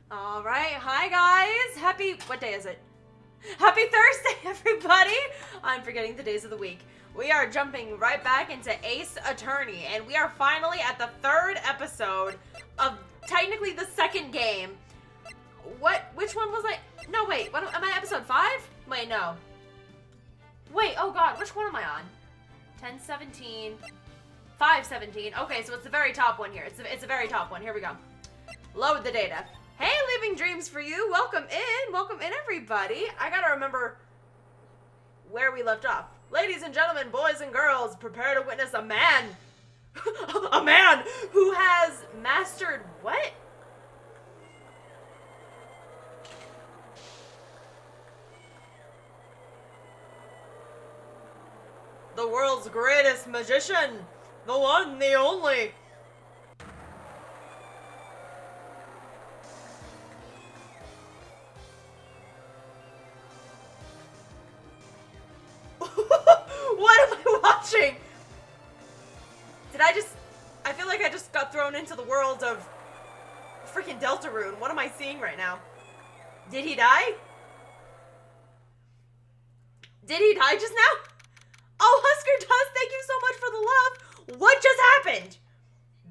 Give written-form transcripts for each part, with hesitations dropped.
All right, hi guys. What day is it? Happy Thursday, everybody. I'm forgetting the days of the week. We are jumping right back into Ace Attorney, and we are finally at the third episode of technically the second game. Which one was I? No, wait, am I episode 5? Wait, no. Wait, oh god, which one am I on? 10:17, 5:17. Okay, so it's the very top one here. It's the very top one. Here we go. Load the data. Hey, Living Dreams for you. Welcome in everybody. I gotta remember where we left off. Ladies and gentlemen, boys and girls, prepare to witness a man. A man who has mastered what? The world's greatest magician. The one, the only. What am I watching? I feel like I just got thrown into the world of freaking Deltarune. What am I seeing right now? Did he die? Did he die just now? Oh, Husker Dust, thank you so much for the love. What just happened?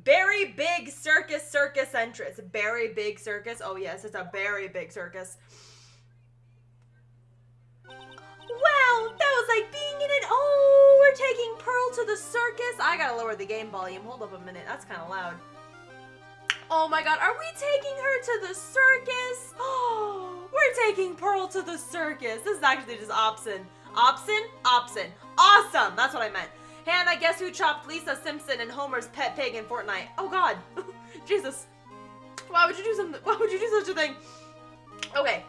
Very big circus entrance. Very big circus. Oh yes, it's a very big circus. Wow, that was like being in it. Oh, we're taking Pearl to the circus. I gotta lower the game volume. Hold up a minute. That's kind of loud. Oh my god, are we taking her to the circus? Oh, we're taking Pearl to the circus. This is actually just Opsin. Opsin. Awesome. That's what I meant. And I guess who chopped Lisa Simpson and Homer's pet pig in Fortnite? Oh god. Jesus. Why would you do something? Why would you do such a thing? Okay,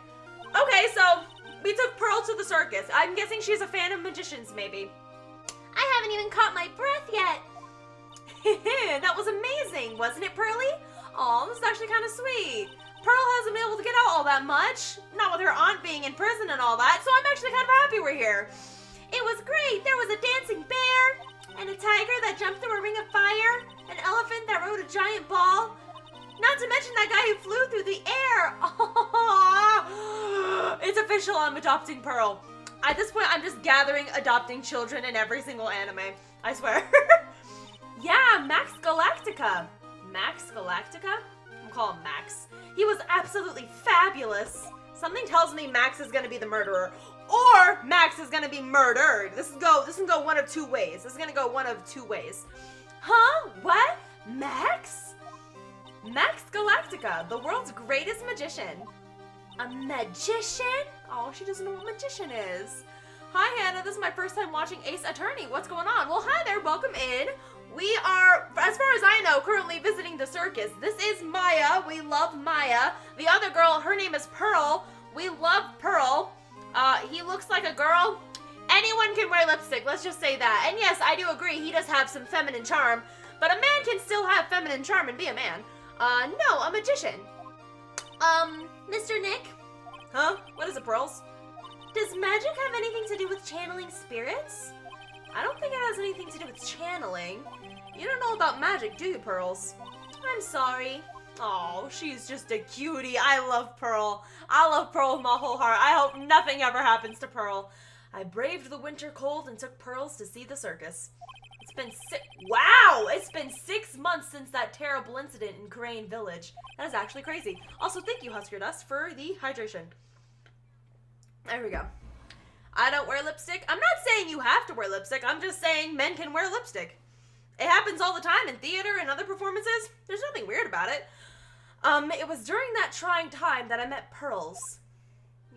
so we took Pearl to the circus. I'm guessing she's a fan of magicians, maybe. I haven't even caught my breath yet. That was amazing, wasn't it, Pearly? Aw, this is actually kind of sweet. Pearl hasn't been able to get out all that much. Not with her aunt being in prison and all that, so I'm actually kind of happy we're here. It was great. There was a dancing bear, and a tiger that jumped through a ring of fire, an elephant that rode a giant ball, not to mention that guy who flew through the air. Oh, it's official, I'm adopting Pearl. At this point, I'm just gathering adopting children in every single anime. I swear. Yeah, Max Galactica. Max Galactica? I'm calling him Max. He was absolutely fabulous. Something tells me Max is gonna be the murderer. Or Max is gonna be murdered. This can go one of two ways. Huh? What? Max? Max Galactica, the world's greatest magician. A magician? Oh, she doesn't know what magician is. Hi, Hannah. This is my first time watching Ace Attorney. What's going on? Well, hi there. Welcome in. We are, as far as I know, currently visiting the circus. This is Maya. We love Maya. The other girl, her name is Pearl. We love Pearl. He looks like a girl. Anyone can wear lipstick. Let's just say that. And yes, I do agree. He does have some feminine charm. But a man can still have feminine charm and be a man. No, a magician. Mr. Nick? Huh? What is it, Pearls? Does magic have anything to do with channeling spirits? I don't think it has anything to do with channeling. You don't know about magic, do you, Pearls? I'm sorry. Oh, she's just a cutie. I love Pearl. I love Pearl with my whole heart. I hope nothing ever happens to Pearl. I braved the winter cold and took Pearls to see the circus. It's been 6 months since that terrible incident in Crane Village. That is actually crazy. Also, thank you, Husker Dust, for the hydration. There we go. I don't wear lipstick. I'm not saying you have to wear lipstick. I'm just saying men can wear lipstick. It happens all the time in theater and other performances. There's nothing weird about it. It was during that trying time that I met Pearls.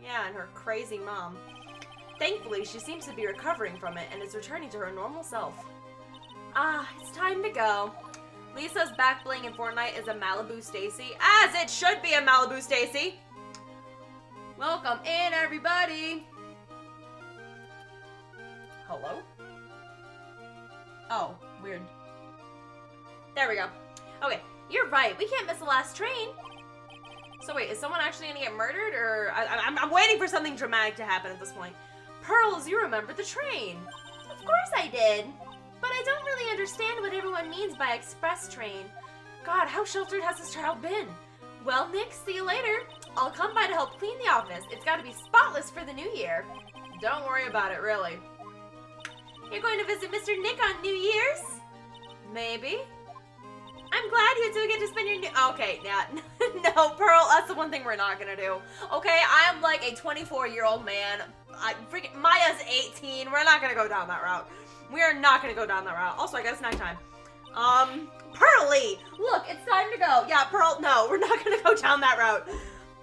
Yeah, and her crazy mom. Thankfully, she seems to be recovering from it and is returning to her normal self. Ah, it's time to go. Lisa's back bling in Fortnite is a Malibu Stacy, as it should be a Malibu Stacy. Welcome in, everybody. Hello? Oh, weird. There we go. Okay, you're right. We can't miss the last train. So wait, is someone actually gonna get murdered, or I'm waiting for something dramatic to happen at this point. Pearls, you remember the train? Of course I did. But I don't really understand what everyone means by express train. God, how sheltered has this child been? Well, Nick, see you later. I'll come by to help clean the office. It's got to be spotless for the new year. Don't worry about it, really. You're going to visit Mr. Nick on New Year's? Maybe. I'm glad you two get to spend your Okay, yeah. No, Pearl, that's the one thing we're not gonna do. Okay, I am like a 24-year-old man. Maya's 18. We're not gonna go down that route. We are not gonna go down that route. Also, I got snack time. Pearly! Look, it's time to go. Yeah, Pearl, no, we're not gonna go down that route.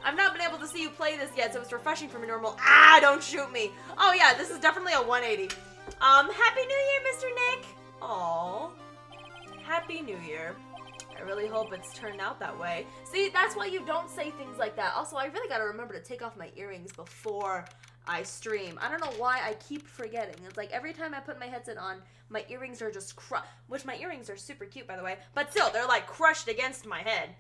I've not been able to see you play this yet, so it's refreshing from a normal. Don't shoot me. Oh yeah, this is definitely a 180. Happy New Year, Mr. Nick. Aww. Happy New Year. I really hope it's turned out that way. See, that's why you don't say things like that. Also, I really gotta remember to take off my earrings before I stream. I don't know why I keep forgetting. It's like every time I put my headset on, my earrings are just which my earrings are super cute, by the way. But still, they're like crushed against my head.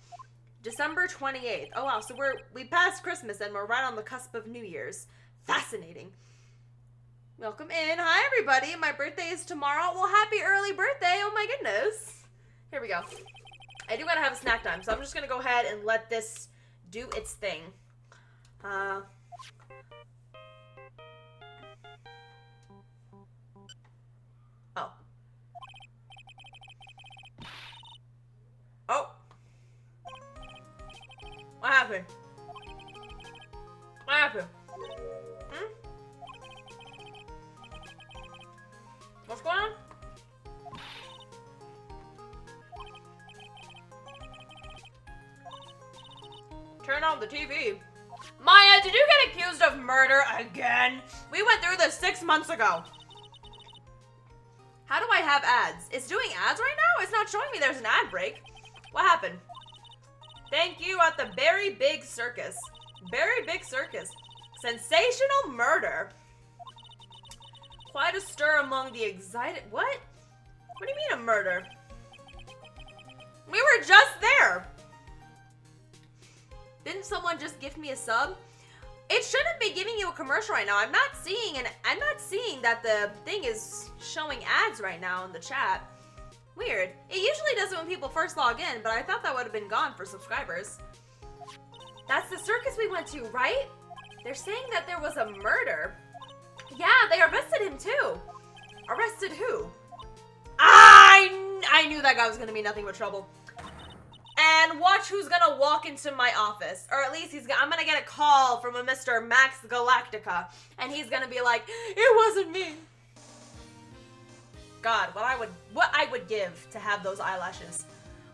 December 28th. Oh wow, so we passed Christmas and we're right on the cusp of New Year's. Fascinating. Welcome in. Hi, everybody. My birthday is tomorrow. Well, happy early birthday. Oh my goodness. Here we go. I do gotta have a snack time, so I'm just gonna go ahead and let this do its thing. Oh. Oh. What happened? What happened? What's going on? Turn on the TV. Maya, did you get accused of murder again? We went through this 6 months ago. How do I have ads? It's doing ads right now? It's not showing me there's an ad break. What happened? Thank you at the Very Big Circus. Very Big Circus. Sensational murder. Quite a stir among the excited. What? What do you mean a murder? We were just there. Didn't someone just gift me a sub? It shouldn't be giving you a commercial right now. I'm not seeing that the thing is showing ads right now in the chat. Weird. It usually does it when people first log in, but I thought that would have been gone for subscribers. That's the circus we went to, right? They're saying that there was a murder. Yeah, they arrested him too. Arrested who? I knew that guy was gonna be nothing but trouble. And watch who's gonna walk into my office. Or at least I'm gonna get a call from a Mr. Max Galactica. And he's gonna be like, it wasn't me. God, what I would give to have those eyelashes.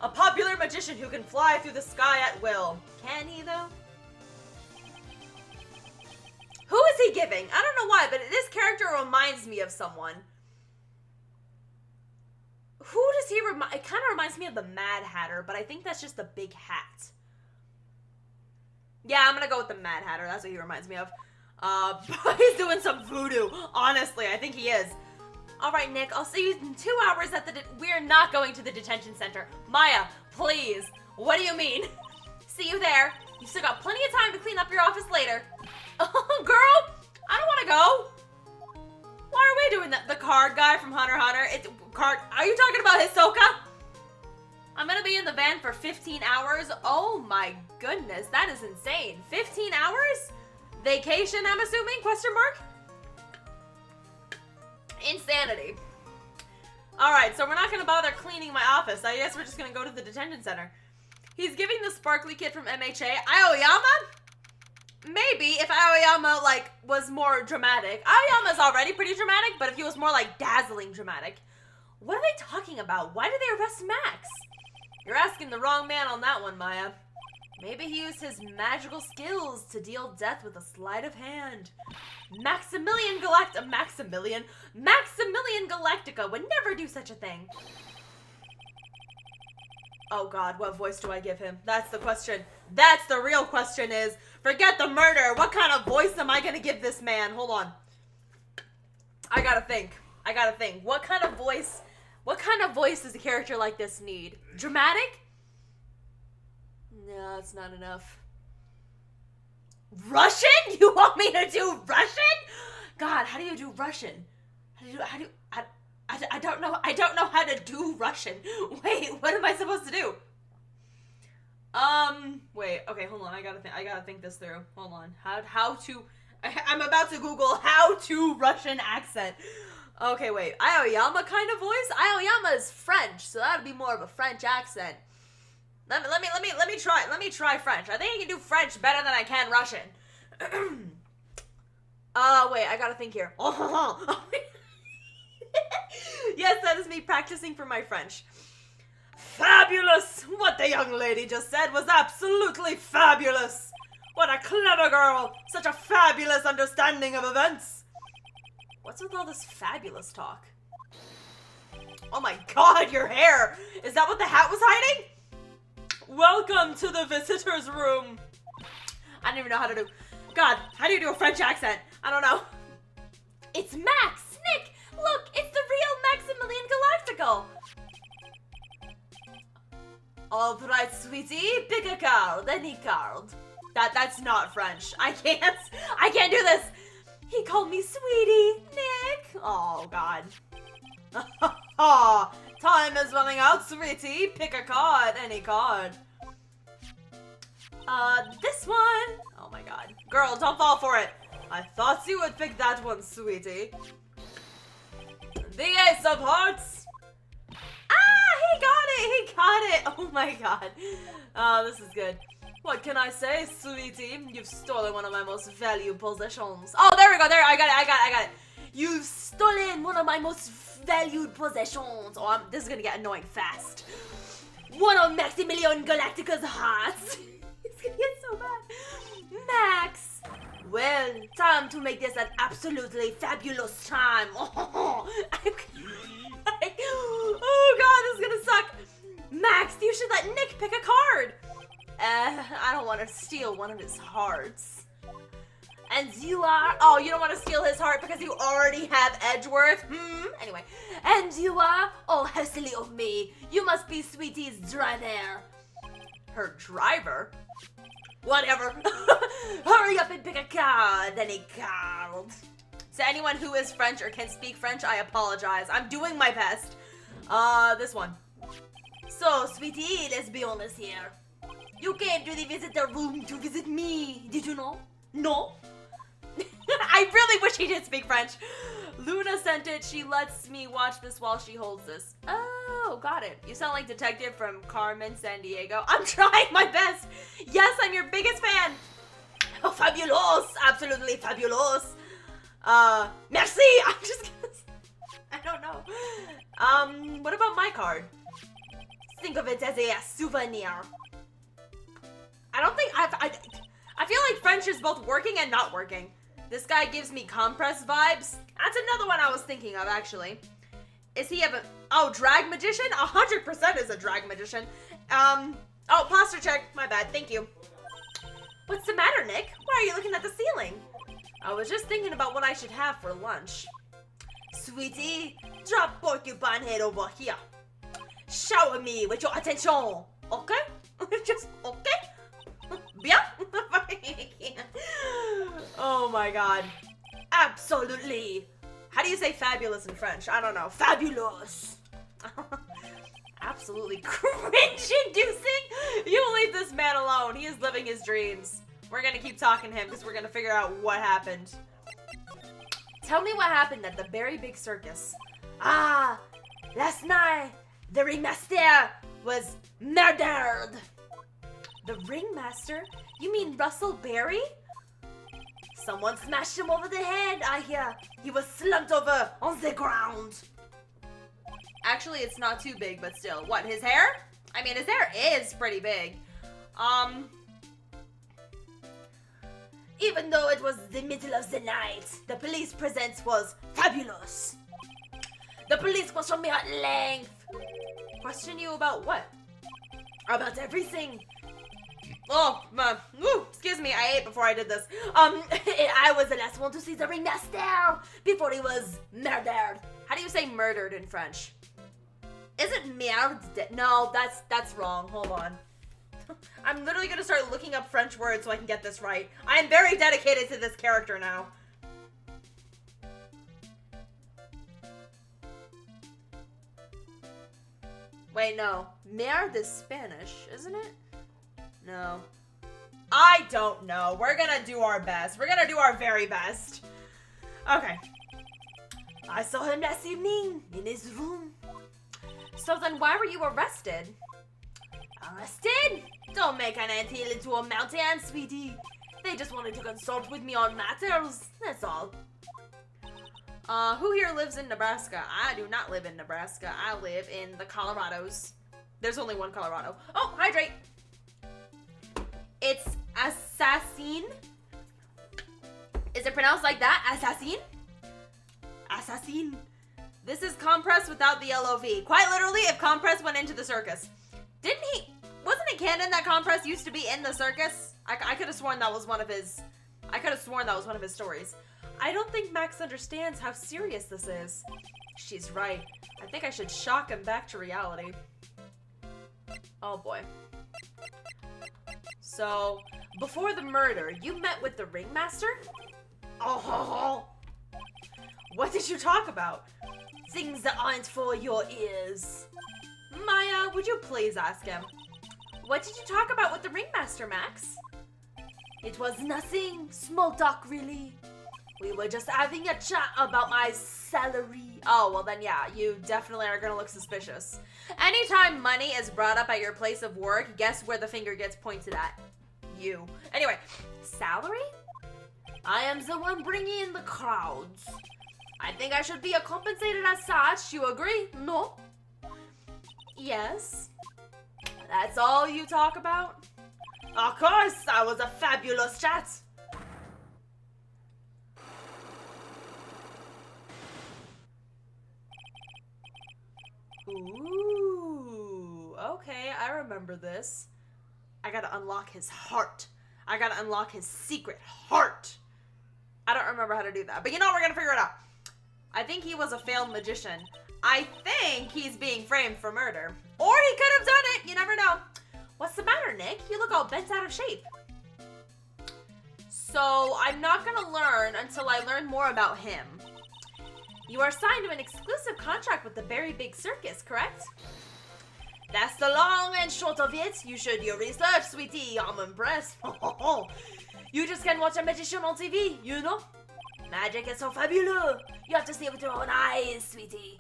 A popular magician who can fly through the sky at will. Can he though? Who is he giving? I don't know why, but this character reminds me of someone. Who does he remind? It kind of reminds me of the Mad Hatter, but I think that's just the big hat. Yeah, I'm gonna go with the Mad Hatter. That's what he reminds me of. He's doing some voodoo. Honestly, I think he is. All right, Nick, I'll see you in 2 hours at the we're not going to the detention center. Maya, please. What do you mean? See you there. You still got plenty of time to clean up your office later. Oh, girl, I don't want to go. Why are we doing that? The card guy from Hunter x Hunter. Are you talking about Hisoka? I'm gonna be in the van for 15 hours. Oh my goodness, that is insane. 15 hours? Vacation, I'm assuming? Question mark? Insanity. Alright, so we're not gonna bother cleaning my office. I guess we're just gonna go to the detention center. He's giving the sparkly kid from MHA. Aoyama? Maybe if Aoyama, like, was more dramatic. Aoyama's already pretty dramatic, but if he was more, like, dazzling dramatic. What are they talking about? Why did they arrest Max? You're asking the wrong man on that one, Maya. Maybe he used his magical skills to deal death with a sleight of hand. Maximilian Galactica would never do such a thing. Oh god, what voice do I give him? That's the question. That's the real question is, forget the murder, what kind of voice am I gonna give this man? Hold on. I gotta think. What kind of voice does a character like this need? Dramatic? No, it's not enough. Russian? You want me to do Russian? God, how do you do Russian? I don't know how to do Russian. Wait, what am I supposed to do? Wait, Okay, hold on. I gotta think this through. Hold on. How to... I'm about to Google how to Russian accent. Okay, wait. Aoyama kind of voice? Aoyama is French, so that'd be more of a French accent. Let me try French. I think I can do French better than I can Russian. Wait, I gotta think here. Yes, that is me practicing for my French. Fabulous! What the young lady just said was absolutely fabulous! What a clever girl! Such a fabulous understanding of events! What's with all this fabulous talk? Oh my god, your hair! Is that what the hat was hiding? Welcome to the visitor's room! I don't even know how to do... God, how do you do a French accent? I don't know. It's Max! Nick! Look, it's the real Maximilian Galactical! Alright, sweetie, pick a card, any card. That's not French. I can't do this! He called me sweetie, Nick! Oh, God. Time is running out, sweetie. Pick a card, any card. This one. Oh my god. Girl, don't fall for it. I thought you would pick that one, sweetie. The Ace of Hearts. Ah, he got it. Oh my god. This is good. What can I say, sweetie? You've stolen one of my most valued possessions. Oh, there we go. There, I got it. You've stolen one of my most valued possessions. Oh, this is gonna get annoying fast. One of Maximilian Galactica's hearts. It's gonna get so bad. Max. Well, time to make this an absolutely fabulous time. Oh god, this is gonna suck. Max, you should let Nick pick a card. I don't want to steal one of his hearts. And you are... Oh, you don't want to steal his heart because you already have Edgeworth? Anyway. And you are... Oh, how silly of me. You must be Sweetie's driver. Her driver? Whatever. Hurry up and pick a card. Any card. To anyone who is French or can speak French, I apologize. I'm doing my best. This one. So, Sweetie, let's be honest here. You came to the visitor room to visit me. Did you know? No? I really wish he did speak French. Luna sent it. She lets me watch this while she holds this. Oh, got it. You sound like Detective from Carmen Sandiego. I'm trying my best. Yes, I'm your biggest fan. Oh, fabulous. Absolutely fabulous. Merci. I'm just gonna... I don't know. What about my card? Think of it as a souvenir. I don't think I feel like French is both working and not working. This guy gives me compress vibes. That's another one I was thinking of, actually. Is he a... Oh, drag magician? 100% is a drag magician. Oh, posture check. My bad. Thank you. What's the matter, Nick? Why are you looking at the ceiling? I was just thinking about what I should have for lunch. Sweetie, drop porcupine head over here. Shower me with your attention. Okay? Just, okay? Bien? Oh my god. Absolutely. How do you say fabulous in French? I don't know. Fabulous. Absolutely cringe-inducing. You leave this man alone. He is living his dreams. We're gonna keep talking to him because we're gonna figure out what happened. Tell me what happened at the very big circus. Ah, last night the Ringmaster was murdered. The Ringmaster? You mean Russell Berry? Someone smashed him over the head, I hear. He was slumped over on the ground. Actually, it's not too big, but still. What, his hair? I mean, his hair is pretty big. Even though it was the middle of the night, the police presence was fabulous. The police questioned me at length. Question you about what? About everything. Oh, excuse me, I ate before I did this. I was the last one to see the Ringmaster before he was murdered. How do you say murdered in French? Is it merde? No, that's wrong. Hold on. I'm literally gonna start looking up French words so I can get this right. I'm very dedicated to this character now. Wait, no. Merde is Spanish, isn't it? No. I don't know. We're gonna do our best. We're gonna do our very best. Okay. I saw him last evening in his room. So then why were you arrested? Arrested? Don't make an anthill into a mountain, sweetie. They just wanted to consult with me on matters. That's all. Who here lives in Nebraska? I do not live in Nebraska. I live in the Colorados. There's only one Colorado. Oh, hydrate. It's assassin. Is it pronounced like that? Assassin? Assassin. This is compress without the LOV. Quite literally, if compress went into the circus. Wasn't it canon that compress used to be in the circus? I could have sworn that was one of his, stories. I don't think Max understands how serious this is. She's right. I think I should shock him back to reality. Oh boy. So, before the murder, you met with the Ringmaster? Oh, what did you talk about? Things that aren't for your ears. Maya, would you please ask him? What did you talk about with the Ringmaster, Max? It was nothing. Small talk, really. We were just having a chat about my salary. Oh, well then yeah, you definitely are gonna look suspicious. Anytime money is brought up at your place of work, guess where the finger gets pointed at? You. Anyway, salary? I am the one bringing in the crowds. I think I should be compensated as such. You agree? No? Yes. That's all you talk about? Of course, that was a fabulous chat. Ooh, okay, I remember this. I gotta unlock his heart. I gotta unlock his secret heart. I don't remember how to do that, but you know, we're gonna figure it out. I think he was a failed magician. I think he's being framed for murder. Or he could have done it, you never know. What's the matter, Nick? You look all bent out of shape. So, I'm not gonna learn until I learn more about him. You are signed to an exclusive contract with the very big circus, correct? That's the long and short of it. You should do your research, sweetie. I'm impressed. You just can't watch a magician on TV, you know? Magic is so fabulous. You have to see it with your own eyes, sweetie.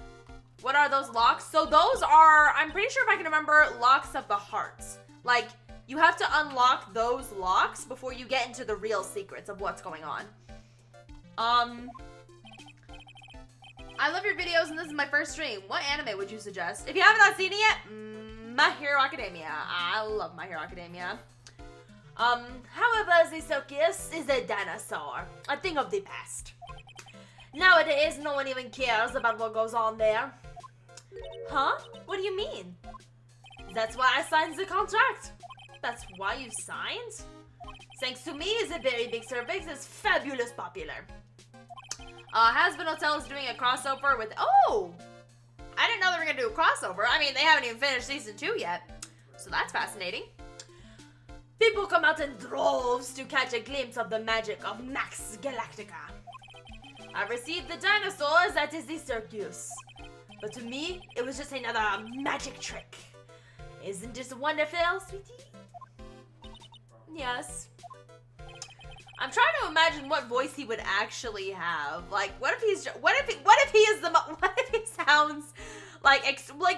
What are those locks? So those are, I'm pretty sure if I can remember, locks of the hearts. Like, you have to unlock those locks before you get into the real secrets of what's going on. I love your videos and this is my first stream. What anime would you suggest? If you haven't not seen it yet, My Hero Academia. I love My Hero Academia. However, the circus is a dinosaur, a thing of the past. Nowadays, no one even cares about what goes on there. Huh? What do you mean? That's why I signed the contract. That's why you signed? Thanks to me, the very big circus is fabulous popular. Has-Been Hotel is doing a crossover with... Oh! I didn't know they were going to do a crossover. I mean, they haven't even finished season 2 yet. So that's fascinating. People come out in droves to catch a glimpse of the magic of Max Galactica. I received the dinosaurs that is the circus. But to me, it was just another magic trick. Isn't this wonderful, sweetie? Yes. I'm trying to imagine what voice he would actually have. Like, what if he's, what if he sounds like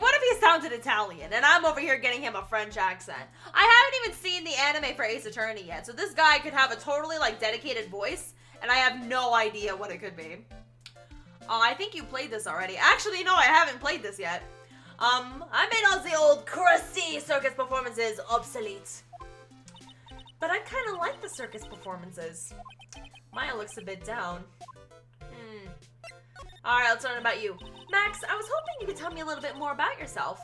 what if he sounded Italian and I'm over here getting him a French accent? I haven't even seen the anime for Ace Attorney yet, so this guy could have a totally like dedicated voice and I have no idea what it could be. Oh, I think you played this already. Actually, no, I haven't played this yet. I made all the old crusty circus performances obsolete. But I kind of like the circus performances. Maya looks a bit down. Alright, let's learn about you. Max, I was hoping you could tell me a little bit more about yourself.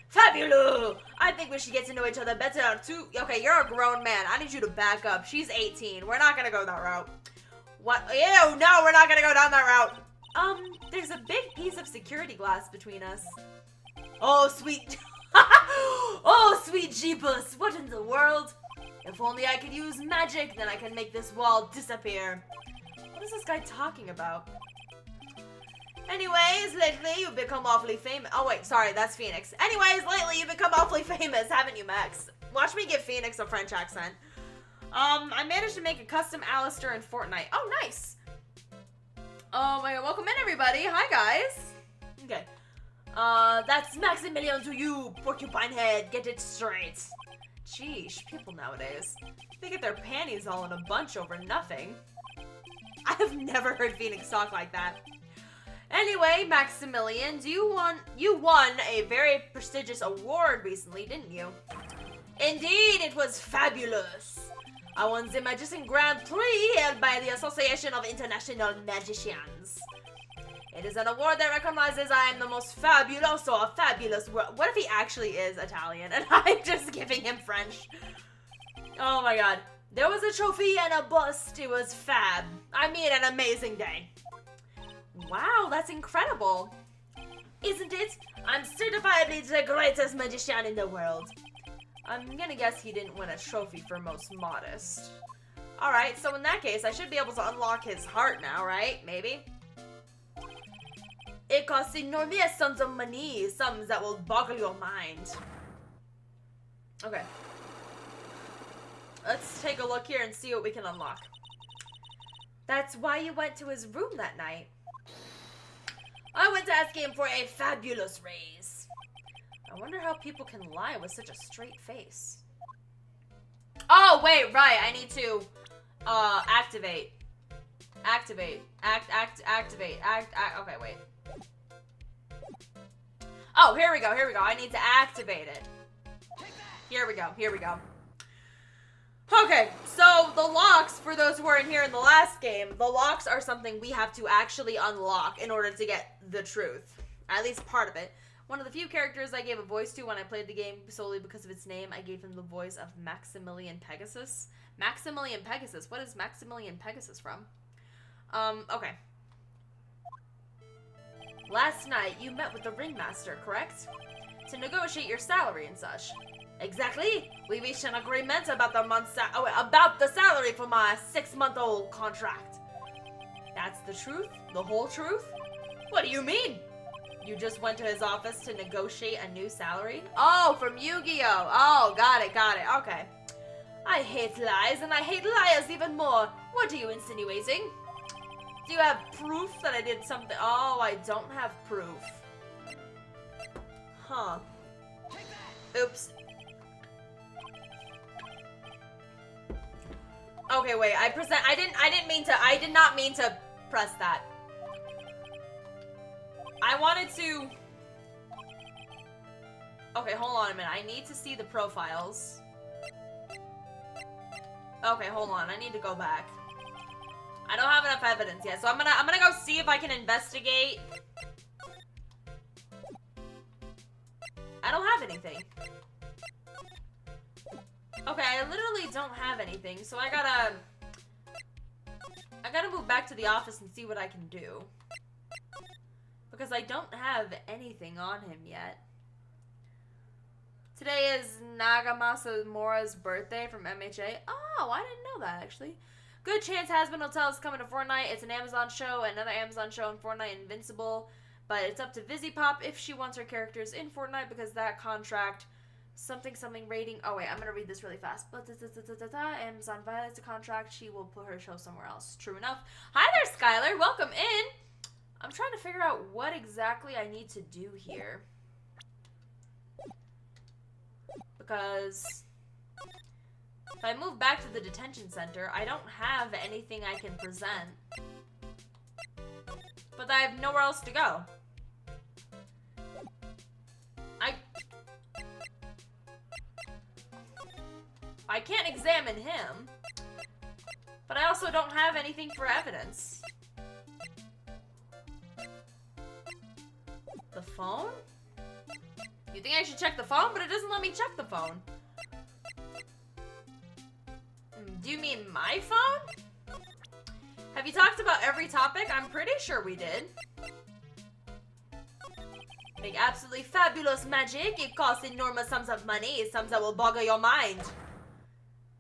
Fabulous! I think we should get to know each other better too. Okay, you're a grown man. I need you to back up. She's 18. We're not gonna go that route. What? Ew, no, we're not gonna go down that route. There's a big piece of security glass between us. Oh, sweet. Oh, sweet jeepers. What in the world? If only I could use magic, then I can make this wall disappear. What is this guy talking about? Anyways, lately you've become awfully famous. Oh wait, sorry, that's Phoenix. Anyways, lately you've become awfully famous, haven't you, Max? Watch me give Phoenix a French accent. I managed to make a custom Alistair in Fortnite. Oh, nice. Oh my god, welcome in everybody. Hi guys. Okay. That's Maximilian to you, porcupine head. Get it straight. Sheesh, people nowadays. They get their panties all in a bunch over nothing. I have never heard Phoenix talk like that. Anyway, Maximilian, you won a very prestigious award recently, didn't you? Indeed, it was fabulous. I won the Magician Grand Prix held by the Association of International Magicians. It is an award that recognizes I am the most fabulous or fabulous. What if he actually is Italian and I'm just giving him French? Oh my god. There was a trophy and a bust. It was fab. I mean, an amazing day. Wow, that's incredible. Isn't it? I'm certifiably the greatest magician in the world. I'm gonna guess he didn't win a trophy for most modest. Alright, so in that case, I should be able to unlock his heart now, right? Maybe? It costs enormous sums of money, sums that will boggle your mind. Okay. Let's take a look here and see what we can unlock. That's why you went to his room that night. I went to ask him for a fabulous raise. I wonder how people can lie with such a straight face. Oh, wait, right. I need to, activate. Activate. Activate. Okay, wait. Oh, here we go. Here we go. I need to activate it. Here we go. Here we go. Okay, so the locks, for those who weren't here in the last game, the locks are something we have to actually unlock in order to get the truth. At least part of it. One of the few characters I gave a voice to when I played the game solely because of its name, I gave him the voice of Maximilian Pegasus. Maximilian Pegasus? What is Maximilian Pegasus from? Okay. Last night, you met with the Ringmaster, correct? To negotiate your salary and such. Exactly. We reached an agreement about the salary for my 6-month-old contract. That's the truth? The whole truth? What do you mean? You just went to his office to negotiate a new salary? Oh, from Yu-Gi-Oh! Oh, got it, okay. I hate lies, and I hate liars even more. What are you insinuating? Do you have proof that I did something? Oh, I don't have proof. Huh. Oops. Okay, wait, I did not mean to press that. I wanted to... Okay, hold on a minute. I need to see the profiles. Okay, hold on. I need to go back. I don't have enough evidence yet, so I'm gonna go see if I can investigate. I don't have anything. Okay, I literally don't have anything, so I gotta move back to the office and see what I can do. Because I don't have anything on him yet. Today is Nagamasa Mora's birthday from MHA. Oh, I didn't know that, actually. Good chance Hasbin Hotel is coming to Fortnite. It's an Amazon show, another Amazon show in Fortnite, Invincible. But it's up to VizzyPop if she wants her characters in Fortnite because that contract, something rating. Oh, wait, I'm going to read this really fast. Amazon violates the contract. She will put her show somewhere else. True enough. Hi there, Skylar. Welcome in. I'm trying to figure out what exactly I need to do here. Because if I move back to the detention center, I don't have anything I can present. But I have nowhere else to go. I can't examine him. But I also don't have anything for evidence. The phone? You think I should check the phone? But it doesn't let me check the phone. Do you mean my phone? Have you talked about every topic? I'm pretty sure we did. Make absolutely fabulous magic. It costs enormous sums of money. Sums that will boggle your mind.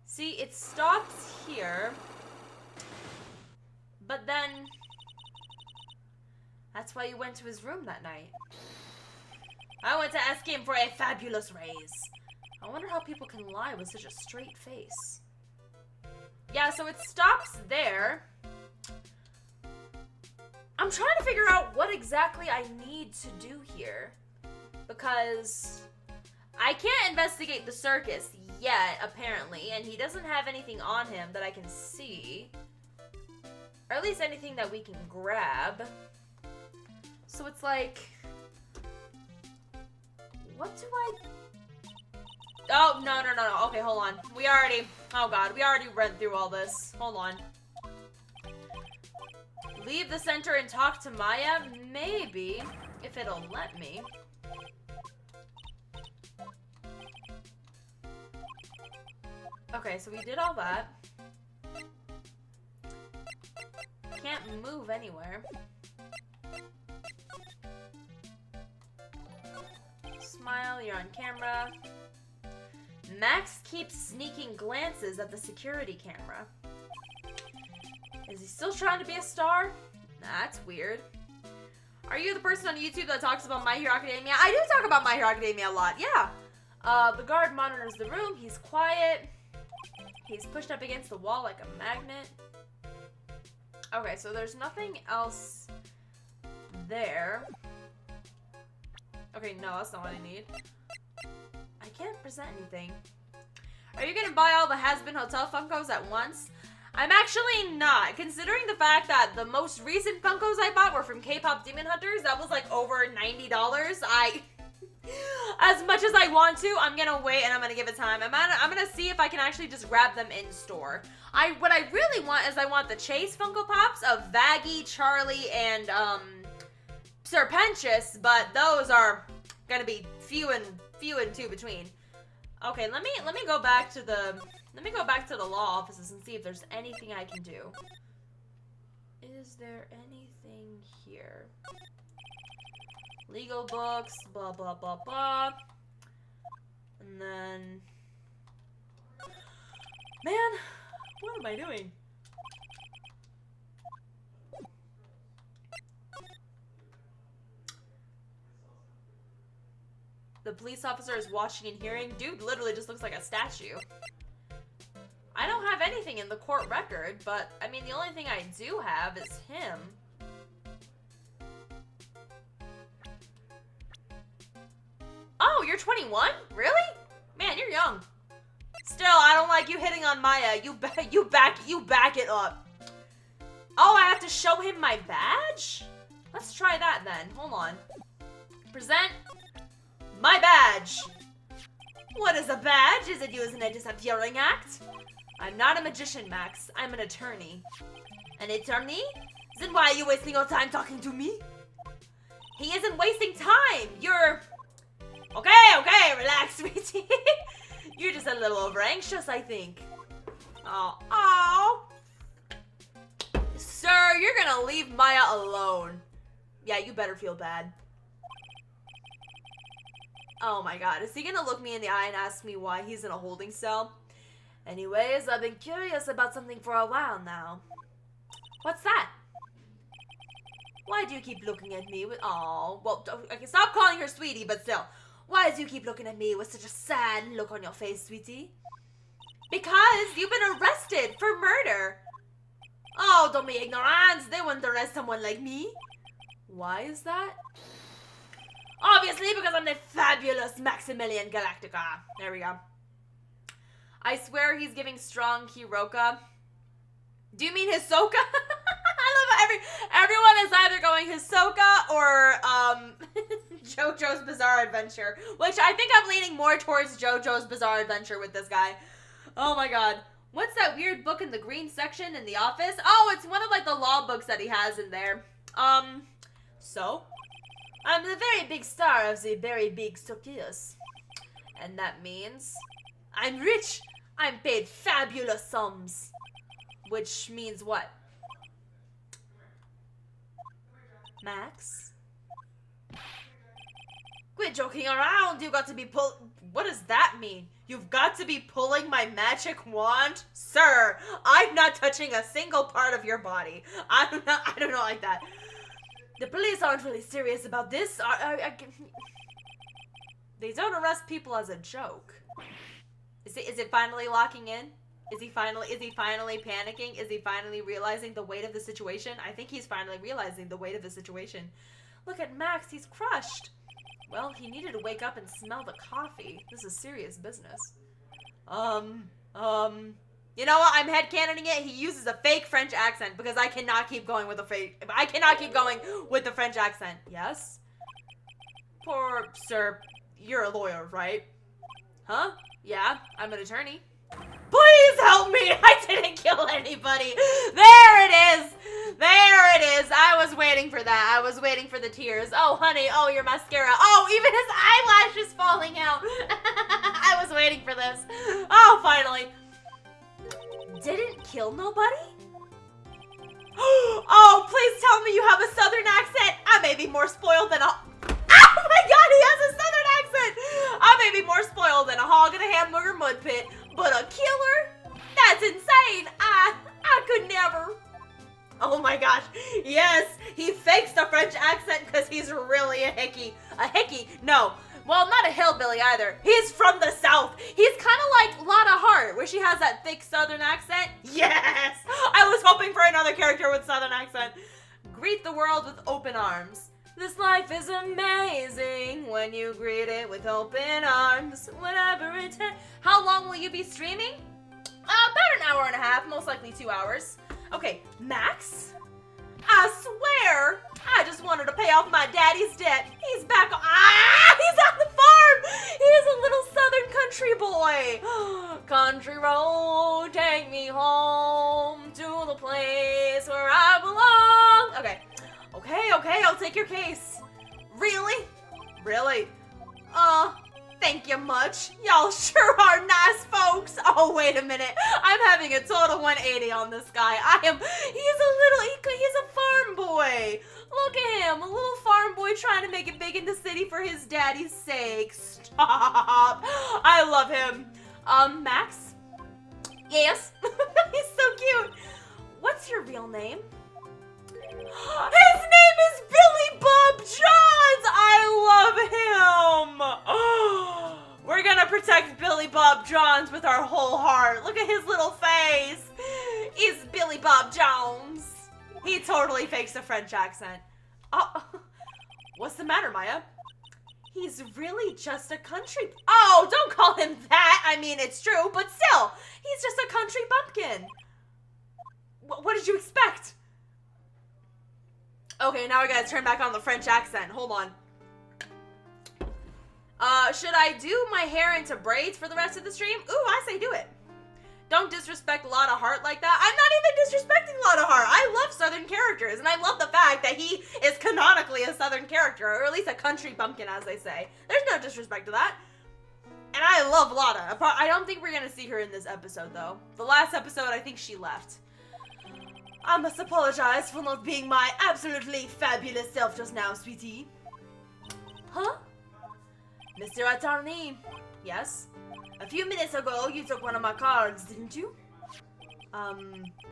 See, it stops here. But then... That's why you went to his room that night. I went to ask him for a fabulous raise. I wonder how people can lie with such a straight face. Yeah, so it stops there. I'm trying to figure out what exactly I need to do here. Because I can't investigate the circus yet, apparently, and he doesn't have anything on him that I can see. Or at least anything that we can grab. So it's like... What do I... Oh, no. Okay, hold on. Oh god, we already read through all this. Hold on. Leave the center and talk to Maya? Maybe, if it'll let me. Okay, so we did all that. Can't move anywhere. Smile, you're on camera. Max keeps sneaking glances at the security camera. Is he still trying to be a star? That's weird. Are you the person on YouTube that talks about My Hero Academia? I do talk about My Hero Academia a lot, yeah. The guard monitors the room. He's quiet. He's pushed up against the wall like a magnet. Okay, so there's nothing else there. Okay, no, that's not what I need. I can't present anything. Are you gonna buy all the Has-Been Hotel Funkos at once? I'm actually not, considering the fact that the most recent Funkos I bought were from K-Pop Demon Hunters. That was like over $90. As much as I want to, I'm gonna wait and I'm gonna give it time. I'm gonna see if I can actually just grab them in store. What I really want is I want the Chase Funko Pops of Vaggie, Charlie, and Serpentious, but those are gonna be few and two between. Okay, let me go back to the law offices and see if there's anything I can do. Is there anything here? Legal books, blah blah blah blah. And then, man, what am I doing? The police officer is watching and hearing. Dude literally just looks like a statue. I don't have anything in the court record, but I mean, the only thing I do have is him. Oh, you're 21? Really? Man, you're young. Still, I don't like you hitting on Maya. You back it up. Oh, I have to show him my badge? Let's try that then. Hold on. Present my badge. What is a badge? Is it used in a disappearing act? I'm not a magician, Max. I'm an attorney. An attorney? Then why are you wasting your time talking to me? He isn't wasting time. You're... Okay, relax, sweetie. You're just a little over anxious, I think. Oh. Sir, you're gonna leave Maya alone. Yeah, you better feel bad. Oh my god, is he gonna look me in the eye and ask me why he's in a holding cell? Anyways, I've been curious about something for a while now. What's that? Why do you keep looking at me with... Oh, well, okay, stop calling her sweetie, but still. Why do you keep looking at me with such a sad look on your face, sweetie? Because you've been arrested for murder. Oh, don't be ignorant. They wouldn't arrest someone like me. Why is that? Obviously, because I'm the fabulous Maximilian Galactica. There we go. I swear he's giving strong Hiroka. Do you mean Hisoka? I love everyone is either going Hisoka or JoJo's Bizarre Adventure, which I think I'm leaning more towards JoJo's Bizarre Adventure with this guy. Oh my god. What's that weird book in the green section in the office? Oh, it's one of like the law books that he has in there. So? I'm the very big star of the very big circus. And that means I'm rich. I'm paid fabulous sums. Which means what? Max? Quit joking around. You got to be What does that mean? You've got to be pulling my magic wand? Sir, I'm not touching a single part of your body. I don't know like that. The police aren't really serious about this. They don't arrest people as a joke. Is it finally locking in? Is he finally panicking? Is he finally realizing the weight of the situation? I think he's finally realizing the weight of the situation. Look at Max, he's crushed. Well, he needed to wake up and smell the coffee. This is serious business. You know what? I'm headcanoning it. He uses a fake French accent because I cannot keep going with the French accent. Yes? Poor sir, you're a lawyer, right? Huh? Yeah, I'm an attorney. Please help me! I didn't kill anybody! There it is! There it is! I was waiting for that. I was waiting for the tears. Oh, honey. Oh, your mascara. Oh, even his eyelash is falling out. I was waiting for this. Oh, finally. Didn't kill nobody? Oh, please tell me you have a southern accent. I may be more spoiled than a... Oh my god, he has a southern accent! I may be more spoiled than a hog in a hamburger mud pit, but a killer? That's insane! I could never. Oh my gosh, yes, he fakes the French accent because he's really a hickey. A hickey? No. Well, not a hillbilly either. He's from the South. He's kind of like Lotta Hart, where she has that thick southern accent. Yes! I was hoping for another character with southern accent. Greet the world with open arms. This life is amazing when you greet it with open arms. Whatever it takes. How long will you be streaming? About an hour and a half, most likely 2 hours. Okay, Max? I swear, I just wanted to pay off my daddy's debt. He's back. He's on the farm. He's a little southern country boy. Country road, take me home to the place where I belong. Okay, I'll take your case. Really? Really? Thank you much. Y'all sure are nice folks. Oh, wait a minute. I'm having a total 180 on this guy. He's a farm boy. Look at him, a little farm boy trying to make it big in the city for his daddy's sake. Stop. I love him. Max? Yes? He's so cute. What's your real name? His name is Billy Bob Johns! I love him! We're gonna protect Billy Bob Johns with our whole heart. Look at his little face. He's Billy Bob Jones. He totally fakes a French accent. Oh, what's the matter, Maya? He's really just a country... Oh, don't call him that. I mean, it's true, but still, he's just a country bumpkin. What did you expect? Okay, now we gotta turn back on the French accent. Hold on. Should I do my hair into braids for the rest of the stream? Ooh, I say do it. Don't disrespect Lotta Hart like that. I'm not even disrespecting Lotta Hart. I love Southern characters, and I love the fact that he is canonically a Southern character, or at least a country bumpkin, as they say. There's no disrespect to that. And I love Lotta. I don't think we're gonna see her in this episode, though. The last episode, I think she left. I must apologize for not being my absolutely fabulous self just now, sweetie. Huh? Mr. Attorney. Yes? A few minutes ago, you took one of my cards, didn't you? Now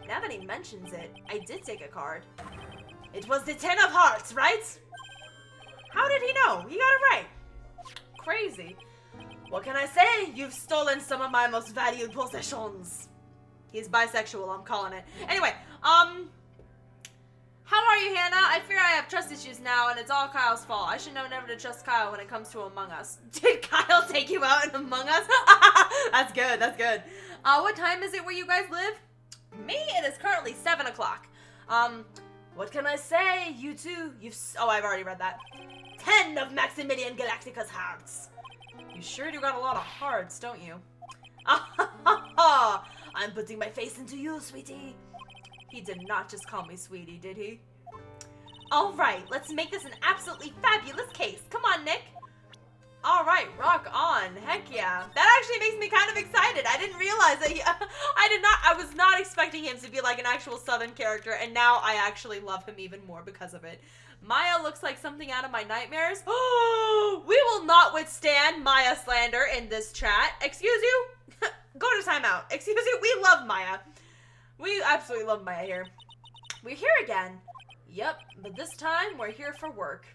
that he mentions it, I did take a card. It was the 10 of hearts, right? How did he know? He got it right. Crazy. What can I say? You've stolen some of my most valued possessions. He's bisexual, I'm calling it. Anyway, how are you, Hannah? I fear I have trust issues now, and it's all Kyle's fault. I should know never to trust Kyle when it comes to Among Us. Did Kyle take you out in Among Us? That's good, that's good. What time is it where you guys live? Me, it is currently 7 o'clock. What can I say? You two, oh, I've already read that. 10 of Maximilian Galactica's hearts. You sure do got a lot of hearts, don't you? I'm putting my face into you, sweetie. He did not just call me sweetie, did he? All right, let's make this an absolutely fabulous case. Come on, Nick. All right, rock on. Heck yeah. That actually makes me kind of excited. I didn't realize that I was not expecting him to be like an actual Southern character, and now I actually love him even more because of it. Maya looks like something out of my nightmares. Oh, we will not withstand Maya slander in this chat. Excuse you? Go to timeout. Excuse you? We love Maya. We absolutely love Maya here. We're here again. Yep, but this time we're here for work.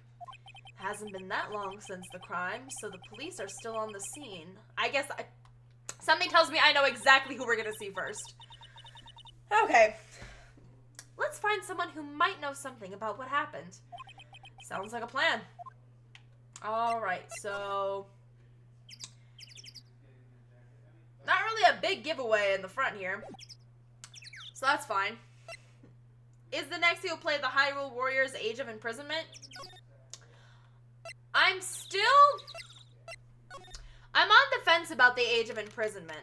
Hasn't been that long since the crime, so the police are still on the scene. I guess something tells me I know exactly who we're gonna see first. Okay. Let's find someone who might know something about what happened. Sounds like a plan. Alright, so... not really a big giveaway in the front here. So that's fine. Is the next you'll play the Hyrule Warriors Age of Imprisonment? I'm on the fence about the Age of Imprisonment.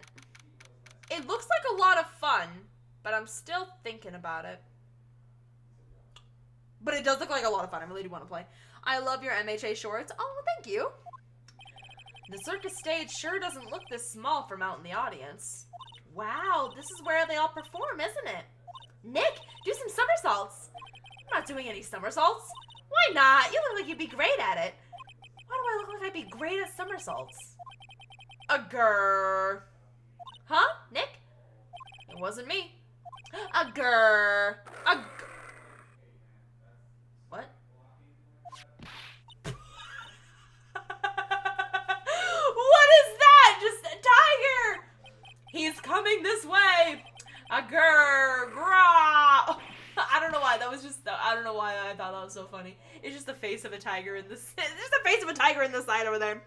It looks like a lot of fun, but I'm still thinking about it. But it does look like a lot of fun. I really do want to play. I love your MHA shorts. Oh, thank you. The circus stage sure doesn't look this small from out in the audience. Wow, this is where they all perform, isn't it? Nick, do some somersaults. I'm not doing any somersaults. Why not? You look like you'd be great at it. Why do I look like I'd be great at somersaults? A grrr. Huh, Nick? It wasn't me. A grrr. A grrr. What? What is that? Just a tiger. He's coming this way. A grrr. Grrr. I don't know why. That was just, I don't know why I thought that was so funny. It's just the face of a tiger in this, there's the face of a tiger in the side over there.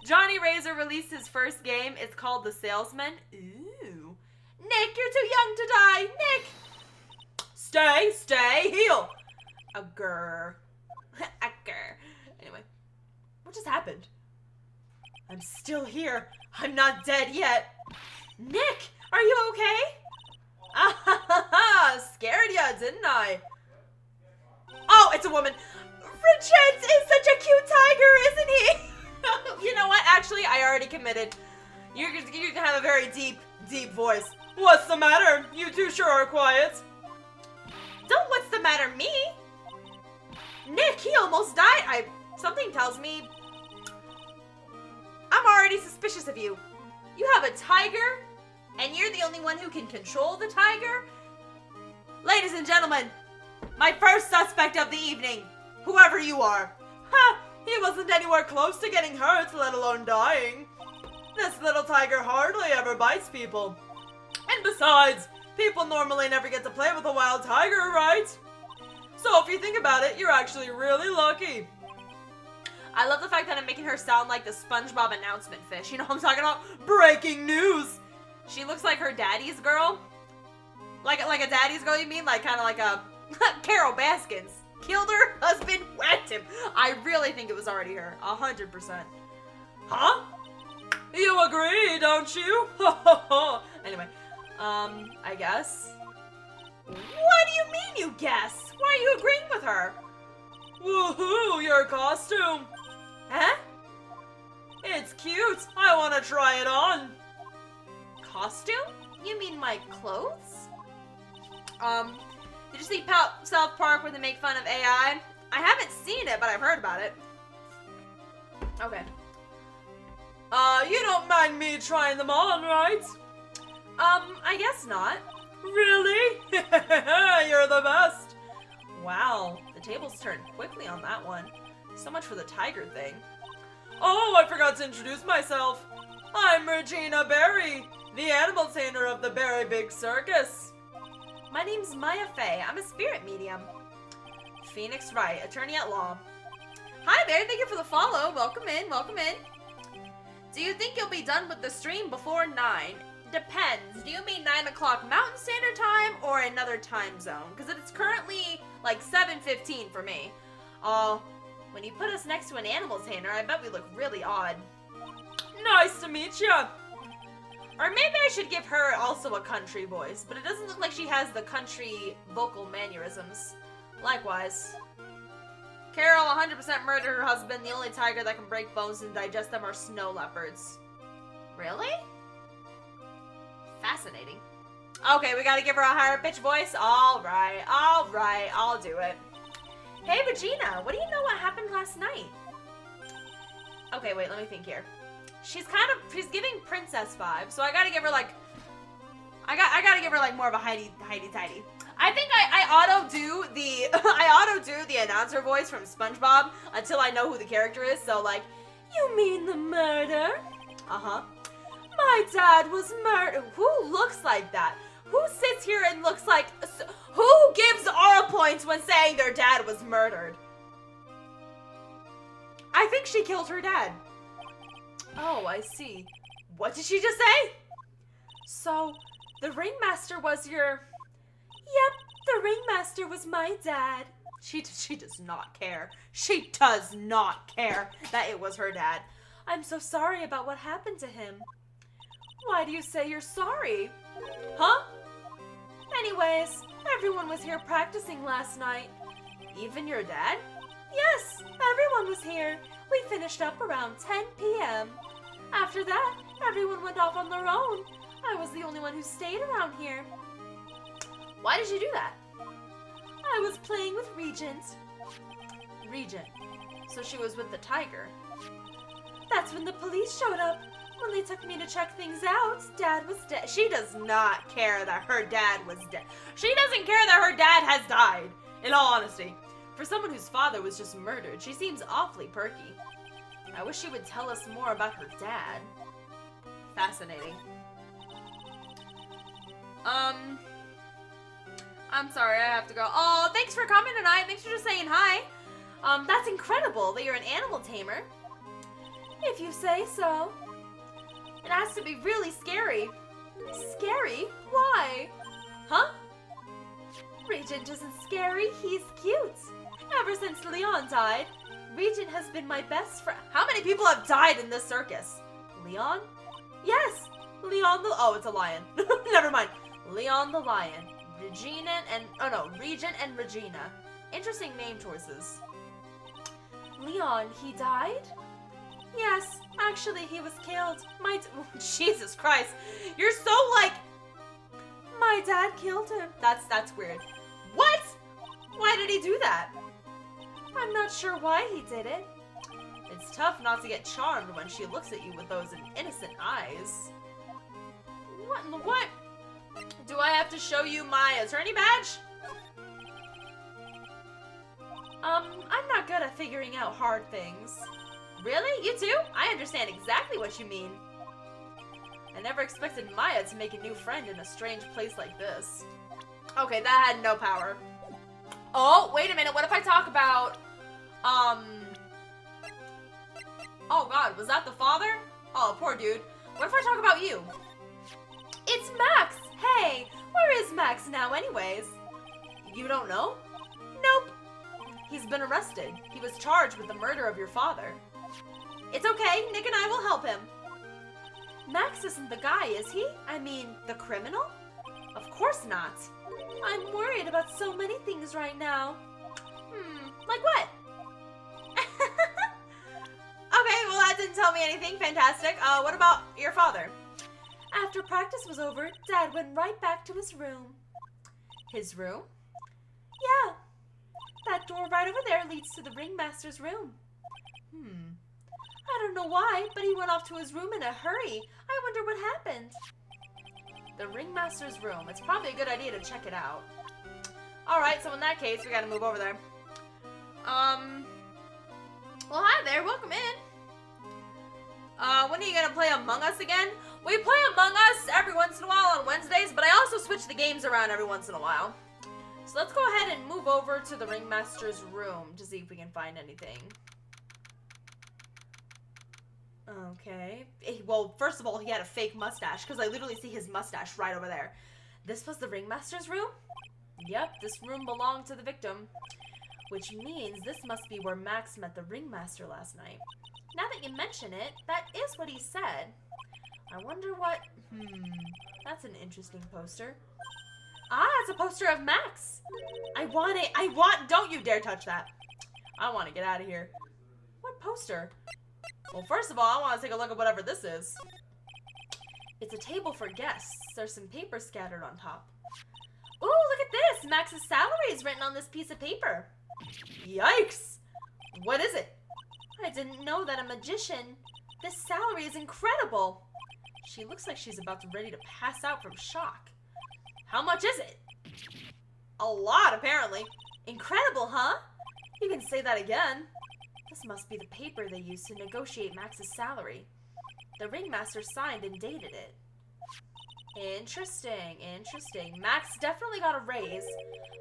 Johnny Razor released his first game. It's called The Salesman. Ooh. Nick, you're too young to die. Nick. Stay, heal. A grrr. A grrr. Anyway. What just happened? I'm still here. I'm not dead yet. Nick, are you okay? Ah, scared ya, didn't I? Oh, it's a woman. Richard is such a cute tiger, isn't he? You know what? Actually, I already committed. You're gonna have a very deep voice. What's the matter? You two sure are quiet. Don't what's the matter me? Nick, he almost died. Something tells me I'm already suspicious of you. You have a tiger, and you're the only one who can control the tiger? Ladies and gentlemen, my first suspect of the evening, whoever you are. Ha! He wasn't anywhere close to getting hurt, let alone dying. This little tiger hardly ever bites people. And besides, people normally never get to play with a wild tiger, right? So if you think about it, you're actually really lucky. I love the fact that I'm making her sound like the SpongeBob announcement fish. You know what I'm talking about? Breaking news! She looks like her daddy's girl. Like a daddy's girl, you mean? Like kind of like a Carol Baskins. Killed her husband, whacked him. I really think it was already her. 100%. Huh? You agree, don't you? Anyway, I guess. What do you mean you guess? Why are you agreeing with her? Woohoo, your costume. Huh? It's cute. I want to try it on. Costume? You mean my clothes? Did you see South Park where they make fun of AI? I haven't seen it, but I've heard about it. Okay. You don't mind me trying them on, right? I guess not. Really? You're the best. Wow, the tables turned quickly on that one. So much for the tiger thing. Oh, I forgot to introduce myself. I'm Regina Berry, the animal trainer of the Berry Big Circus. My name's Maya Fey. I'm a spirit medium. Phoenix Wright, attorney at law. Hi there, thank you for the follow. Welcome in, welcome in. Do you think you'll be done with the stream before 9? Depends. Do you mean 9 o'clock Mountain Standard Time or another time zone? Because it's currently like 7:15 for me. When you put us next to an animal tamer, I bet we look really odd. Nice to meet ya. Or maybe I should give her also a country voice, but it doesn't look like she has the country vocal mannerisms. Likewise. Carol 100% murdered her husband. The only tiger that can break bones and digest them are snow leopards. Really? Fascinating. Okay, we gotta give her a higher pitch voice? Alright, I'll do it. Hey Regina, what do you know what happened last night? Okay, wait, let me think here. She's giving princess vibes, so I gotta give her like, I gotta give her like more of a Heidi-tidy. I think I auto-do the announcer voice from SpongeBob until I know who the character is, so like, you mean the murder? Uh-huh. My dad was murdered. Who looks like that? Who sits here and looks like... Who gives aura points when saying their dad was murdered? I think she killed her dad. Oh, I see. What did she just say? So, the Ringmaster was your... Yep, the Ringmaster was my dad. She does not care. She does not care that it was her dad. I'm so sorry about what happened to him. Why do you say you're sorry? Huh? Anyways, everyone was here practicing last night. Even your dad? Yes, everyone was here. We finished up around 10 p.m. After that, everyone went off on their own. I was the only one who stayed around here. Why did you do that? I was playing with Regent. Regent. So she was with the tiger. That's when the police showed up. When they took me to check things out, Dad was dead. She does not care that her dad was dead. She doesn't care that her dad has died, in all honesty. For someone whose father was just murdered, she seems awfully perky. I wish she would tell us more about her dad. Fascinating. I'm sorry, I have to go. Oh, thanks for coming tonight. Thanks for just saying hi. That's incredible that you're an animal tamer. If you say so. It has to be really scary. Scary? Why? Huh? Regent isn't scary, he's cute. Ever since Leon died, Regent has been my best friend. How many people have died in this circus? Leon? Yes, Leon the... Oh, it's a lion. Never mind. Leon the lion. Regent and Regina. Interesting name choices. Leon, he died? Yes, actually he was killed. Jesus Christ. You're so like... My dad killed him. That's weird. What? Why did he do that? I'm not sure why he did it. It's tough not to get charmed when she looks at you with those innocent eyes. What in the what? Do I have to show you my attorney badge? I'm not good at figuring out hard things. Really? You too? I understand exactly what you mean. I never expected Maya to make a new friend in a strange place like this. Okay, that had no power. Oh, wait a minute. What if I talk about, oh god, was that the father? Oh, poor dude. What if I talk about you? It's Max! Hey, where is Max now anyways? You don't know? Nope. He's been arrested. He was charged with the murder of your father. It's okay, Nick and I will help him. Max isn't the guy, is he? I mean, the criminal? Of course not. I'm worried about so many things right now. Like what? Okay, well that didn't tell me anything. Fantastic. What about your father? After practice was over, Dad went right back to his room. His room? Yeah. That door right over there leads to the Ringmaster's room. I don't know why, but he went off to his room in a hurry. I wonder what happened. The Ringmaster's room. It's probably a good idea to check it out. Alright, so in that case, we gotta move over there. Well, hi there. Welcome in. When are you gonna play Among Us again? We play Among Us every once in a while on Wednesdays, but I also switch the games around every once in a while. So let's go ahead and move over to the Ringmaster's room to see if we can find anything. Okay. Well, first of all, he had a fake mustache, because I literally see his mustache right over there. This was the Ringmaster's room? Yep, this room belonged to the victim. Which means this must be where Max met the Ringmaster last night. Now that you mention it, that is what he said. I wonder what... That's an interesting poster. Ah, it's a poster of Max. I want it. Don't you dare touch that. I want to get out of here. What poster? Well, first of all, I want to take a look at whatever this is. It's a table for guests. There's some paper scattered on top. Ooh, look at this. Max's salary is written on this piece of paper. Yikes. What is it? I didn't know that a magician... This salary is incredible. She looks like she's about to ready to pass out from shock. How much is it? A lot, apparently. Incredible, huh? You can say that again. This must be the paper they used to negotiate Max's salary. The Ringmaster signed and dated it. Interesting, interesting. Max definitely got a raise,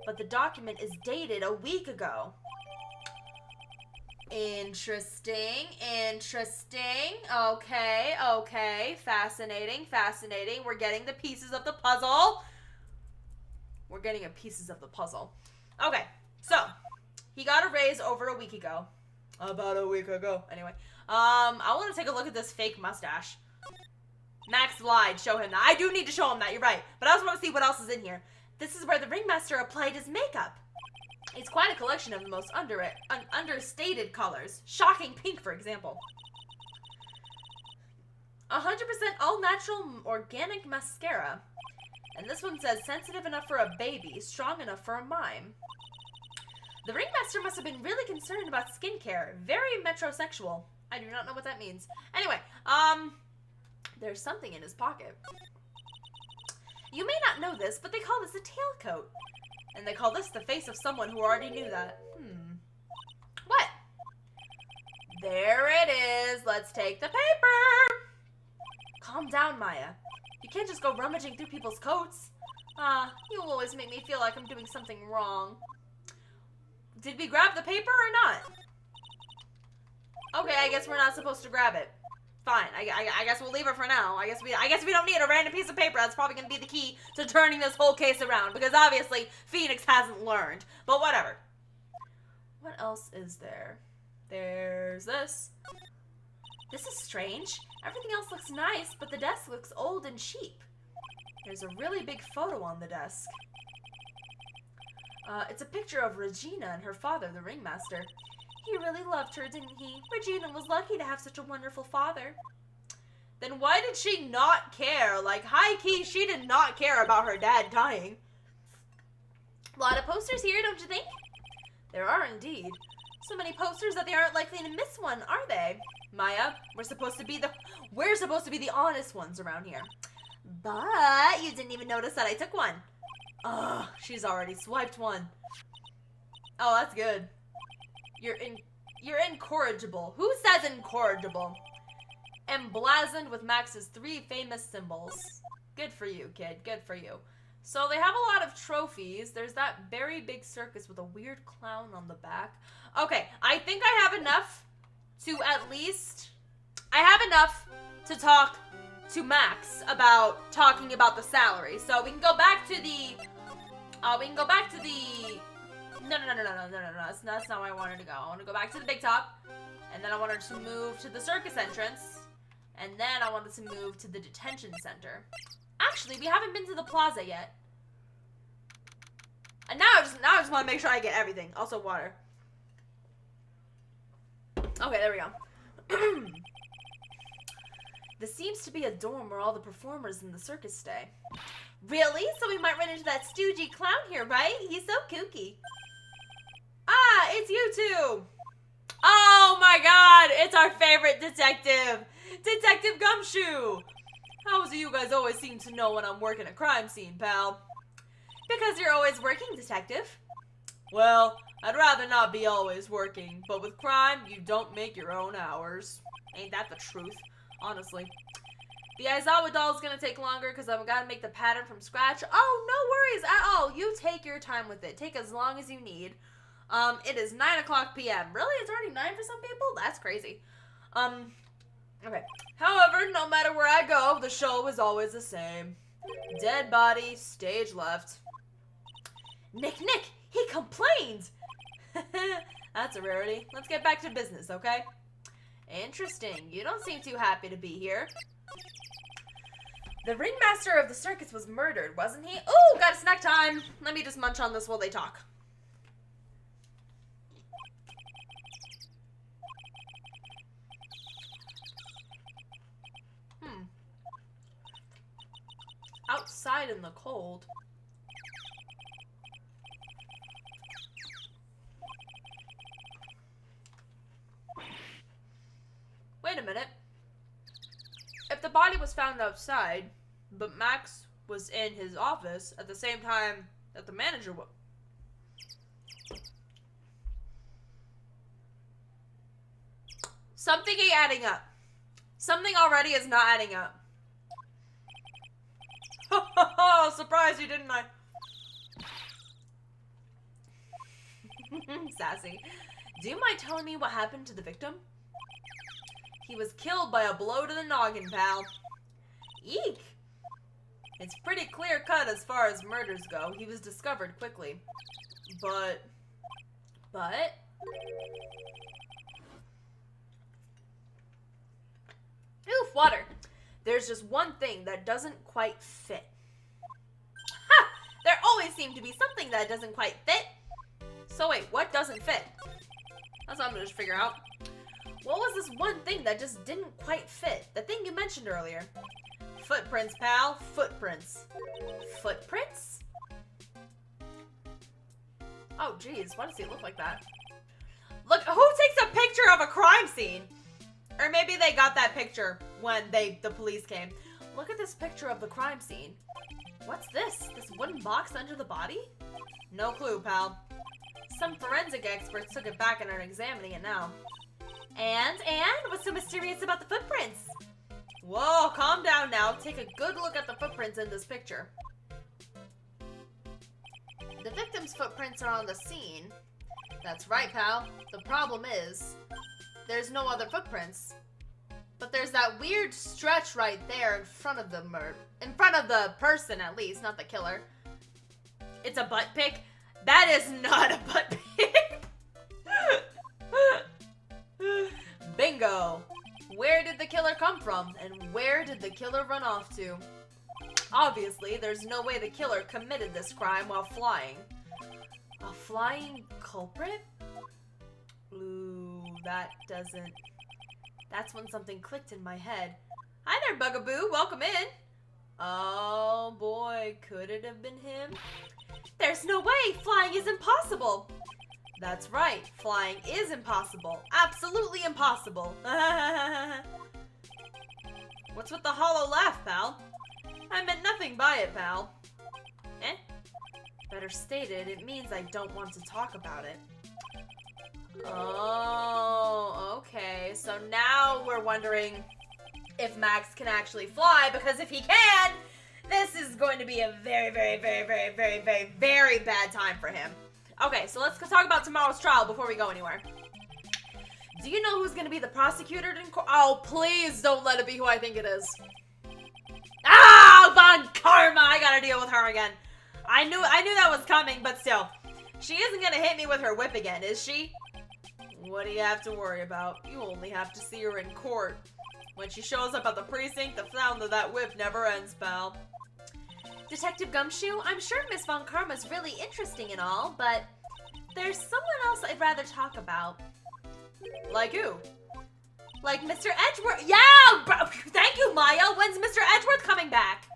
but the document is dated a week ago. Interesting, interesting. Okay, okay. Fascinating, fascinating. We're getting the pieces of the puzzle. We're getting pieces of the puzzle. Okay, so he got a raise over a week ago. About a week ago. Anyway, I want to take a look at this fake mustache. Max lied. Show him that. I do need to show him that. You're right. But I also want to see what else is in here. This is where the Ringmaster applied his makeup. It's quite a collection of the most understated colors. Shocking pink, for example. 100% all-natural organic mascara. And this one says, sensitive enough for a baby, strong enough for a mime. The Ringmaster must have been really concerned about skincare. Very metrosexual. I do not know what that means. Anyway, there's something in his pocket. You may not know this, but they call this a tailcoat. And they call this the face of someone who already knew that. What? There it is. Let's take the paper. Calm down, Maya. You can't just go rummaging through people's coats. You always make me feel like I'm doing something wrong. Did we grab the paper or not? Okay, I guess we're not supposed to grab it. Fine, I guess we'll leave it for now. I guess we don't need a random piece of paper. That's probably going to be the key to turning this whole case around. Because obviously, Phoenix hasn't learned. But whatever. What else is there? There's this. This is strange. Everything else looks nice, but the desk looks old and cheap. There's a really big photo on the desk. It's a picture of Regina and her father, the Ringmaster. He really loved her, didn't he? Regina was lucky to have such a wonderful father. Then why did she not care? Like, high-key, she did not care about her dad dying. A lot of posters here, don't you think? There are indeed. So many posters that they aren't likely to miss one, are they? Maya, we're supposed to be the honest ones around here. But you didn't even notice that I took one. Ugh, she's already swiped one. Oh, that's good. You're incorrigible. Who says incorrigible? Emblazoned with Max's 3 famous symbols. Good for you, kid. Good for you. So they have a lot of trophies. There's that very big circus with a weird clown on the back. Okay, I think I have enough to I have enough to talk to Max about talking about the salary. So we can go back to the, no, that's not where I wanted to go. I want to go back to the big top, and then I wanted to move to the circus entrance, and then I wanted to move to the detention center. Actually, we haven't been to the plaza yet. And now I just want to make sure I get everything. Also water. Okay, there we go. This seems to be a dorm where all the performers in the circus stay. Really? So we might run into that stoogey clown here, right? He's so kooky. Ah, it's you two. Oh my god, it's our favorite detective. Detective Gumshoe. How do you guys always seem to know when I'm working a crime scene, pal? Because you're always working, detective. Well, I'd rather not be always working, but with crime, you don't make your own hours. Ain't that the truth? Honestly. The Aizawa doll is going to take longer because I've got to make the pattern from scratch. Oh, no worries at all. You take your time with it. Take as long as you need. It is 9 o'clock p.m. Really? It's already 9 for some people? That's crazy. Okay. However, no matter where I go, the show is always the same. Dead body, stage left. Nick, he complained! That's a rarity. Let's get back to business, okay? Interesting. You don't seem too happy to be here. The ringmaster of the circus was murdered, wasn't he? Ooh, got a snack time. Let me just munch on this while they talk. Outside in the cold. Wait a minute. If the body was found outside, but Max was in his office at the same time that the manager Something ain't adding up. Something already is not adding up. Oh, surprised you, didn't I? Sassy. Do you mind telling me what happened to the victim? He was killed by a blow to the noggin, pal. Eek! It's pretty clear cut as far as murders go. He was discovered quickly. But... Oof, water. There's just one thing that doesn't quite fit. Ha! There always seems to be something that doesn't quite fit. So wait, what doesn't fit? That's what I'm gonna just figure out. What was this one thing that just didn't quite fit? The thing you mentioned earlier. Footprints, pal. Footprints. Footprints? Oh, geez. Why does he look like that? Look, who takes a picture of a crime scene? Or maybe they got that picture when the police came. Look at this picture of the crime scene. What's this? This wooden box under the body? No clue, pal. Some forensic experts took it back and are examining it now. And? What's so mysterious about the footprints? Whoa, calm down now. Take a good look at the footprints in this picture. The victim's footprints are on the scene. That's right, pal. The problem is, there's no other footprints. But there's that weird stretch right there in front of the in front of the person, at least, not the killer. It's a butt pick? That is not a butt pick. Bingo. Where did the killer come from? And where did the killer run off to? Obviously, there's no way the killer committed this crime while flying. A flying culprit? Ooh, that doesn't... That's when something clicked in my head. Hi there, Bugaboo. Welcome in. Oh, boy. Could it have been him? There's no way. Flying is impossible. That's right. Flying is impossible. Absolutely impossible. What's with the hollow laugh, pal? I meant nothing by it, pal. Eh? Better stated, it means I don't want to talk about it. Oh, okay. So now we're wondering if Max can actually fly, because if he can, this is going to be a very, very, very, very, very, very, very bad time for him. Okay, so let's talk about tomorrow's trial before we go anywhere. Do you know who's going to be the prosecutor in court? Oh, please don't let it be who I think it is. Ah, Von Karma! I gotta deal with her again. I knew that was coming, but still. She isn't gonna hit me with her whip again, is she? What do you have to worry about? You only have to see her in court. When she shows up at the precinct, the sound of that whip never ends, pal. Detective Gumshoe, I'm sure Miss Von Karma's really interesting and all, but there's someone else I'd rather talk about. Like who? Like Mr. Edgeworth. Yeah! Thank you, Maya. When's Mr. Edgeworth coming back?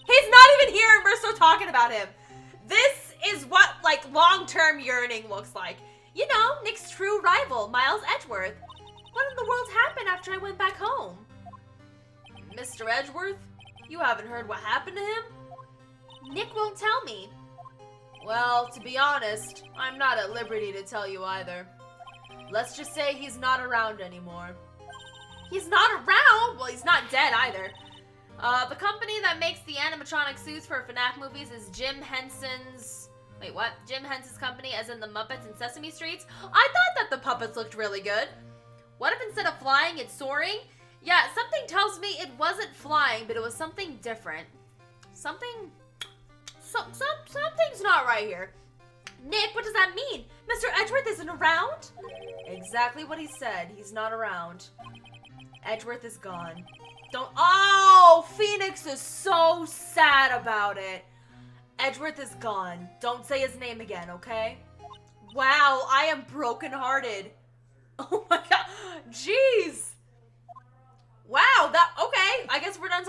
He's not even here and we're still talking about him. This is what, like, long-term yearning looks like. You know, Nick's true rival, Miles Edgeworth. What in the world happened after I went back home? Mr. Edgeworth? You haven't heard what happened to him? Nick won't tell me. Well, to be honest, I'm not at liberty to tell you either. Let's just say he's not around anymore. He's not around? Well, he's not dead either. The company that makes the animatronic suits for FNAF movies is Jim Henson's... Wait, what? Jim Henson's company, as in the Muppets and Sesame Streets? I thought that the puppets looked really good. What if instead of flying, it's soaring? Yeah, something tells me it wasn't flying, but it was something different. Something's not right here. Nick, what does that mean? Mr. Edgeworth isn't around? Exactly what he said. He's not around. Edgeworth is gone. Oh, Phoenix is so sad about it. Edgeworth is gone. Don't say his name again, okay? Wow, I am brokenhearted. Oh my god. Jeez. Wow, okay. I guess we're done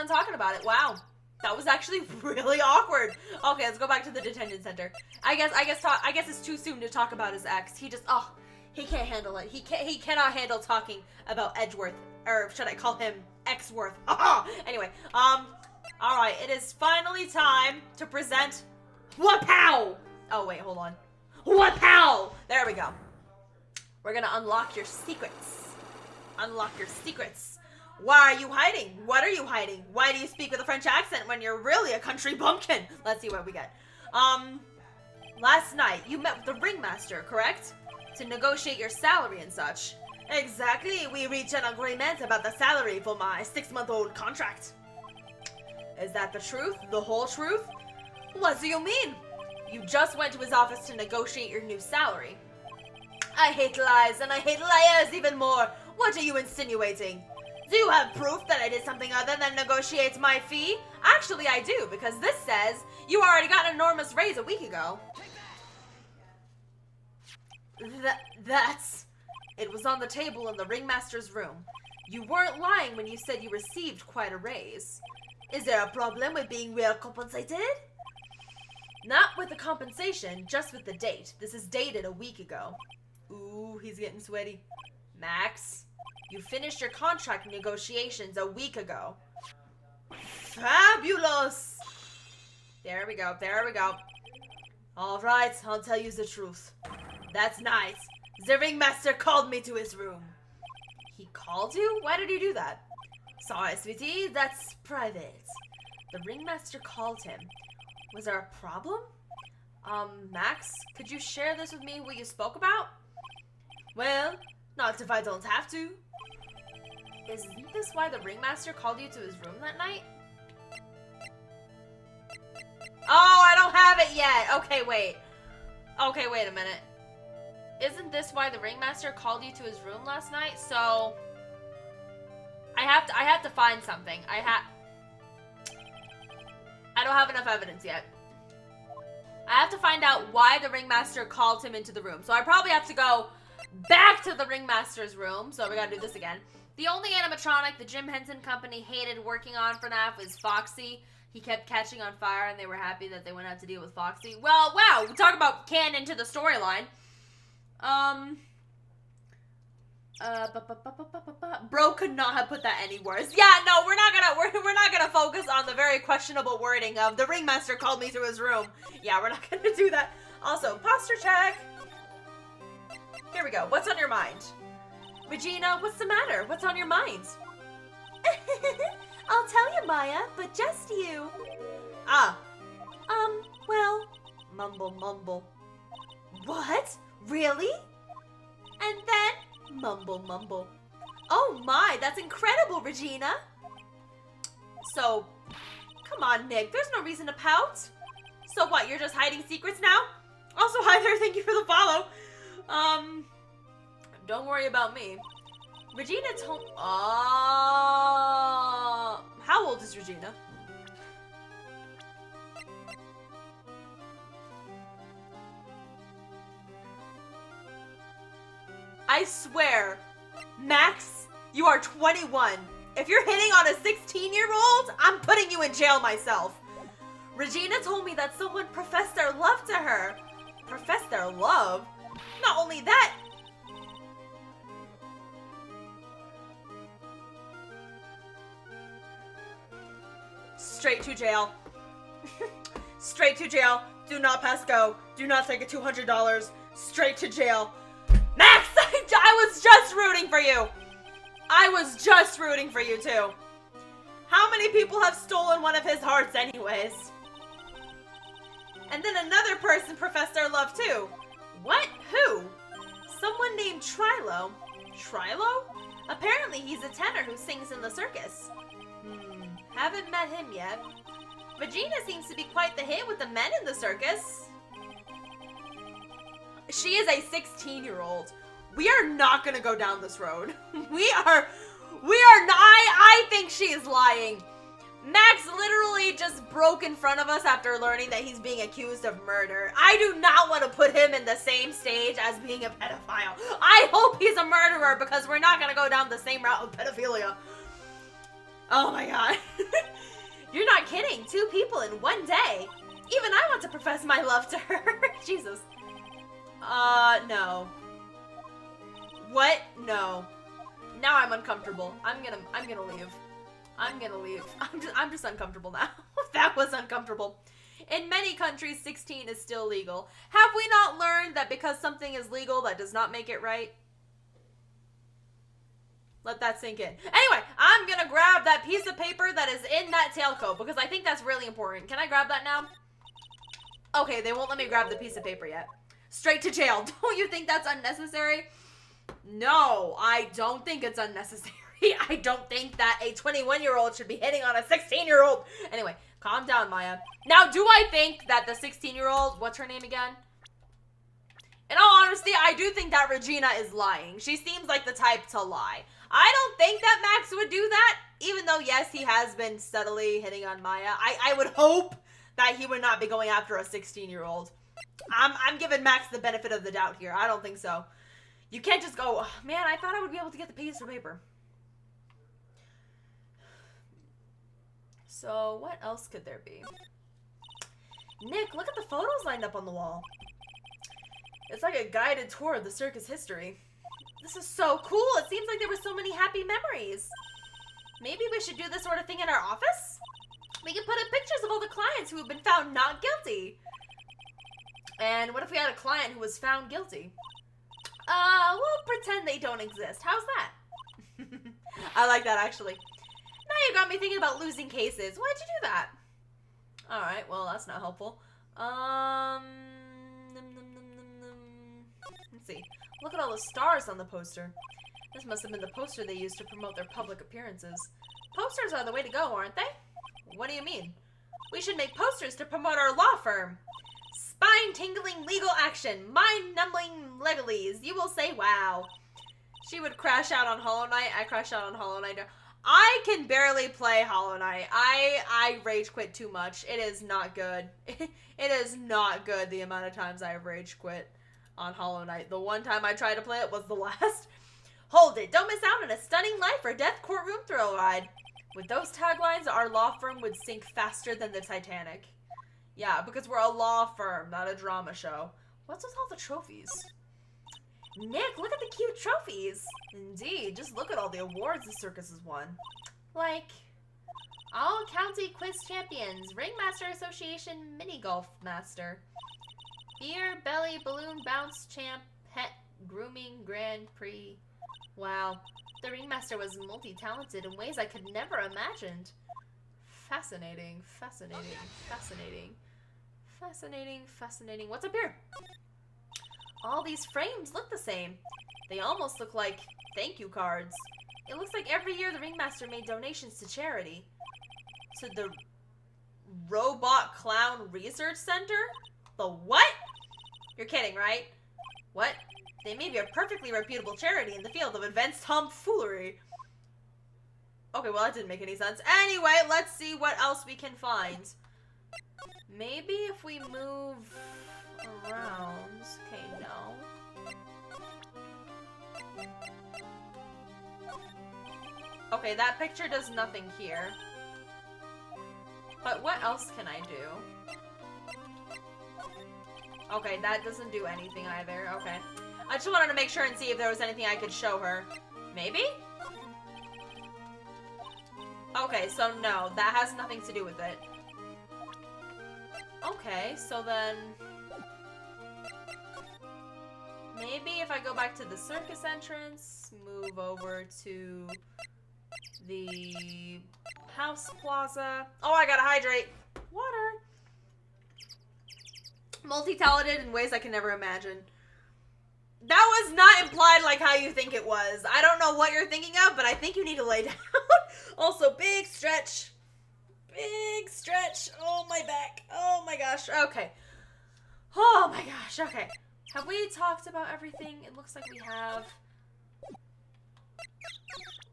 talking about it. Wow. That was actually really awkward. Okay, let's go back to the detention center. I guess it's too soon to talk about his ex. He can't handle it. He cannot handle talking about Edgeworth, or should I call him Exworth? Anyway, all right, it is finally time to present Wapow! Oh, wait, hold on. Wapow! There we go. We're gonna unlock your secrets. Unlock your secrets. Why are you hiding? What are you hiding? Why do you speak with a French accent when you're really a country bumpkin? Let's see what we get. Last night, you met with the Ringmaster, correct? To negotiate your salary and such. Exactly, we reached an agreement about the salary for my 6-month-old contract. Is that the truth? The whole truth? What do you mean? You just went to his office to negotiate your new salary. I hate lies, and I hate liars even more. What are you insinuating? Do you have proof that I did something other than negotiate my fee? Actually, I do, because this says you already got an enormous raise a week ago. It was on the table in the Ringmaster's room. You weren't lying when you said you received quite a raise. Is there a problem with being well compensated? Not with the compensation, just with the date. This is dated a week ago. Ooh, he's getting sweaty. Max, you finished your contract negotiations a week ago. Fabulous! There we go, there we go. Alright, I'll tell you the truth. That's nice. The Ringmaster called me to his room. He called you? Why did he do that? Sorry, sweetie, that's private. The Ringmaster called him. Was there a problem? Max, could you share this with me, what you spoke about? Well, not if I don't have to. Isn't this why the Ringmaster called you to his room that night? Oh, I don't have it yet! Okay, wait. Okay, wait a minute. Isn't this why the Ringmaster called you to his room last night? So I have to find something. I don't have enough evidence yet. I have to find out why the Ringmaster called him into the room. So I probably have to go back to the Ringmaster's room. So we gotta do this again. The only animatronic the Jim Henson Company hated working on for FNAF was Foxy. He kept catching on fire and they were happy that they wouldn't have to deal with Foxy. Well, wow, we talk about canon to the storyline. Bro could not have put that any worse. Yeah, no, we're not gonna focus on the very questionable wording of the Ringmaster called me to his room. Yeah, we're not gonna do that. Also, posture check. Here we go. What's on your mind? Regina, what's the matter? What's on your mind? I'll tell you, Maya, but just you. Well, mumble, mumble. What? Really? And then, mumble, mumble. Oh my, that's incredible, Regina. So, come on, Nick, there's no reason to pout. So what, you're just hiding secrets now? Also, hi there, thank you for the follow. Don't worry about me. Regina told... how old is Regina? I swear, Max, you are 21. If you're hitting on a 16-year-old, I'm putting you in jail myself. Regina told me that someone professed their love to her. Professed their love? Not only that... Straight to jail. Straight to jail. Do not pass go. Do not take a $200. Straight to jail. Max, I was just rooting for you. I was just rooting for you too. How many people have stolen one of his hearts anyways? And then another person professed their love too. What? Who? Someone named Trilo. Trilo? Apparently he's a tenor who sings in the circus. Haven't met him yet. Regina seems to be quite the hit with the men in the circus. She is a 16-year-old. We are not gonna go down this road. We are not. I think she is lying. Max literally just broke in front of us after learning that he's being accused of murder. I do not want to put him in the same stage as being a pedophile. I hope he's a murderer because we're not gonna go down the same route of pedophilia. Oh my god. You're not kidding. 2 people in one day. Even I want to profess my love to her. Jesus. No. What? No. Now I'm uncomfortable. I'm gonna leave. I'm gonna leave. I'm just uncomfortable now. That was uncomfortable. In many countries, 16 is still legal. Have we not learned that because something is legal, that does not make it right? Let that sink in. Anyway, I'm gonna grab that piece of paper that is in that tailcoat because I think that's really important. Can I grab that now? Okay, they won't let me grab the piece of paper yet. Straight to jail. Don't you think that's unnecessary? No, I don't think it's unnecessary. I don't think that a 21-year-old should be hitting on a 16-year-old. Anyway, calm down, Maya. Now, do I think that the 16-year-old, what's her name again? In all honesty, I do think that Regina is lying. She seems like the type to lie. I don't think that Max would do that, even though, yes, he has been steadily hitting on Maya. I would hope that he would not be going after a 16-year-old. I'm giving Max the benefit of the doubt here. I don't think so. You can't just go, oh, man, I thought I would be able to get the piece of paper. So, what else could there be? Nick, look at the photos lined up on the wall. It's like a guided tour of the circus history. This is so cool. It seems like there were so many happy memories. Maybe we should do this sort of thing in our office? We could put up pictures of all the clients who have been found not guilty. And what if we had a client who was found guilty? We'll pretend they don't exist. How's that? I like that, actually. Now you got me thinking about losing cases. Why'd you do that? Alright, well, that's not helpful. Let's see. Look at all the stars on the poster. This must have been the poster they used to promote their public appearances. Posters are the way to go, aren't they? What do you mean? We should make posters to promote our law firm. Spine-tingling legal action. Mind-numbing legalese. You will say, wow. She would crash out on Hollow Knight. I crash out on Hollow Knight. I can barely play Hollow Knight. I rage quit too much. It is not good. It is not good the amount of times I have rage quit on Hollow Knight. The one time I tried to play it was the last. Hold it. Don't miss out on a stunning life or death courtroom thrill ride. With those taglines, our law firm would sink faster than the Titanic. Yeah, because we're a law firm, not a drama show. What's with all the trophies? Nick, look at the cute trophies. Indeed, just look at all the awards the circus has won. Like, all county quiz champions, Ringmaster Association mini golf master, beer belly balloon bounce champ, pet grooming grand prix. Wow, the Ringmaster was multi-talented in ways I could never imagined. Fascinating, fascinating, fascinating, fascinating, fascinating. What's up here? All these frames look the same. They almost look like thank you cards. It looks like every year the Ringmaster made donations to charity. To the Robot Clown Research Center? The what? You're kidding, right? What? They may be a perfectly reputable charity in the field of advanced tomfoolery. Okay, well that didn't make any sense. Anyway, let's see what else we can find. Maybe if we move around. Okay, no. Okay, that picture does nothing here. But what else can I do? Okay, that doesn't do anything either. Okay. I just wanted to make sure and see if there was anything I could show her. Maybe? Okay, so no, that has nothing to do with it. Okay, so then... maybe if I go back to the circus entrance, move over to the house plaza. Oh, I gotta hydrate. Water. Multi-talented in ways I can never imagine. That was not implied like how you think it was. I don't know what you're thinking of, but I think you need to lay down. Also, big stretch. Big stretch. Oh, my back. Oh, my gosh. Okay. Oh, my gosh. Okay. Have we talked about everything? It looks like we have.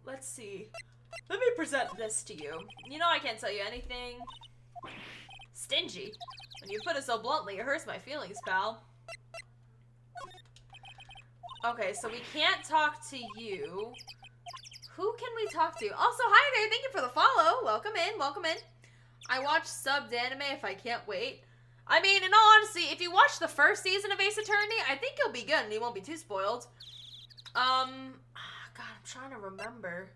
Let's see. Let me present this to you. You know I can't tell you anything. Stingy. When you put it so bluntly, it hurts my feelings, pal. Okay, so we can't talk to you. Who can we talk to? Also, hi there. Thank you for the follow. Welcome in. Welcome in. I watch subbed anime if I can't wait. I mean, in all honesty, if you watch the first season of Ace Attorney, I think you'll be good and you won't be too spoiled. God, I'm trying to remember.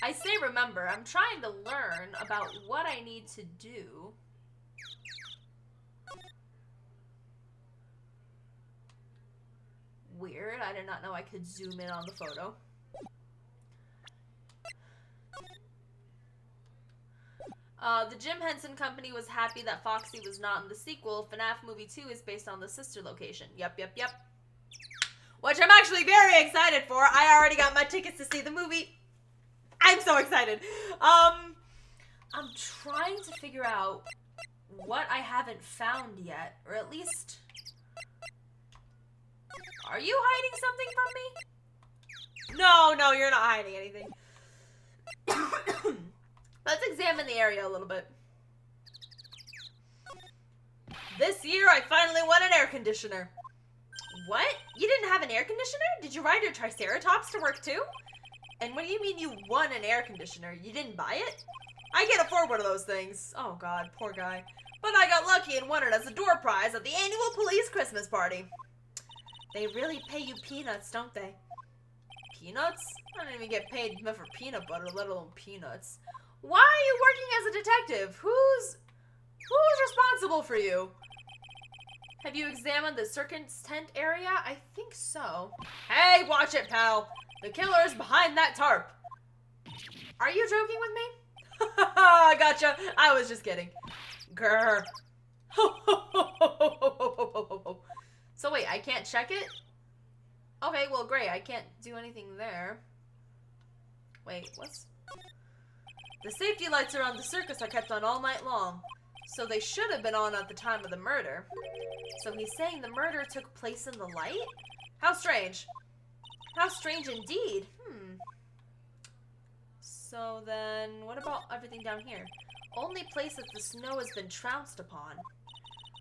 I say remember. I'm trying to learn about what I need to do. Weird. I did not know I could zoom in on the photo. The Jim Henson Company was happy that Foxy was not in the sequel. FNAF Movie 2 is based on the sister location. Yep. Which I'm actually very excited for. I already got my tickets to see the movie. I'm so excited. I'm trying to figure out what I haven't found yet. Or at least... Are you hiding something from me? No, you're not hiding anything. Let's examine the area a little bit. This year, I finally won an air conditioner. What? You didn't have an air conditioner? Did you ride your Triceratops to work too? And what do you mean you won an air conditioner? You didn't buy it? I can't afford one of those things. Oh god, poor guy. But I got lucky and won it as a door prize at the annual police Christmas party. They really pay you peanuts, don't they? Peanuts? I don't even get paid enough for peanut butter, let alone peanuts. Why are you working as a detective? Who's responsible for you? Have you examined the Circus tent area? I think so. Hey, watch it, pal. The killer's behind that tarp. Are you joking with me? Gotcha. I was just kidding. Grr. So wait, I can't check it? Okay, well, great. I can't do anything there. Wait, what's... The safety lights around the circus are kept on all night long, so they should have been on at the time of the murder. So he's saying the murder took place in the light? How strange. How strange indeed. So then, what about everything down here? Only place that the snow has been trounced upon.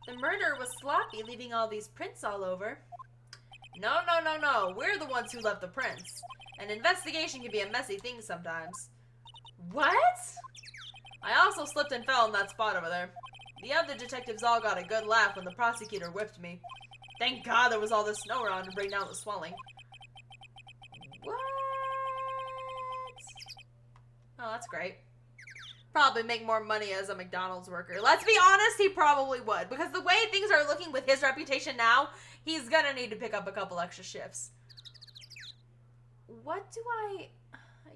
The murderer was sloppy, leaving all these prints all over. No. We're the ones who left the prints. An investigation can be a messy thing sometimes. What? I also slipped and fell in that spot over there. The other detectives all got a good laugh when the prosecutor whipped me. Thank God there was all this snow around to bring down the swelling. What? Oh, that's great. Probably make more money as a McDonald's worker. Let's be honest, he probably would. Because the way things are looking with his reputation now, he's gonna need to pick up a couple extra shifts. What do I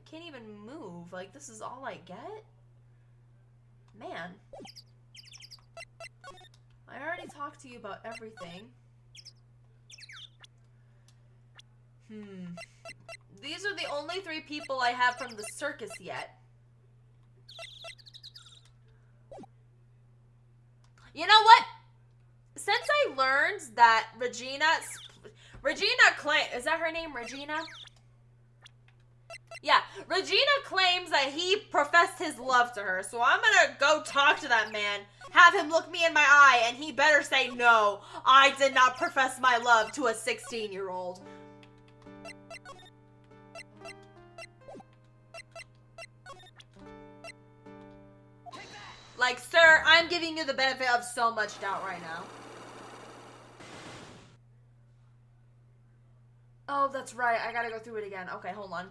can't even move. Like, this is all I get? Man. I already talked to you about everything. These are the only 3 people I have from the circus yet. You know what? Since I learned that Regina is that her name, Regina? Yeah, Regina claims that he professed his love to her, so I'm gonna go talk to that man, have him look me in my eye, and he better say, no, I did not profess my love to a 16-year-old. Like, sir, I'm giving you the benefit of so much doubt right now. Oh, that's right. I gotta go through it again. Okay, hold on.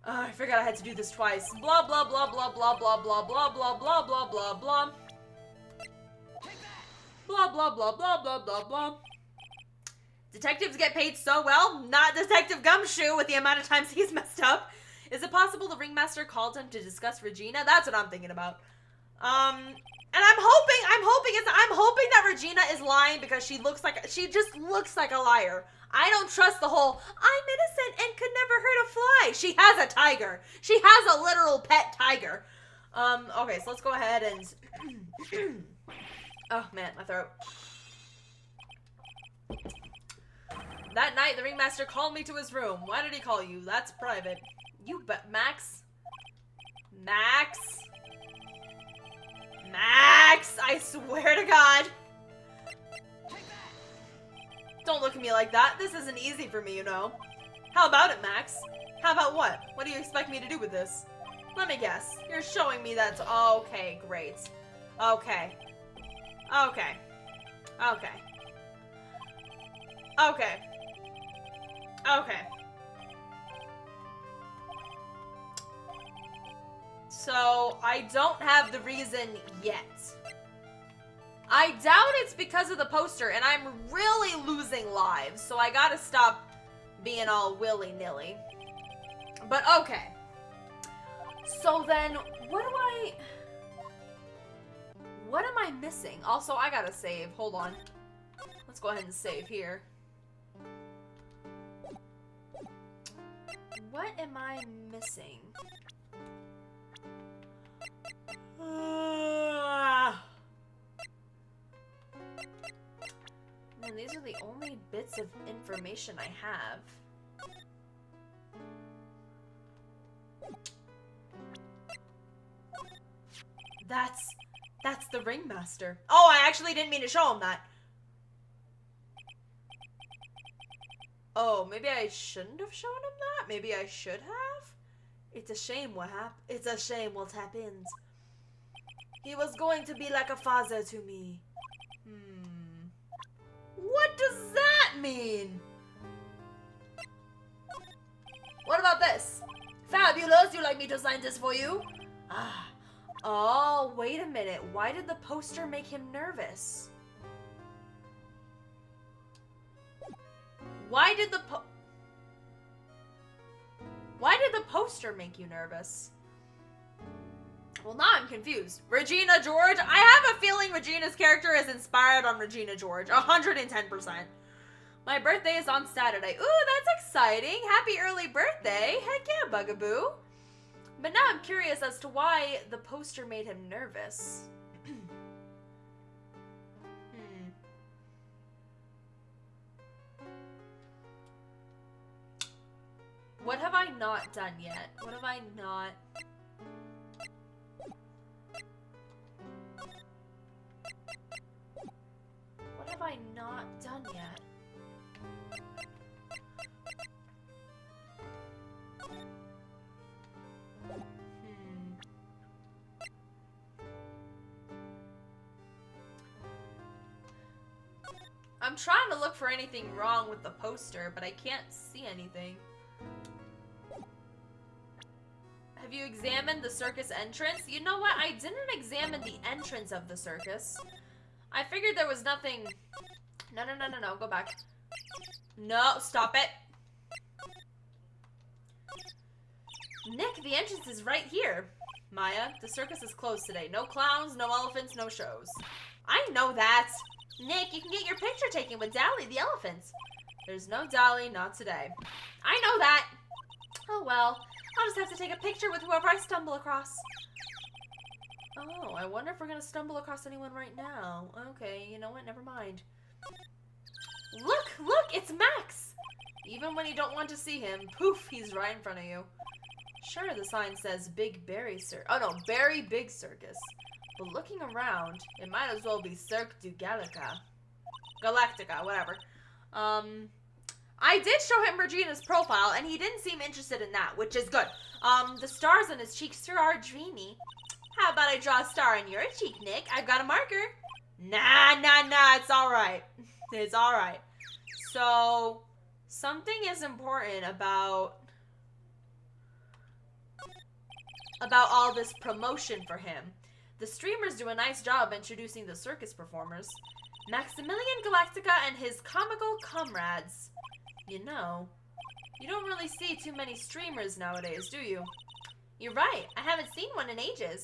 I forgot I had to do this twice. Blah, blah, blah, blah, blah, blah, blah, blah, blah, blah, blah, blah, blah. Blah, blah, blah, blah, blah, blah, blah. Detectives get paid so well. Not Detective Gumshoe with the amount of times he's messed up. Is it possible the Ringmaster called him to discuss Regina? That's what I'm thinking about. And I'm hoping that Regina is lying because she just looks like a liar. I don't trust the whole, I'm innocent and could never hurt a fly. She has a tiger. She has a literal pet tiger. Okay, so let's go ahead and, oh man, my throat. That night, the Ringmaster called me to his room. Why did he call you? That's private. You bet, Max. Max, I swear to God. Don't look at me like that. This isn't easy for me, you know. How about it, Max? How about what? What do you expect me to do with this? Let me guess. You're showing me that's... Okay, great. Okay. Okay. Okay. Okay. Okay. So, I don't have the reason yet. I doubt it's because of the poster, and I'm really losing lives, so I gotta stop being all willy-nilly. But okay. So then, what am I missing? Also, I gotta save. Hold on. Let's go ahead and save here. What am I missing? Man, these are the only bits of information I have. That's the Ringmaster. Oh, I actually didn't mean to show him that. Oh, maybe I shouldn't have shown him that? Maybe I should have? It's a shame what happened. It's a shame what happened. He was going to be like a father to me. What does that mean? What about this? Fabulous, you like me to sign this for you? Ah. Oh, wait a minute. Why did the poster make him nervous? Why did the poster make you nervous? Well, now I'm confused. Regina George? I have a feeling Regina's character is inspired on Regina George. 110%. My birthday is on Saturday. Ooh, that's exciting. Happy early birthday. Heck yeah, Bugaboo. But now I'm curious as to why the poster made him nervous. What have I not done yet? What have I not... What have I not done yet? I'm trying to look for anything wrong with the poster, but I can't see anything. Have you examined the circus entrance? You know what? I didn't examine the entrance of the circus. I figured there was nothing... No. Go back. No, stop it. Nick, the entrance is right here. Maya, the circus is closed today. No clowns, no elephants, no shows. I know that. Nick, you can get your picture taken with Dally, the elephant. There's no Dally, not today. I know that. Oh well, I'll just have to take a picture with whoever I stumble across. Oh, I wonder if we're gonna stumble across anyone right now. Okay, you know what? Never mind. Look, it's Max! Even when you don't want to see him, poof, he's right in front of you. Sure, the sign says Big Berry Circus. Oh no, Berry Big Circus. But looking around, it might as well be Cirque du Galactica, whatever. I did show him Regina's profile, and he didn't seem interested in that, which is good. The stars on his cheeks sure are dreamy. How about I draw a star on your cheek, Nick? I've got a marker. Nah, it's alright. It's alright. So, something is important about all this promotion for him. The streamers do a nice job introducing the circus performers. Maximilian Galactica and his comical comrades. You know, you don't really see too many streamers nowadays, do you? You're right, I haven't seen one in ages.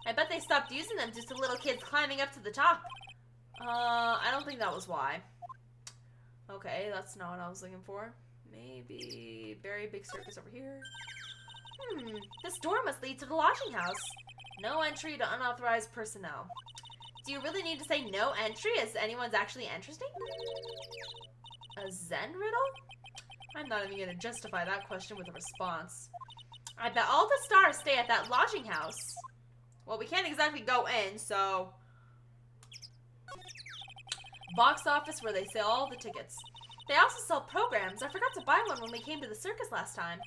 I bet they stopped using them due to little kids climbing up to the top. I don't think that was why. Okay, that's not what I was looking for. Maybe Very Big Circus over here. This door must lead to the lodging house. No entry to unauthorized personnel. Do you really need to say no entry as anyone's actually interesting? A Zen riddle? I'm not even going to justify that question with a response. I bet all the stars stay at that lodging house. Well, we can't exactly go in, so... Box office where they sell all the tickets. They also sell programs. I forgot to buy one when we came to the circus last time.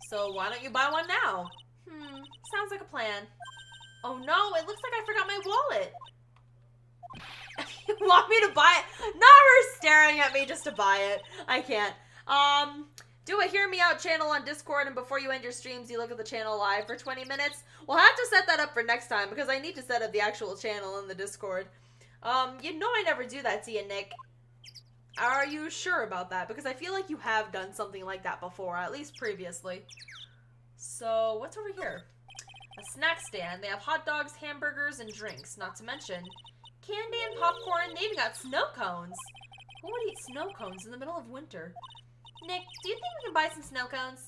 So why don't you buy one now? Sounds like a plan. Oh no, it looks like I forgot my wallet. You want me to buy it? Not her staring at me just to buy it. I can't. Do a Hear Me Out channel on Discord, and before you end your streams, you look at the channel live for 20 minutes. We'll have to set that up for next time, because I need to set up the actual channel in the Discord. You know I never do that to you, Nick. Are you sure about that? Because I feel like you have done something like that before, at least previously. So, what's over here? A snack stand. They have hot dogs, hamburgers, and drinks, not to mention candy and popcorn. They even got snow cones. Who would eat snow cones in the middle of winter? Nick, do you think we can buy some snow cones?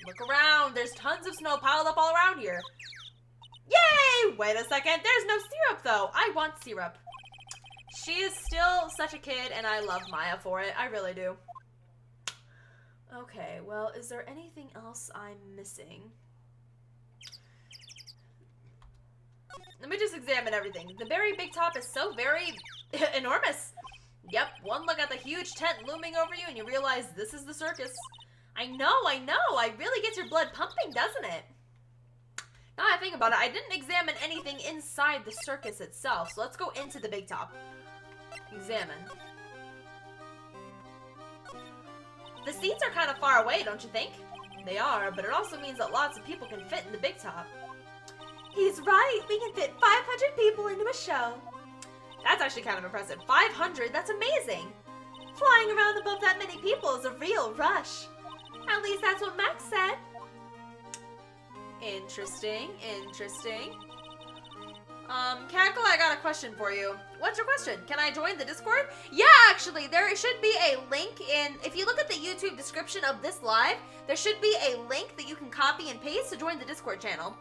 Look around. There's tons of snow piled up all around here. Yay! Wait a second. There's no syrup, though. I want syrup. She is still such a kid, and I love Maya for it. I really do. Okay, well, is there anything else I'm missing? Let me just examine everything. The very big top is so very enormous. Yep, one look at the huge tent looming over you, and you realize this is the circus. I know. I really gets your blood pumping, doesn't it? Now I think about it, I didn't examine anything inside the circus itself, so let's go into the big top. Examine. The seats are kind of far away, don't you think? They are, but it also means that lots of people can fit in the big top. He's right, we can fit 500 people into a show. That's actually kind of impressive. 500? That's amazing. Flying around above that many people is a real rush. At least that's what Max said. Interesting. Cackle, I got a question for you. What's your question? Can I join the Discord? Yeah, actually, there should be a link in, if you look at the YouTube description of this live, there should be a link that you can copy and paste to join the Discord channel.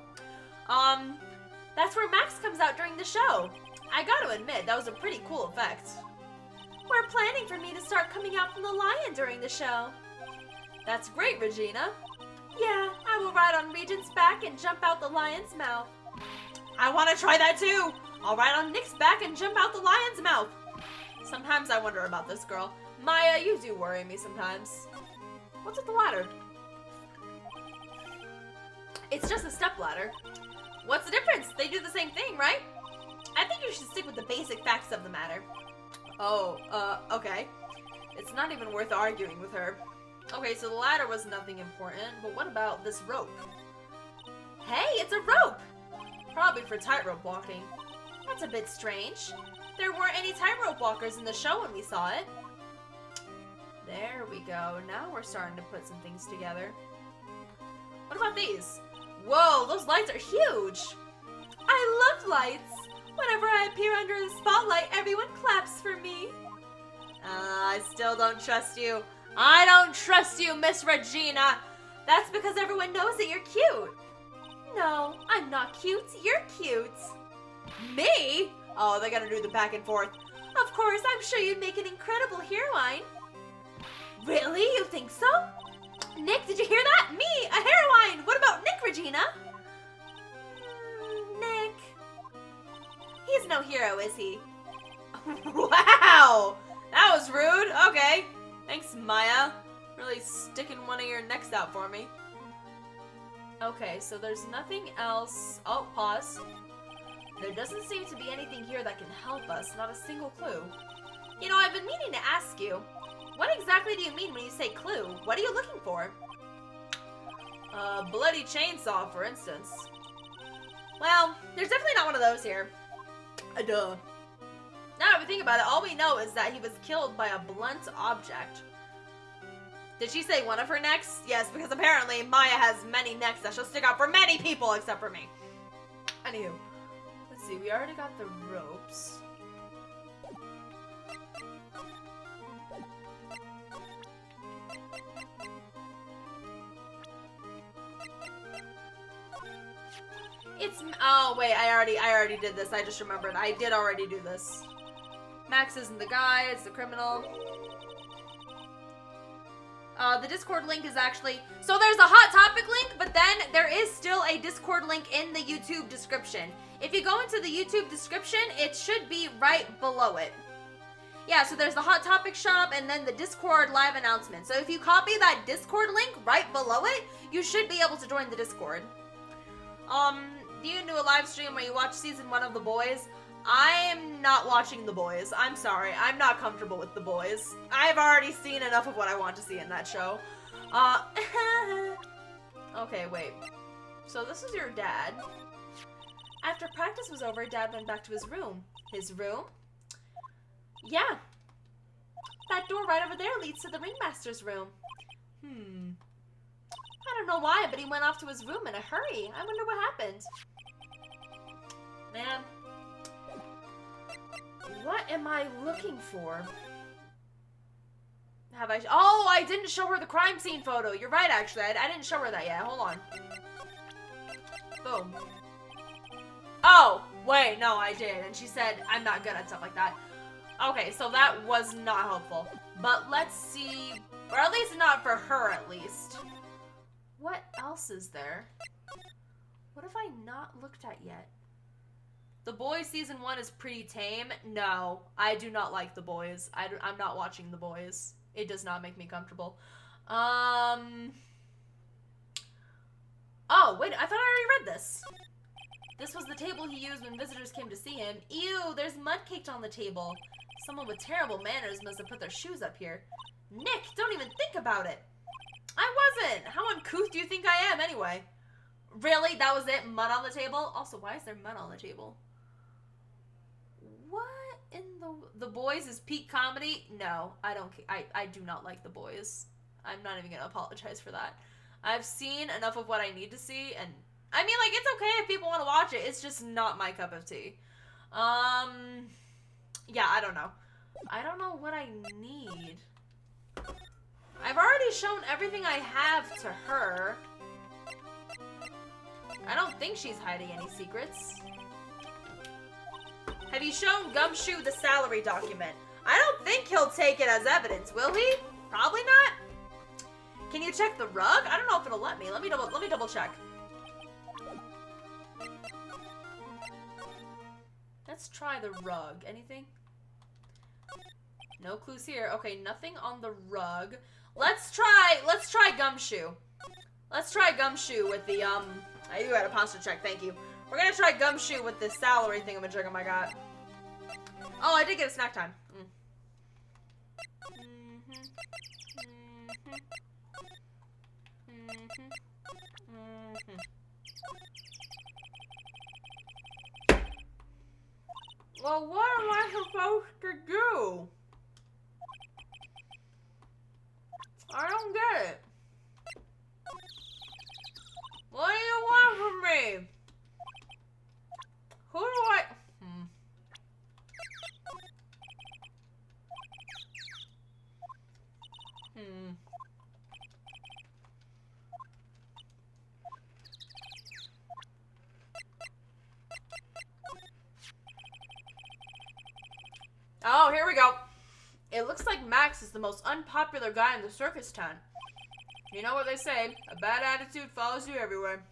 That's where Max comes out during the show. I gotta admit, that was a pretty cool effect. We're planning for me to start coming out from the lion during the show. That's great, Regina. Yeah, I will ride on Regent's back and jump out the lion's mouth. I want to try that too! I'll ride on Nick's back and jump out the lion's mouth. Sometimes I wonder about this girl. Maya, you do worry me sometimes. What's with the ladder? It's just a step ladder. What's the difference? They do the same thing, right? I think you should stick with the basic facts of the matter. Oh, okay. It's not even worth arguing with her. Okay, so the ladder was nothing important, but what about this rope? Hey, it's a rope! Probably for tightrope walking. That's a bit strange. There weren't any tightrope walkers in the show when we saw it. There we go. Now we're starting to put some things together. What about these? Whoa, those lights are huge! I love lights! Whenever I appear under the spotlight, everyone claps for me. I still don't trust you. I don't trust you, Miss Regina. That's because everyone knows that you're cute. No, I'm not cute. You're cute. Me? Oh, they gotta do the back and forth. Of course, I'm sure you'd make an incredible heroine. Really? You think so? Nick, did you hear that? Me, a heroine. What about Nick, Regina? Nick. He's no hero, is he? Wow! That was rude. Okay. Thanks, Maya. Really sticking one of your necks out for me. Okay, so there's nothing else. Oh, pause. There doesn't seem to be anything here that can help us. Not a single clue. You know, I've been meaning to ask you. What exactly do you mean when you say clue? What are you looking for? Bloody chainsaw, for instance. Well, there's definitely not one of those here. Duh. Now that we think about it, all we know is that he was killed by a blunt object. Did she say one of her necks? Yes, because apparently Maya has many necks that she'll stick out for many people except for me. Anywho, let's see, we already got the ropes. Oh wait, I already did this. I just remembered. I did already do this. Max isn't the guy, it's the criminal. The Discord link is actually... So there's a Hot Topic link, but then there is still a Discord link in the YouTube description. If you go into the YouTube description, it should be right below it. Yeah, so there's the Hot Topic shop and then the Discord live announcement. So if you copy that Discord link right below it, you should be able to join the Discord. Do you do a live stream where you watch season 1 of The Boys? I am not watching The Boys. I'm sorry. I'm not comfortable with The Boys. I've already seen enough of what I want to see in that show. Okay, wait. So this is your dad. After practice was over, Dad went back to his room. His room? Yeah. That door right over there leads to the Ringmaster's room. I don't know why, but he went off to his room in a hurry. I wonder what happened. Man. What am I looking for? Have I... Oh, I didn't show her the crime scene photo. You're right, actually. I didn't show her that yet. Hold on. Boom. Oh, wait. No, I did. And she said, I'm not good at stuff like that. Okay, so that was not helpful. But let's see... Or at least not for her, at least. What else is there? What have I not looked at yet? The Boys Season 1 is pretty tame. No, I do not like The Boys. I'm not watching The Boys. It does not make me comfortable. Oh, wait, I thought I already read this. This was the table he used when visitors came to see him. Ew, there's mud caked on the table. Someone with terrible manners must have put their shoes up here. Nick, don't even think about it. I wasn't. How uncouth do you think I am, anyway? Really? That was it? Mud on the table? Also, why is there mud on the table? What in the Boys is peak comedy? No, I don't. I do not like The Boys. I'm not even gonna apologize for that. I've seen enough of what I need to see, and I mean, like, it's okay if people want to watch it. It's just not my cup of tea. Yeah, I don't know. I don't know what I need. I've already shown everything I have to her. I don't think she's hiding any secrets. Have you shown Gumshoe the salary document? I don't think he'll take it as evidence, will he? Probably not. Can you check the rug? I don't know if it'll let me. Let me double check. Let's try the rug. Anything? No clues here. Okay, nothing on the rug. Let's try Gumshoe. Let's try Gumshoe with the, I do had a posture check, thank you. We're gonna try Gumshoe with the salary thingamajigam I got. Oh, I did get a snack time. Well, what am I supposed to do? I don't get it. What do you want from me? Who do I... Oh, here we go. It looks like Max is the most unpopular guy in the circus tent. You know what they say, a bad attitude follows you everywhere.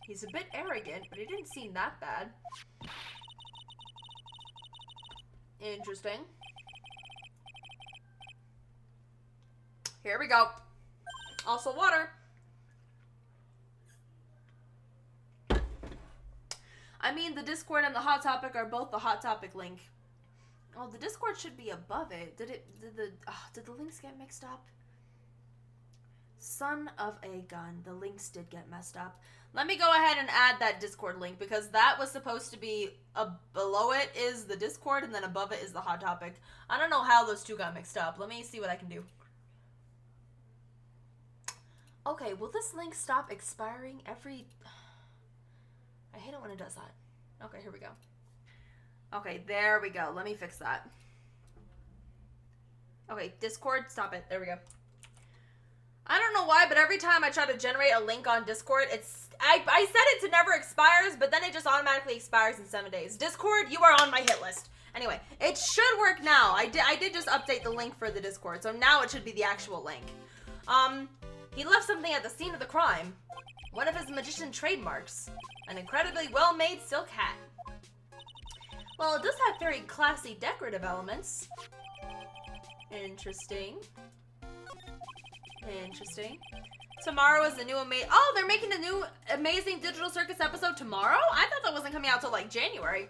He's a bit arrogant, but he didn't seem that bad. Interesting. Here we go. Also water. I mean, the Discord and the HotTopic are both the HotTopic link. Oh, the Discord should be above it. Did the links get mixed up? Son of a gun. The links did get messed up. Let me go ahead and add that Discord link because that was supposed to be below it is the Discord and then above it is the HotTopic. I don't know how those two got mixed up. Let me see what I can do. Okay, will this link stop expiring every... I hate it when it does that. Okay, here we go. Okay, there we go. Let me fix that. Okay, Discord, stop it. There we go. I don't know why, but every time I try to generate a link on Discord, I set it to never expires, but then it just automatically expires in 7 days. Discord, you are on my hit list. Anyway, it should work now. I did just update the link for the Discord, so now it should be the actual link. He left something at the scene of the crime. One of his magician trademarks. An incredibly well-made silk hat. Well, it does have very classy decorative elements. Interesting. Interesting. Tomorrow is the new Oh, they're making a new Amazing Digital Circus episode tomorrow? I thought that wasn't coming out till like January.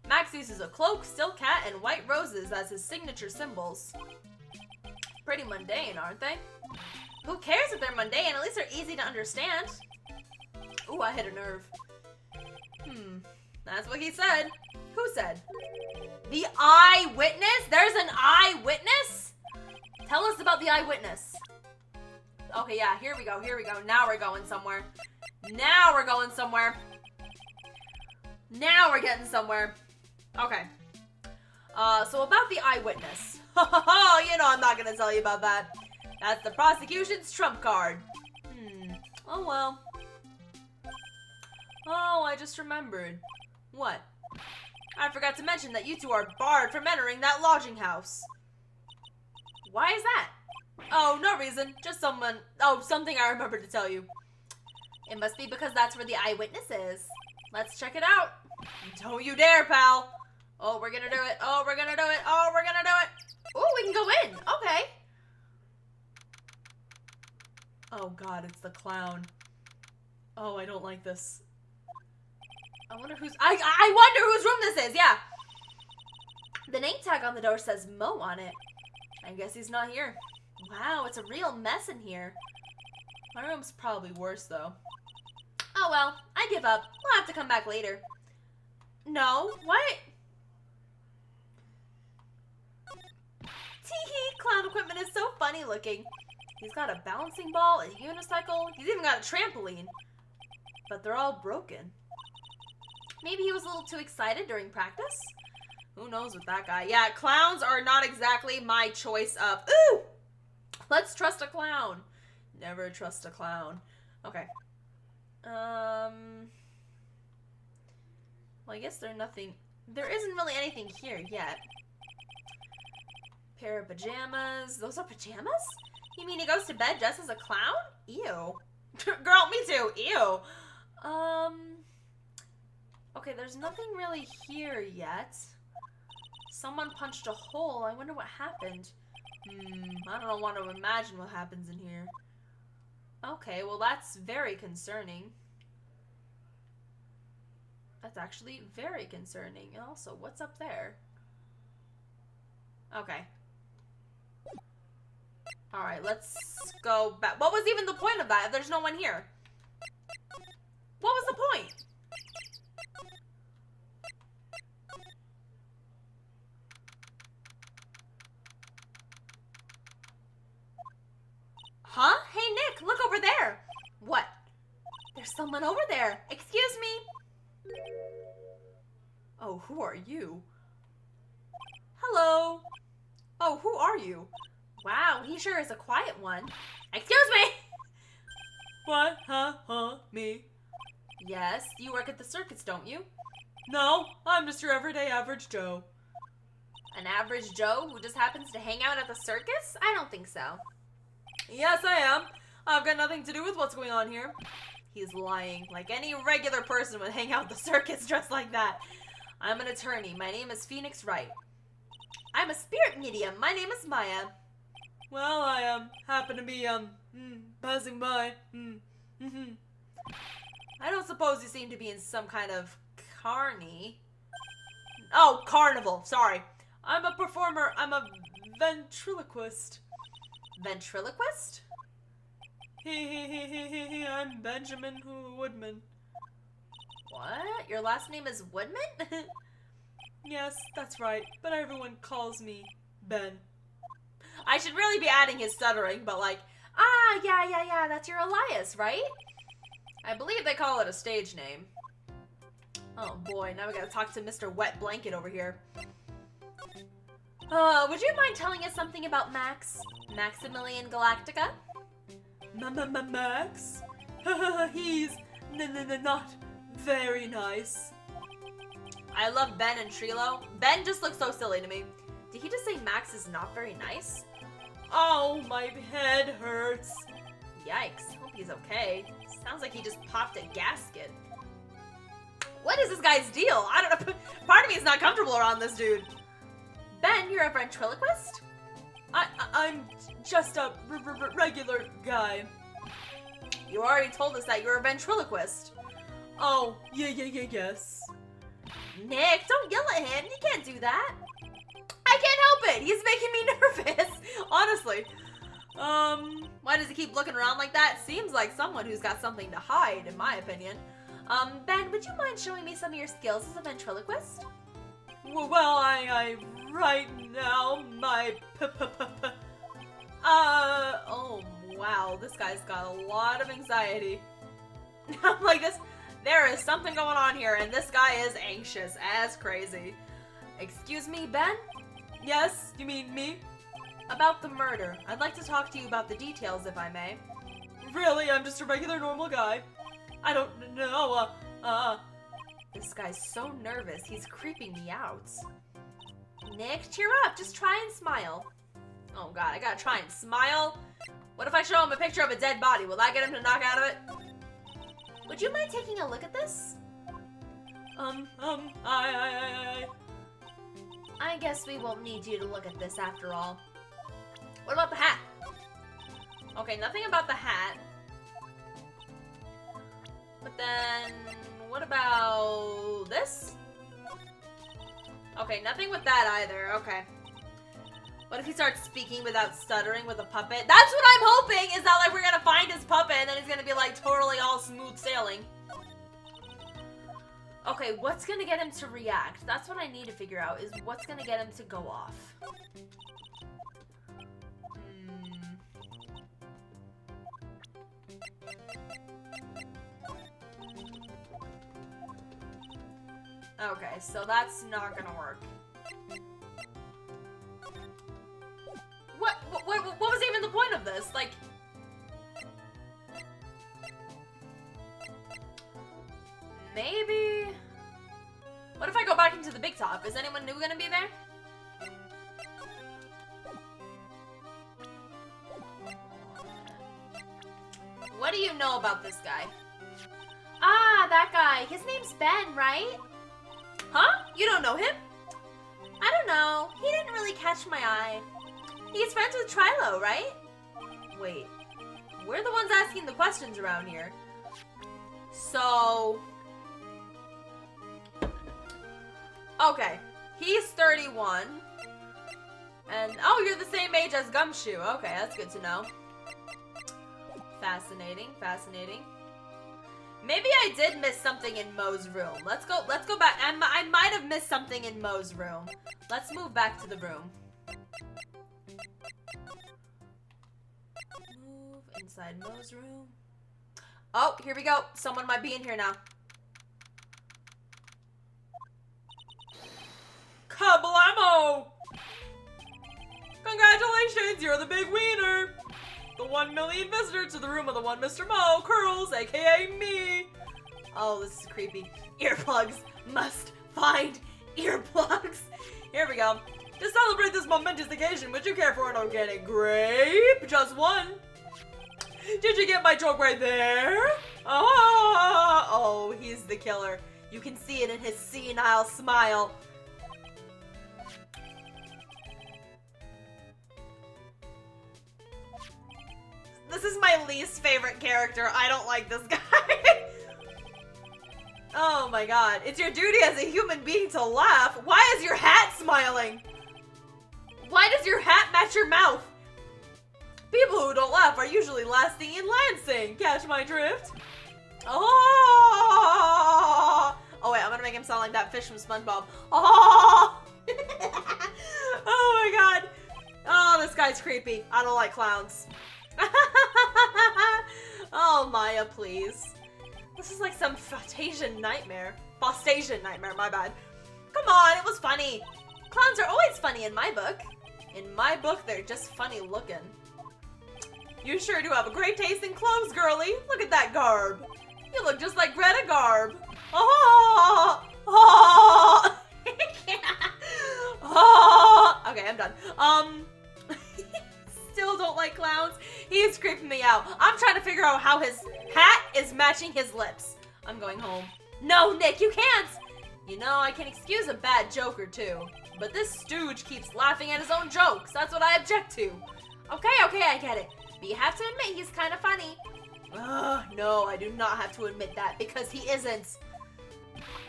Max uses a cloak, silk hat, and white roses as his signature symbols. Pretty mundane, aren't they? Who cares if they're mundane? At least they're easy to understand. Ooh, I hit a nerve. That's what he said. Who said? The eyewitness? There's an eyewitness? Tell us about the eyewitness. Okay, yeah, here we go, here we go. Now we're going somewhere. Now we're going somewhere. Now we're getting somewhere. Okay. So about the eyewitness. You know I'm not gonna tell you about that. That's the prosecution's trump card. Oh well. Oh, I just remembered. What? I forgot to mention that you two are barred from entering that lodging house. Why is that? Oh, no reason. Just something I remembered to tell you. It must be because that's where the eyewitness is. Let's check it out. Don't you dare, pal. Oh, we're gonna do it. Oh, we're gonna do it. Oh, we're gonna do it. Ooh, we can go in. Okay. Oh, God, it's the clown. Oh, I don't like this. I wonder whose room this is, yeah. The name tag on the door says Mo on it. I guess he's not here. Wow, it's a real mess in here. My room's probably worse, though. Oh well, I give up. We'll have to come back later. No, what? Teehee, clown equipment is so funny looking. He's got a bouncing ball, a unicycle, he's even got a trampoline. But they're all broken. Maybe he was a little too excited during practice? Who knows with that guy? Yeah, clowns are not exactly my choice of... Ooh! Let's trust a clown. Never trust a clown. Okay. Well, I guess there isn't really anything here yet. Pair of pajamas. Those are pajamas? You mean he goes to bed dressed as a clown? Ew. Girl, me too. Ew. Okay, there's nothing really here yet. Someone punched a hole. I wonder what happened. I don't want to imagine what happens in here. Okay, well that's very concerning. That's actually very concerning. And also, what's up there? Okay. Alright, let's go back. What was even the point of that if there's no one here? What was the point? Huh? Hey, Nick, look over there. What? There's someone over there. Excuse me. Oh, who are you? Hello. Oh, who are you? Wow, he sure is a quiet one. Excuse me. What? Huh? Me? Yes, you work at the circus, don't you? No, I'm just your everyday average Joe. An average Joe who just happens to hang out at the circus? I don't think so. Yes, I am. I've got nothing to do with what's going on here. He's lying. Like any regular person would hang out at the circus dressed like that. I'm an attorney. My name is Phoenix Wright. I'm a spirit medium. My name is Maya. Well, I happen to be passing by. I don't suppose you seem to be in some kind of carny. Oh, carnival. Sorry. I'm a performer. I'm a ventriloquist. Ventriloquist? I'm Benjamin Woodman. What? Your last name is Woodman? Yes, that's right, but everyone calls me Ben. I should really be adding his stuttering, but like, yeah, that's your alias, right? I believe they call it a stage name. Oh boy, now we gotta talk to Mr. Wet Blanket over here. Would you mind telling us something about Max? Maximilian Galactica? Max? He's not very nice. I love Ben and Trilo. Ben just looks so silly to me. Did he just say Max is not very nice? Oh, my head hurts. Yikes. Hope he's okay. Sounds like he just popped a gasket. What is this guy's deal? I don't know. Part of me is not comfortable around this dude. Ben, you're a ventriloquist? I'm just a regular guy. You already told us that you're a ventriloquist. Oh, yes. Nick, don't yell at him. You can't do that. I can't help it. He's making me nervous. Honestly. Why does he keep looking around like that? Seems like someone who's got something to hide, in my opinion. Ben, would you mind showing me some of your skills as a ventriloquist? Well, I right now, my oh, wow, this guy's got a lot of anxiety. I'm like this, there is something going on here, and this guy is anxious as crazy. Excuse me, Ben? Yes, you mean me? About the murder. I'd like to talk to you about the details, if I may. Really? I'm just a regular normal guy. I don't know, This guy's so nervous, he's creeping me out. Nick, cheer up, just try and smile. Oh god, I gotta try and smile? What if I show him a picture of a dead body? Will that get him to knock out of it? Would you mind taking a look at this? I guess we won't need you to look at this after all. What about the hat? Okay, nothing about the hat. But then, what about this? Okay, nothing with that either. Okay. What if he starts speaking without stuttering with a puppet? That's what I'm hoping, is that like we're gonna find his puppet and then he's gonna be like totally all smooth sailing. Okay, what's gonna get him to react? That's what I need to figure out, is what's gonna get him to go off. Okay, so that's not gonna work. What was even the point of this? Like... Maybe... What if I go back into the big top? Is anyone new gonna be there? What do you know about this guy? Ah, that guy. His name's Ben, right? Huh? You don't know him? I don't know. He didn't really catch my eye. He's friends with Trilo, right? Wait. We're the ones asking the questions around here. So... Okay. He's 31. And... Oh, you're the same age as Gumshoe. Okay, that's good to know. Fascinating, fascinating. Maybe I did miss something in Mo's room. Let's go back. I might have missed something in Mo's room. Let's move back to the room. Move inside Mo's room. Oh, here we go. Someone might be in here now. Kablamo! Congratulations, you're the big wiener! The 1 million visitor to the room of the one Mr. Mo, Curls, aka me! Oh, this is creepy. Earplugs. Must find earplugs. Here we go. To celebrate this momentous occasion, would you care for an organic grape? Just one. Did you get my joke right there? Oh, he's the killer. You can see it in his senile smile. This is my least favorite character. I don't like this guy. Oh my god. It's your duty as a human being to laugh. Why is your hat smiling? Why does your hat match your mouth? People who don't laugh are usually lasting in Lansing. Catch my drift? Oh! Oh wait, I'm gonna make him sound like that fish from SpongeBob. Oh! Oh my god. Oh, this guy's creepy. I don't like clowns. Oh, Maya, please. This is like some Fostasian nightmare. Fostasian nightmare, my bad. Come on, it was funny. Clowns are always funny in my book. In my book, they're just funny looking. You sure do have a great taste in clothes, girlie. Look at that garb. You look just like Greta Garb. Oh! Oh! Oh! Okay, I'm done. Still don't like clowns. He's creeping me out. I'm trying to figure out how his hat is matching his lips. I'm going home. No, Nick, you can't. You know, I can excuse a bad joke or two, but this stooge keeps laughing at his own jokes. That's what I object to. Okay, I get it. But you have to admit he's kind of funny. No, I do not have to admit that because he isn't.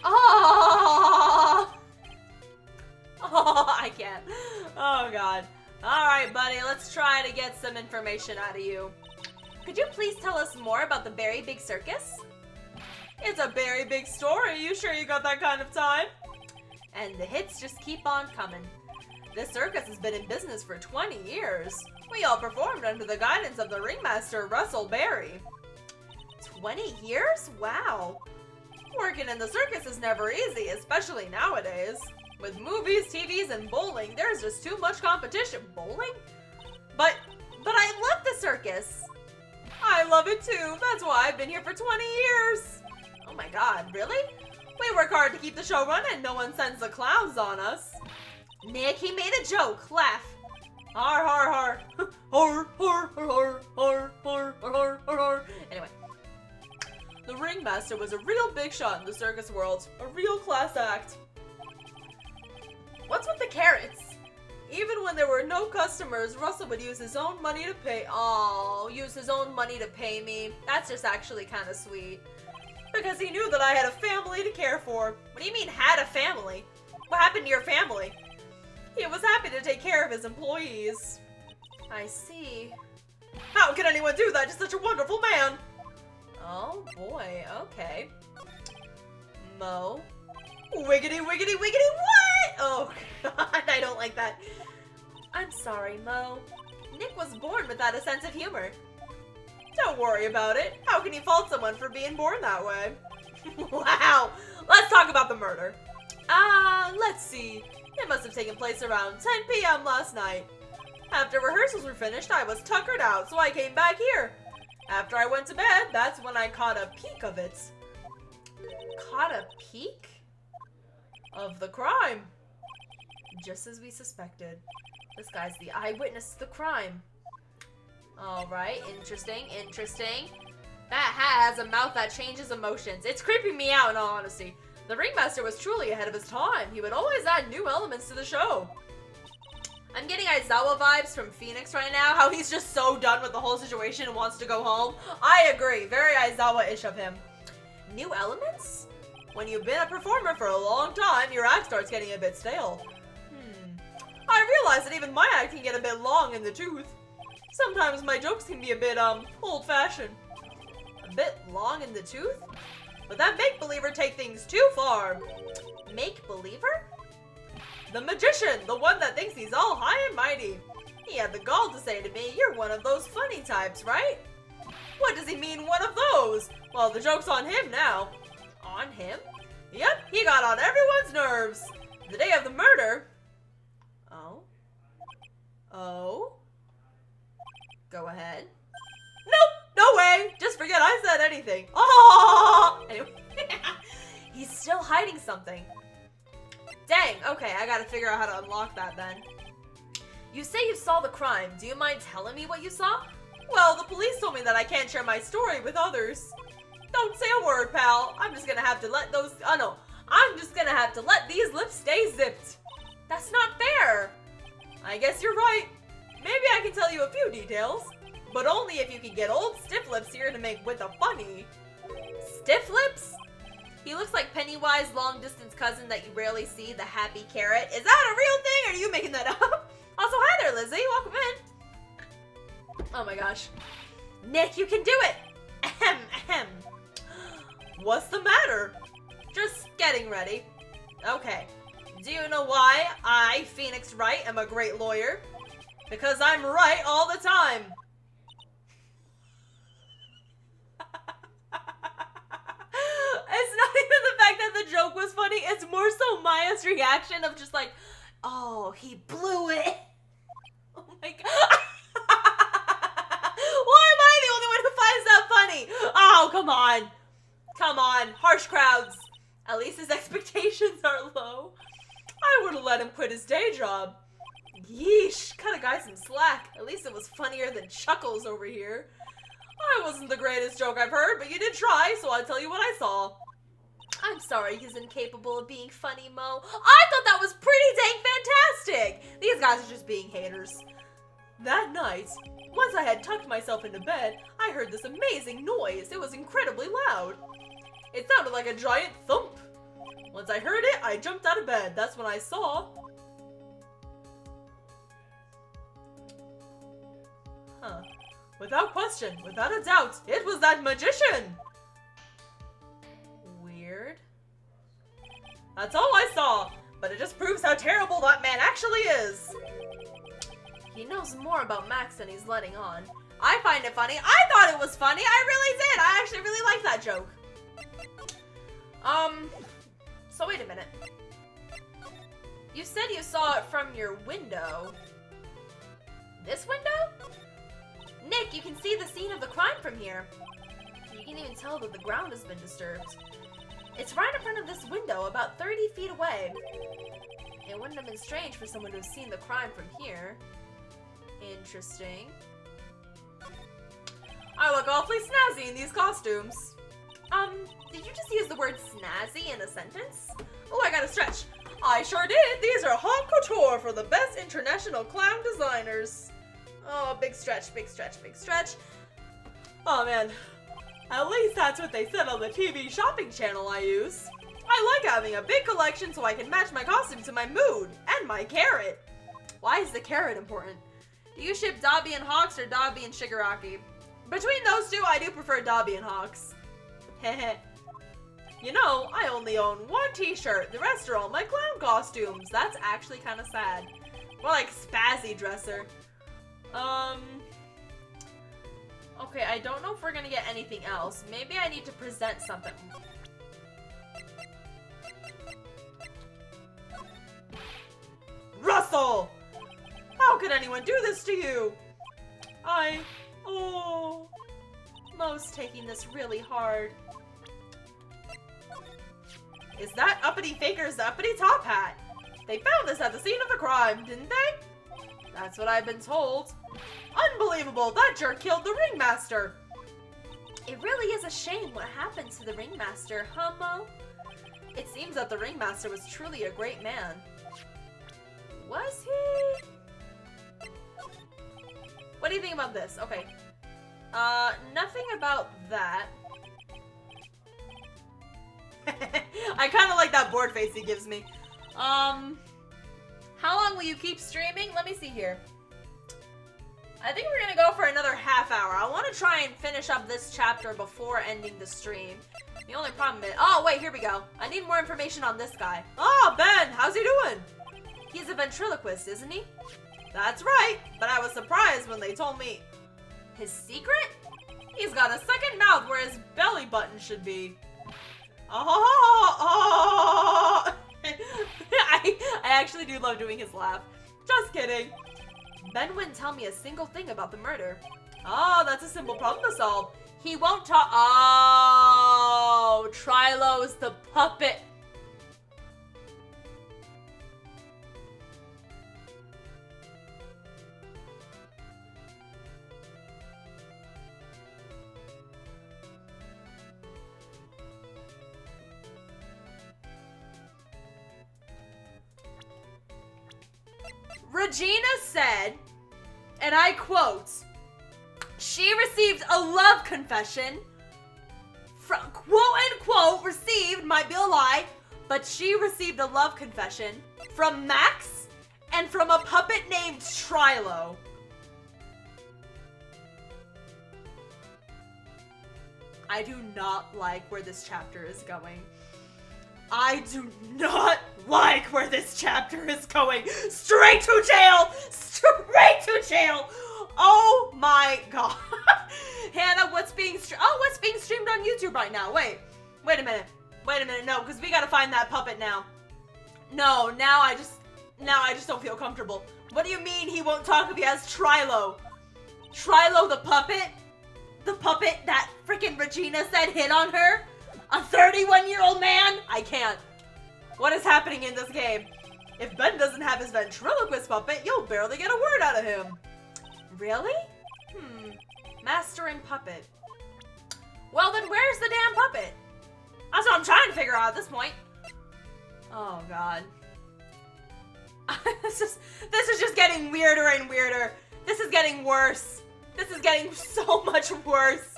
Oh, I can't. Oh, God. Alright, buddy, let's try to get some information out of you. Could you please tell us more about the very big circus? It's a very big story. You sure you got that kind of time? And the hits just keep on coming. This circus has been in business for 20 years. We all performed under the guidance of the Ringmaster, Russell Berry. 20 years? Wow. Working in the circus is never easy, especially nowadays. With movies, TVs, and bowling, there's just too much competition. Bowling? But I love the circus. I love it too. That's why I've been here for 20 years. Oh my god, really? We work hard to keep the show running. No one sends the clowns on us. Nick, he made a joke. Laugh. Har har har. Har har har har har har har har. Anyway. The Ringmaster was a real big shot in the circus world. A real class act. What's with the carrots? Even when there were no customers, Russell would use his own money to pay. Oh, use his own money to pay me. That's just actually kind of sweet. Because he knew that I had a family to care for. What do you mean, had a family? What happened to your family? He was happy to take care of his employees. I see. How could anyone do that to such a wonderful man? Oh boy, okay. Mo. Wiggity, wiggity, wiggity, what? Oh god, I don't like that. I'm sorry, Mo. Nick was born without a sense of humor. Don't worry about it. How can you fault someone for being born that way? Wow. Let's talk about the murder. Let's see. It must have taken place around 10 p.m. last night. After rehearsals were finished, I was tuckered out, so I came back here. After I went to bed, that's when I caught a peek of it. Caught a peek? Of the crime. Just as we suspected. This guy's the eyewitness to the crime. Alright, interesting, interesting. That hat has a mouth that changes emotions. It's creeping me out in all honesty. The Ringmaster was truly ahead of his time. He would always add new elements to the show. I'm getting Aizawa vibes from Phoenix right now, how he's just so done with the whole situation and wants to go home. I agree, very Aizawa-ish of him. New elements? When you've been a performer for a long time, your act starts getting a bit stale. I realize that even my act can get a bit long in the tooth. Sometimes my jokes can be a bit, old-fashioned. A bit long in the tooth? But that make-believer take things too far. Make-believer? The magician, the one that thinks he's all high and mighty. He had the gall to say to me, "You're one of those funny types, right?" What does he mean, one of those? Well, the joke's on him now. On him? Yep, he got on everyone's nerves. The day of the murder... Oh? Oh? Go ahead. Nope, no way. Just forget I said anything. Oh! Anyway, he's still hiding something. Dang, okay, I gotta figure out how to unlock that then. You say you saw the crime. Do you mind telling me what you saw? Well, the police told me that I can't share my story with others. Don't say a word, pal. I'm just gonna have to let those... Oh, no. I'm just gonna have to let these lips stay zipped. That's not fair. I guess you're right. Maybe I can tell you a few details. But only if you can get old Stiff Lips here to make with a funny. Stiff Lips? He looks like Pennywise long-distance cousin that you rarely see, the happy carrot. Is that a real thing, or are you making that up? Also, hi there, Lizzie. Welcome in. Oh my gosh. Nick, you can do it. Ahem, ahem. What's the matter? Just getting ready. Okay. Do you know why I, Phoenix Wright, am a great lawyer? Because I'm right all the time. It's not even the fact that the joke was funny, it's more so Maya's reaction of just like, oh, he blew it. Oh my god. Why am I the only one who finds that funny? Oh, come on. Come on, harsh crowds. At least his expectations are low. I would have let him quit his day job. Yeesh, cut a guy some slack. At least it was funnier than Chuckles over here. I wasn't the greatest joke I've heard, but you did try, so I'll tell you what I saw. I'm sorry he's incapable of being funny, Mo. I thought that was pretty dang fantastic. These guys are just being haters. That night, once I had tucked myself into bed, I heard this amazing noise. It was incredibly loud. It sounded like a giant thump. Once I heard it, I jumped out of bed. That's when I saw... Huh. Without question, without a doubt, it was that magician! Weird. That's all I saw, but it just proves how terrible that man actually is. He knows more about Max than he's letting on. I find it funny. I thought it was funny. I really did. I actually really liked that joke. So wait a minute. You said you saw it from your window. This window? Nick, you can see the scene of the crime from here. You can even tell that the ground has been disturbed. It's right in front of this window, about 30 feet away. It wouldn't have been strange for someone to have seen the crime from here. Interesting. I look awfully snazzy in these costumes. Did you just use the word snazzy in a sentence? Oh, I gotta stretch. I sure did. These are haute couture for the best international clown designers. Oh, big stretch, big stretch, big stretch. Oh, man. At least that's what they said on the TV shopping channel I use. I like having a big collection so I can match my costume to my mood and my carrot. Why is the carrot important? Do you ship Dobby and Hawks or Dobby and Shigaraki? Between those two, I do prefer Dobby and Hawks. Heh. You know, I only own one t-shirt. The rest are all my clown costumes. That's actually kind of sad. More like spazzy dresser. Okay, I don't know if we're gonna get anything else. Maybe I need to present something. Russell! How could anyone do this to you? Mo's taking this really hard. Is that uppity faker's uppity top hat? They found this at the scene of the crime, didn't they? That's what I've been told. Unbelievable! That jerk killed the Ringmaster! It really is a shame what happened to the Ringmaster, huh, Mo? It seems that the Ringmaster was truly a great man. Was he? What do you think about this? Okay. Nothing about that. I kind of like that bored face he gives me. How long will you keep streaming? Let me see here. I think we're gonna go for another half hour. I want to try and finish up this chapter before ending the stream. The only problem is... Oh, wait, here we go. I need more information on this guy. Oh, Ben, how's he doing? He's a ventriloquist, isn't he? That's right, but I was surprised when they told me... His secret? He's got a second mouth where his belly button should be. Oh! I actually do love doing his laugh. Just kidding. Ben wouldn't tell me a single thing about the murder. Oh, that's a simple problem to solve. He won't talk. Oh, Trilo's the puppet. Regina said, and I quote, she received a love confession from, quote unquote, received, might be a lie, but she received a love confession from Max and from a puppet named Trilo. I do not like where this chapter is going. I do not like where this chapter is going. Straight to jail! Straight to jail! Oh my god. Hannah, what's being streamed on YouTube right now? Wait a minute. No, because we gotta find that puppet now. No, now I just don't feel comfortable. What do you mean he won't talk if he has Trilo? Trilo the puppet? The puppet that freaking Regina said hit on her? A 31-year-old man? I can't. What is happening in this game? If Ben doesn't have his ventriloquist puppet, you'll barely get a word out of him. Really? Master and puppet. Well, then where's the damn puppet? That's what I'm trying to figure out at this point. Oh, God. This is just getting weirder and weirder. This is getting worse. This is getting so much worse.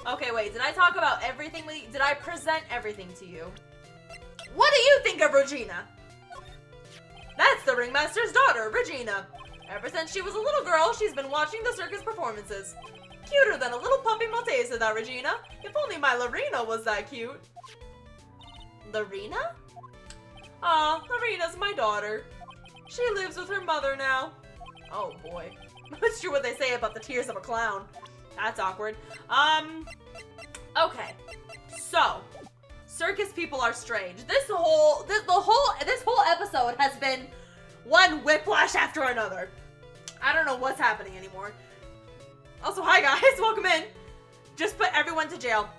Okay, wait, did I talk about everything? Did I present everything to you? What do you think of Regina? That's the Ringmaster's daughter, Regina. Ever since she was a little girl, she's been watching the circus performances. Cuter than a little puppy Maltese, that Regina. If only my Lorena was that cute. Lorena? Aw, Lorena's my daughter. She lives with her mother now. Oh boy. It's true what they say about the tears of a clown. That's awkward. Okay. So, circus people are strange. This whole episode has been one whiplash after another. I don't know what's happening anymore. Also, hi guys, welcome in. Just put everyone to jail.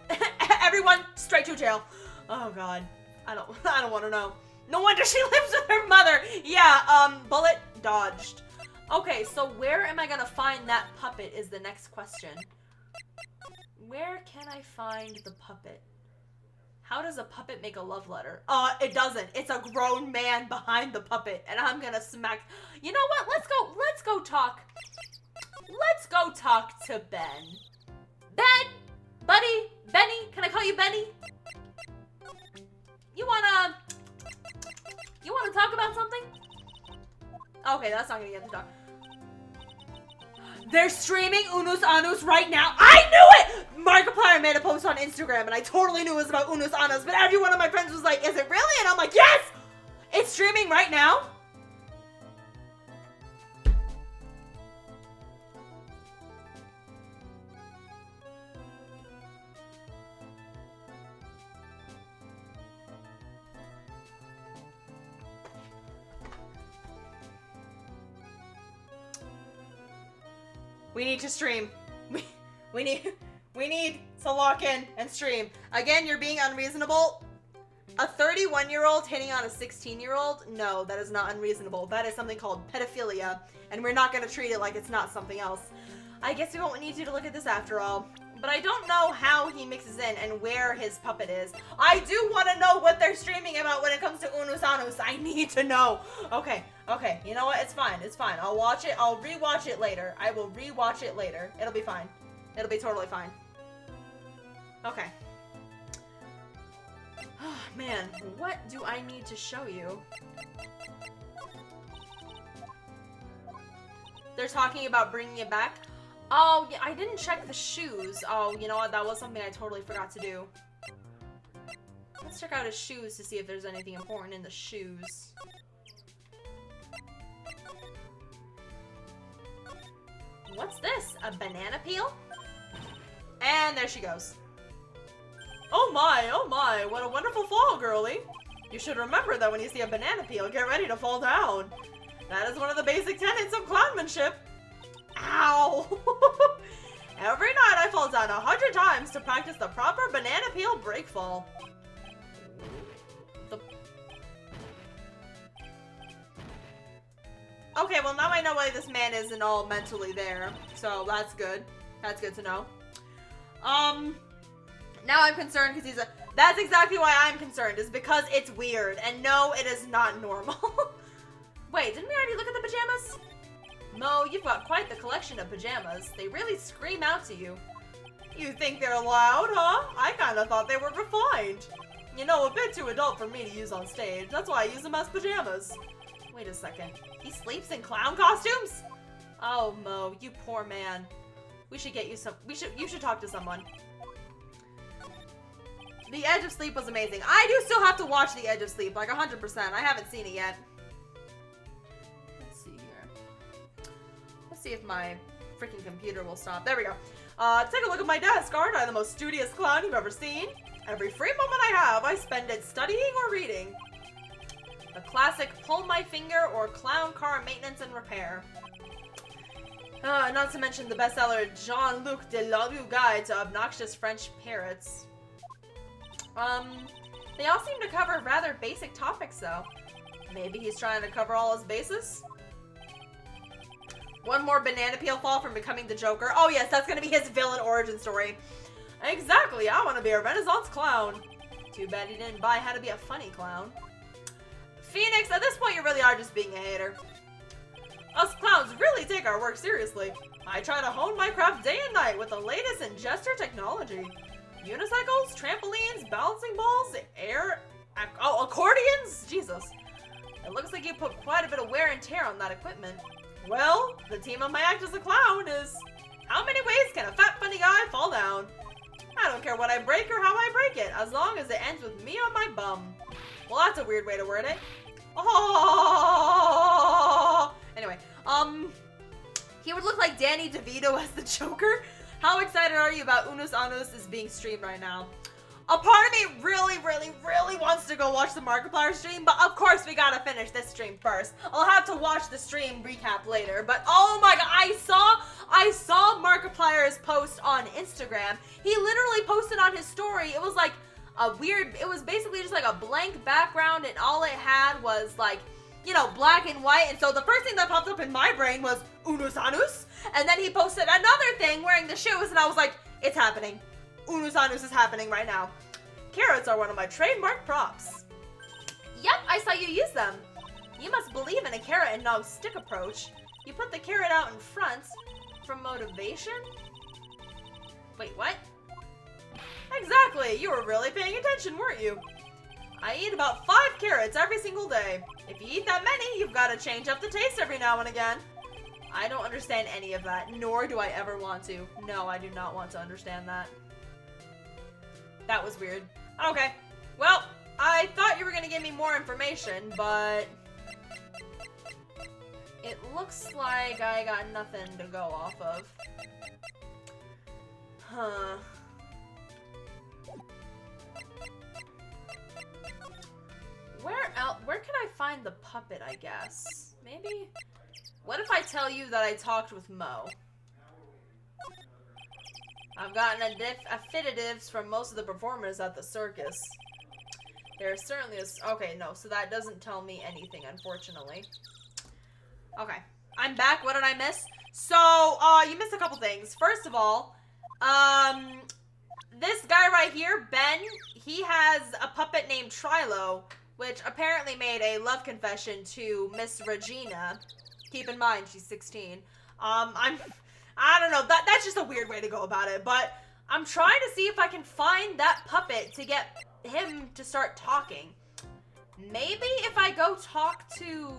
Everyone straight to jail. Oh god. I don't want to know. No wonder she lives with her mother. Yeah, bullet dodged. Okay, so where am I gonna find that puppet is the next question. Where can I find the puppet? How does a puppet make a love letter? It doesn't. It's a grown man behind the puppet, and I'm gonna smack. You know what? Let's go talk. Let's go talk to Ben. Ben! Buddy! Benny! Can I call you Benny? You wanna talk about something? Okay, that's not gonna get to talk. They're streaming Unus Annus right now. I knew it! Markiplier made a post on Instagram, and I totally knew it was about Unus Annus, but every one of my friends was like, is it really? And I'm like, yes! It's streaming right now. We need to stream. We need to lock in and stream. Again, you're being unreasonable. A 31-year-old hitting on a 16-year-old? No, that is not unreasonable. That is something called pedophilia, and we're not going to treat it like it's not something else. I guess we won't need you to look at this after all. But I don't know how he mixes in and where his puppet is. I do want to know what they're streaming about when it comes to Unus Annus. I need to know. Okay. You know what? It's fine. It's fine. I'll watch it. I'll rewatch it later. I will rewatch it later. It'll be fine. It'll be totally fine. Okay. Oh, man, what do I need to show you? They're talking about bringing it back. Oh, yeah, I didn't check the shoes. Oh, you know what? That was something I totally forgot to do. Let's check out his shoes to see if there's anything important in the shoes. What's this? A banana peel? And there she goes. Oh my, what a wonderful fall, girly. You should remember that when you see a banana peel, get ready to fall down. That is one of the basic tenets of clownmanship. Ow! Every night I fall down 100 times to practice the proper banana peel break fall. Okay, well now I know why this man isn't all mentally there, so that's good. That's good to know. Now I'm concerned because he's a... That's exactly why I'm concerned, is because it's weird, and no, it is not normal. Wait, didn't we already look at the pajamas? Mo, you've got quite the collection of pajamas. They really scream out to you. You think they're loud, huh? I kinda thought they were refined. You know, a bit too adult for me to use on stage. That's why I use them as pajamas. Wait a second. He sleeps in clown costumes? Oh, Mo, you poor man. We should get you some... You should talk to someone. The Edge of Sleep was amazing. I do still have to watch The Edge of Sleep, like 100%. I haven't seen it yet. Let's see here. Let's see if my freaking computer will stop. There we go. Take a look at my desk. Aren't I the most studious clown you've ever seen? Every free moment I have, I spend it studying or reading. The classic pull my finger or clown car maintenance and repair. Not to mention the bestseller Jean-Luc Delarue Guide to Obnoxious French Parrots. They all seem to cover rather basic topics though. Maybe he's trying to cover all his bases? One more banana peel fall from becoming the Joker. Oh yes, that's gonna be his villain origin story. Exactly, I want to be a Renaissance clown. Too bad he didn't buy How to Be a Funny Clown. Phoenix, at this point you really are just being a hater. Us clowns really take our work seriously. I try to hone my craft day and night with the latest in gesture technology. Unicycles, trampolines, bouncing balls, accordions? Jesus. It looks like you put quite a bit of wear and tear on that equipment. Well, the team on my act as a clown is, how many ways can a fat funny guy fall down? I don't care what I break or how I break it, as long as it ends with me on my bum. Well, that's a weird way to word it. Oh! Anyway, he would look like Danny DeVito as the Joker. How excited are you about Unus Annus is being streamed right now? A part of me really wants to go watch the Markiplier stream, but of course we gotta finish this stream first. I'll have to watch the stream recap later, but oh my god, I saw Markiplier's post on Instagram. He literally posted on his story, it was like it was basically just like a blank background, and all it had was like, you know, black and white, and so the first thing that popped up in my brain was Unus Annus, and then he posted another thing wearing the shoes, and I was like, it's happening. Unus Annus is happening right now. Carrots are one of my trademark props. Yep, I saw you use them. You must believe in a carrot and no stick approach. You put the carrot out in front for motivation? Wait, what? Exactly, you were really paying attention, weren't you? I eat about 5 carrots every single day. If you eat that many, you've got to change up the taste every now and again. I don't understand any of that, nor do I ever want to. No, I do not want to understand that. That was weird. Okay. Well, I thought you were going to give me more information, but it looks like I got nothing to go off of. Huh. Where can I find the puppet, I guess? Maybe? What if I tell you that I talked with Mo? I've gotten affidavits from most of the performers at the circus. There's certainly a... Okay, no, so that doesn't tell me anything, unfortunately. Okay, I'm back. What did I miss? So, you missed a couple things. First of all, this guy right here, Ben, he has a puppet named Trilo, which apparently made a love confession to Miss Regina. Keep in mind, she's 16. I don't know, that's just a weird way to go about it, but I'm trying to see if I can find that puppet to get him to start talking. Maybe if I go talk to...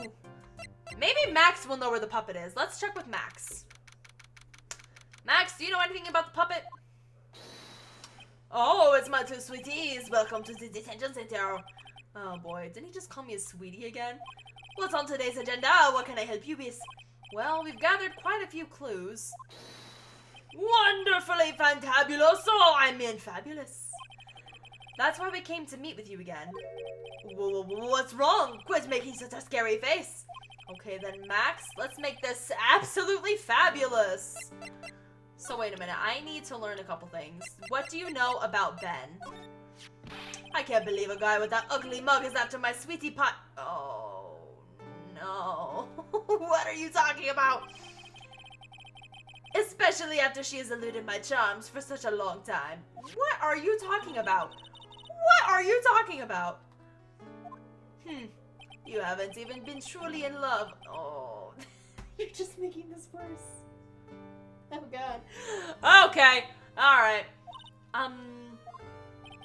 Maybe Max will know where the puppet is. Let's check with Max. Max, do you know anything about the puppet? Oh, it's my 2 sweeties. Welcome to the detention center. Oh boy, didn't he just call me a sweetie again? What's on today's agenda? What can I help you with? Well, we've gathered quite a few clues. Wonderfully fantabulous, oh, I mean fabulous. That's why we came to meet with you again. What's wrong? Quit making such a scary face. Okay then, Max, let's make this absolutely fabulous. So wait a minute, I need to learn a couple things. What do you know about Ben? I can't believe a guy with that ugly mug is after my sweetie pie. Oh, no. What are you talking about? Especially after she has eluded my charms for such a long time. What are you talking about? What are you talking about? You haven't even been truly in love. Oh, you're just making this worse. Oh god. Okay, alright.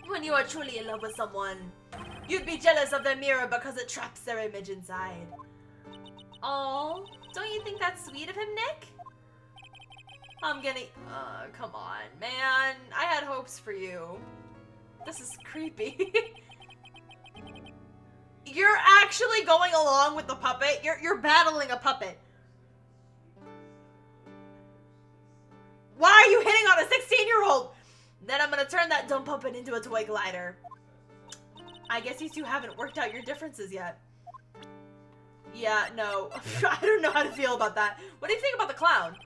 When you are truly in love with someone, you'd be jealous of their mirror because it traps their image inside. Oh, don't you think that's sweet of him, Nick? I'm gonna... come on, man. I had hopes for you. This is creepy. You're actually going along with the puppet? You're battling a puppet. Why are you hitting on a 16-year-old? Then I'm gonna turn that dumb puppet into a toy glider. I guess you two haven't worked out your differences yet. Yeah, no. I don't know how to feel about that. What do you think about the clown?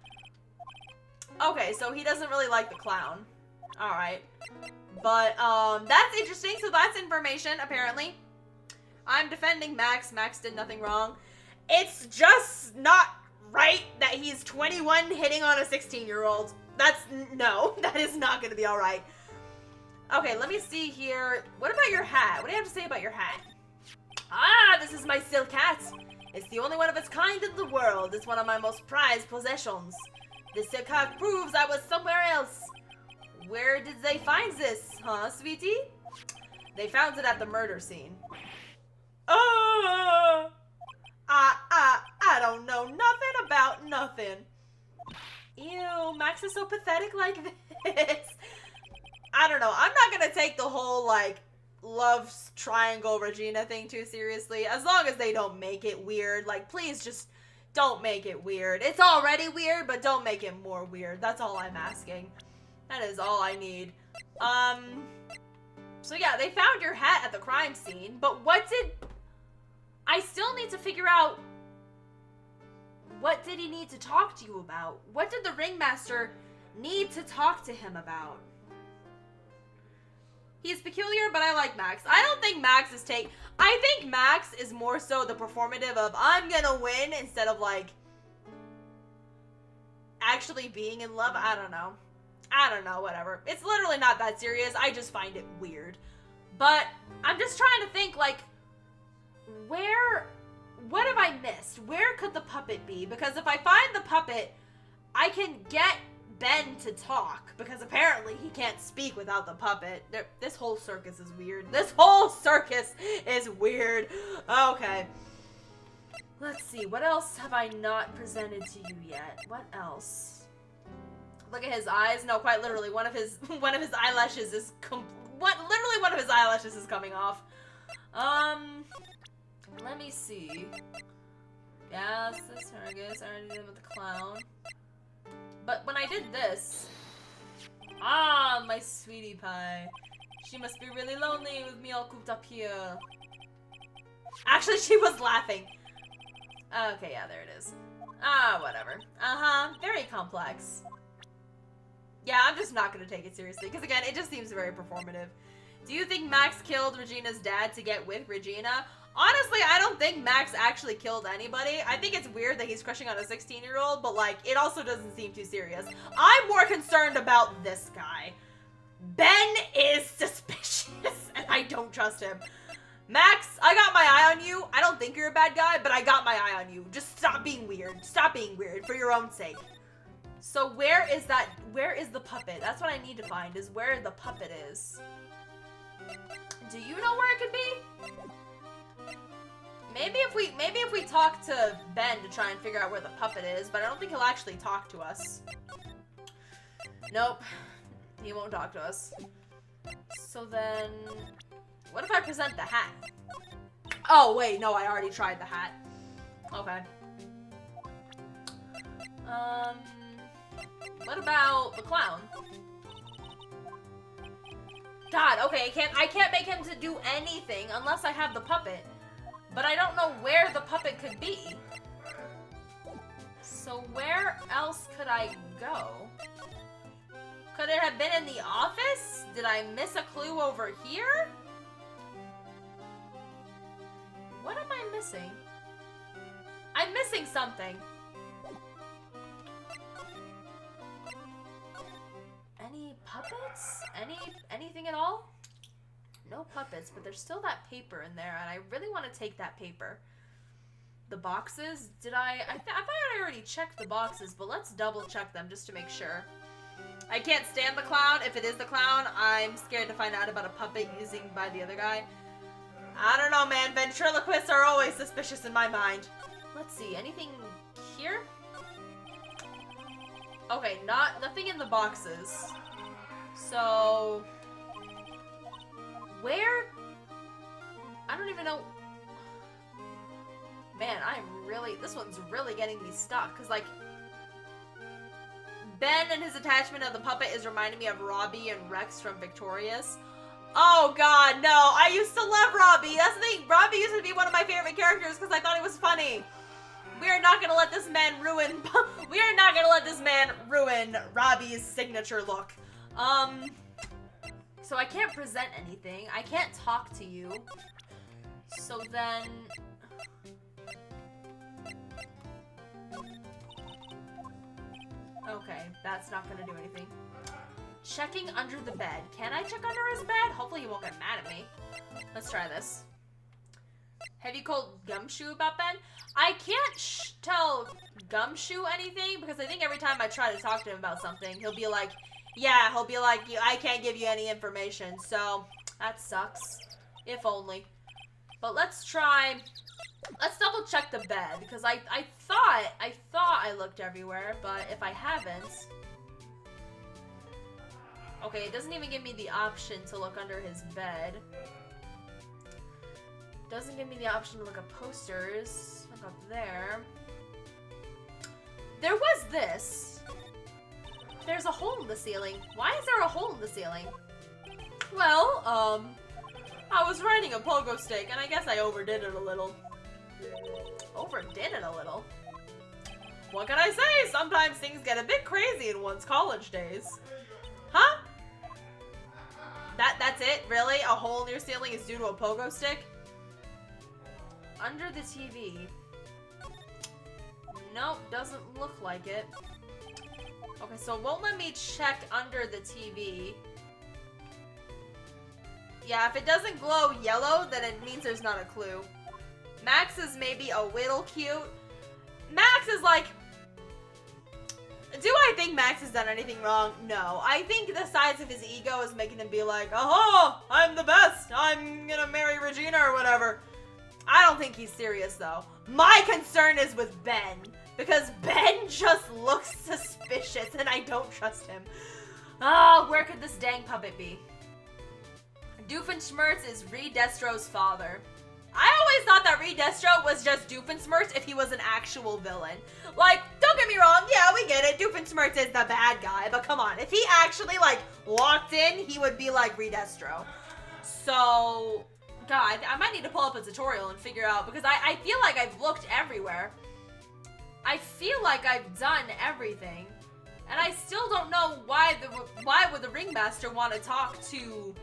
Okay, so he doesn't really like the clown. Alright. But, that's interesting. So that's information, apparently. I'm defending Max. Max did nothing wrong. It's just not right that he's 21 hitting on a 16-year-old. No, that is not going to be alright. Okay, let me see here. What about your hat? What do you have to say about your hat? Ah, this is my silk hat. It's the only one of its kind in the world. It's one of my most prized possessions. This silk hat proves I was somewhere else. Where did they find this, huh, sweetie? They found it at the murder scene. I don't know nothing about Max is so pathetic like this? I don't know. I'm not gonna take the whole, like, love triangle Regina thing too seriously. As long as they don't make it weird. Like, please just don't make it weird. It's already weird, but don't make it more weird. That's all I'm asking. That is all I need. So yeah, they found your hat at the crime scene, but what did... I still need to figure out... What did he need to talk to you about? What did the Ringmaster need to talk to him about? He's peculiar, but I like Max. I don't think Max is I think Max is more so the performative of, I'm gonna win, instead of, like, actually being in love. I don't know. I don't know, whatever. It's literally not that serious. I just find it weird. But I'm just trying to think, like, what have I missed? Where could the puppet be? Because if I find the puppet, I can get Ben to talk, because apparently he can't speak without the puppet. This whole circus is weird. This whole circus is weird. Okay. Let's see. What else have I not presented to you yet? What else? Look at his eyes. No, quite literally, one of his eyelashes is literally one of his eyelashes is coming off. Let me see. Yes, the circus. I already did it with the clown. But when I did this, my sweetie pie. She must be really lonely with me all cooped up here. Actually, she was laughing. Okay, yeah, there it is. Whatever. Very complex. Yeah, I'm just not gonna take it seriously, because again, it just seems very performative. Do you think Max killed Regina's dad to get with Regina? Honestly, I don't think Max actually killed anybody. I think it's weird that he's crushing on a 16-year-old, but, like, it also doesn't seem too serious. I'm more concerned about this guy. Ben is suspicious, and I don't trust him. Max, I got my eye on you. I don't think you're a bad guy, but I got my eye on you. Just stop being weird. Stop being weird for your own sake. So where is the puppet? That's what I need to find, is where the puppet is. Do you know where it could be? Maybe if we talk to Ben to try and figure out where the puppet is, but I don't think he'll actually talk to us. Nope. He won't talk to us. So then, what if I present the hat? Oh, wait, no, I already tried the hat. Okay. What about the clown? God, okay, I can't make him to do anything unless I have the puppet. But I don't know where the puppet could be. So where else could I go? Could it have been in the office? Did I miss a clue over here? What am I missing? I'm missing something. Any puppets? Anything at all? No puppets, but there's still that paper in there, and I really want to take that paper. The boxes? Did I thought I already checked the boxes, but let's double check them just to make sure. I can't stand the clown. If it is the clown, I'm scared to find out about a puppet using by the other guy. I don't know, man. Ventriloquists are always suspicious in my mind. Let's see. Anything here? Okay, nothing in the boxes. So, where? I don't even know. Man, this one's really getting me stuck. Because, like, Ben and his attachment of the puppet is reminding me of Robbie and Rex from Victorious. Oh, God, no. I used to love Robbie. That's the thing. Robbie used to be one of my favorite characters because I thought he was funny. We are not going to let this man ruin... we are not going to let this man ruin Robbie's signature look. So I can't present anything. I can't talk to you. So then... Okay, that's not going to do anything. Checking under the bed. Can I check under his bed? Hopefully he won't get mad at me. Let's try this. Have you called Gumshoe about Ben? I can't tell Gumshoe anything because I think every time I try to talk to him about something, he'll be like, yeah, I can't give you any information, so that sucks. If only. But let's double check the bed because I thought I looked everywhere, but if I haven't, Okay, it doesn't even give me the option to look under his bed. Doesn't give me the option to look at posters. Look up there. There was this. There's a hole in the ceiling. Why is there a hole in the ceiling? Well, I was riding a pogo stick, and I guess I overdid it a little. Overdid it a little? What can I say? Sometimes things get a bit crazy in one's college days. Huh? That's it? Really? A hole in your ceiling is due to a pogo stick? Under the TV. Nope, doesn't look like it. Okay, so it won't let me check under the TV. Yeah, if it doesn't glow yellow, then it means there's not a clue. Max is maybe a little cute. Max is like... Do I think Max has done anything wrong? No. I think the size of his ego is making him be like, oh, I'm the best. I'm gonna marry Regina or whatever. I don't think he's serious, though. My concern is with Ben. Because Ben just looks suspicious, and I don't trust him. Oh, where could this dang puppet be? Doofenshmirtz is Redestro's father. I always thought that Redestro was just Doofenshmirtz if he was an actual villain. Like, don't get me wrong, yeah, we get it. Doofenshmirtz is the bad guy, but come on. If he actually, like, walked in, he would be like Redestro. So, God, I might need to pull up a tutorial and figure out, because I feel like I've looked everywhere. I feel like I've done everything. And I still don't know why would the Ringmaster want to talk to...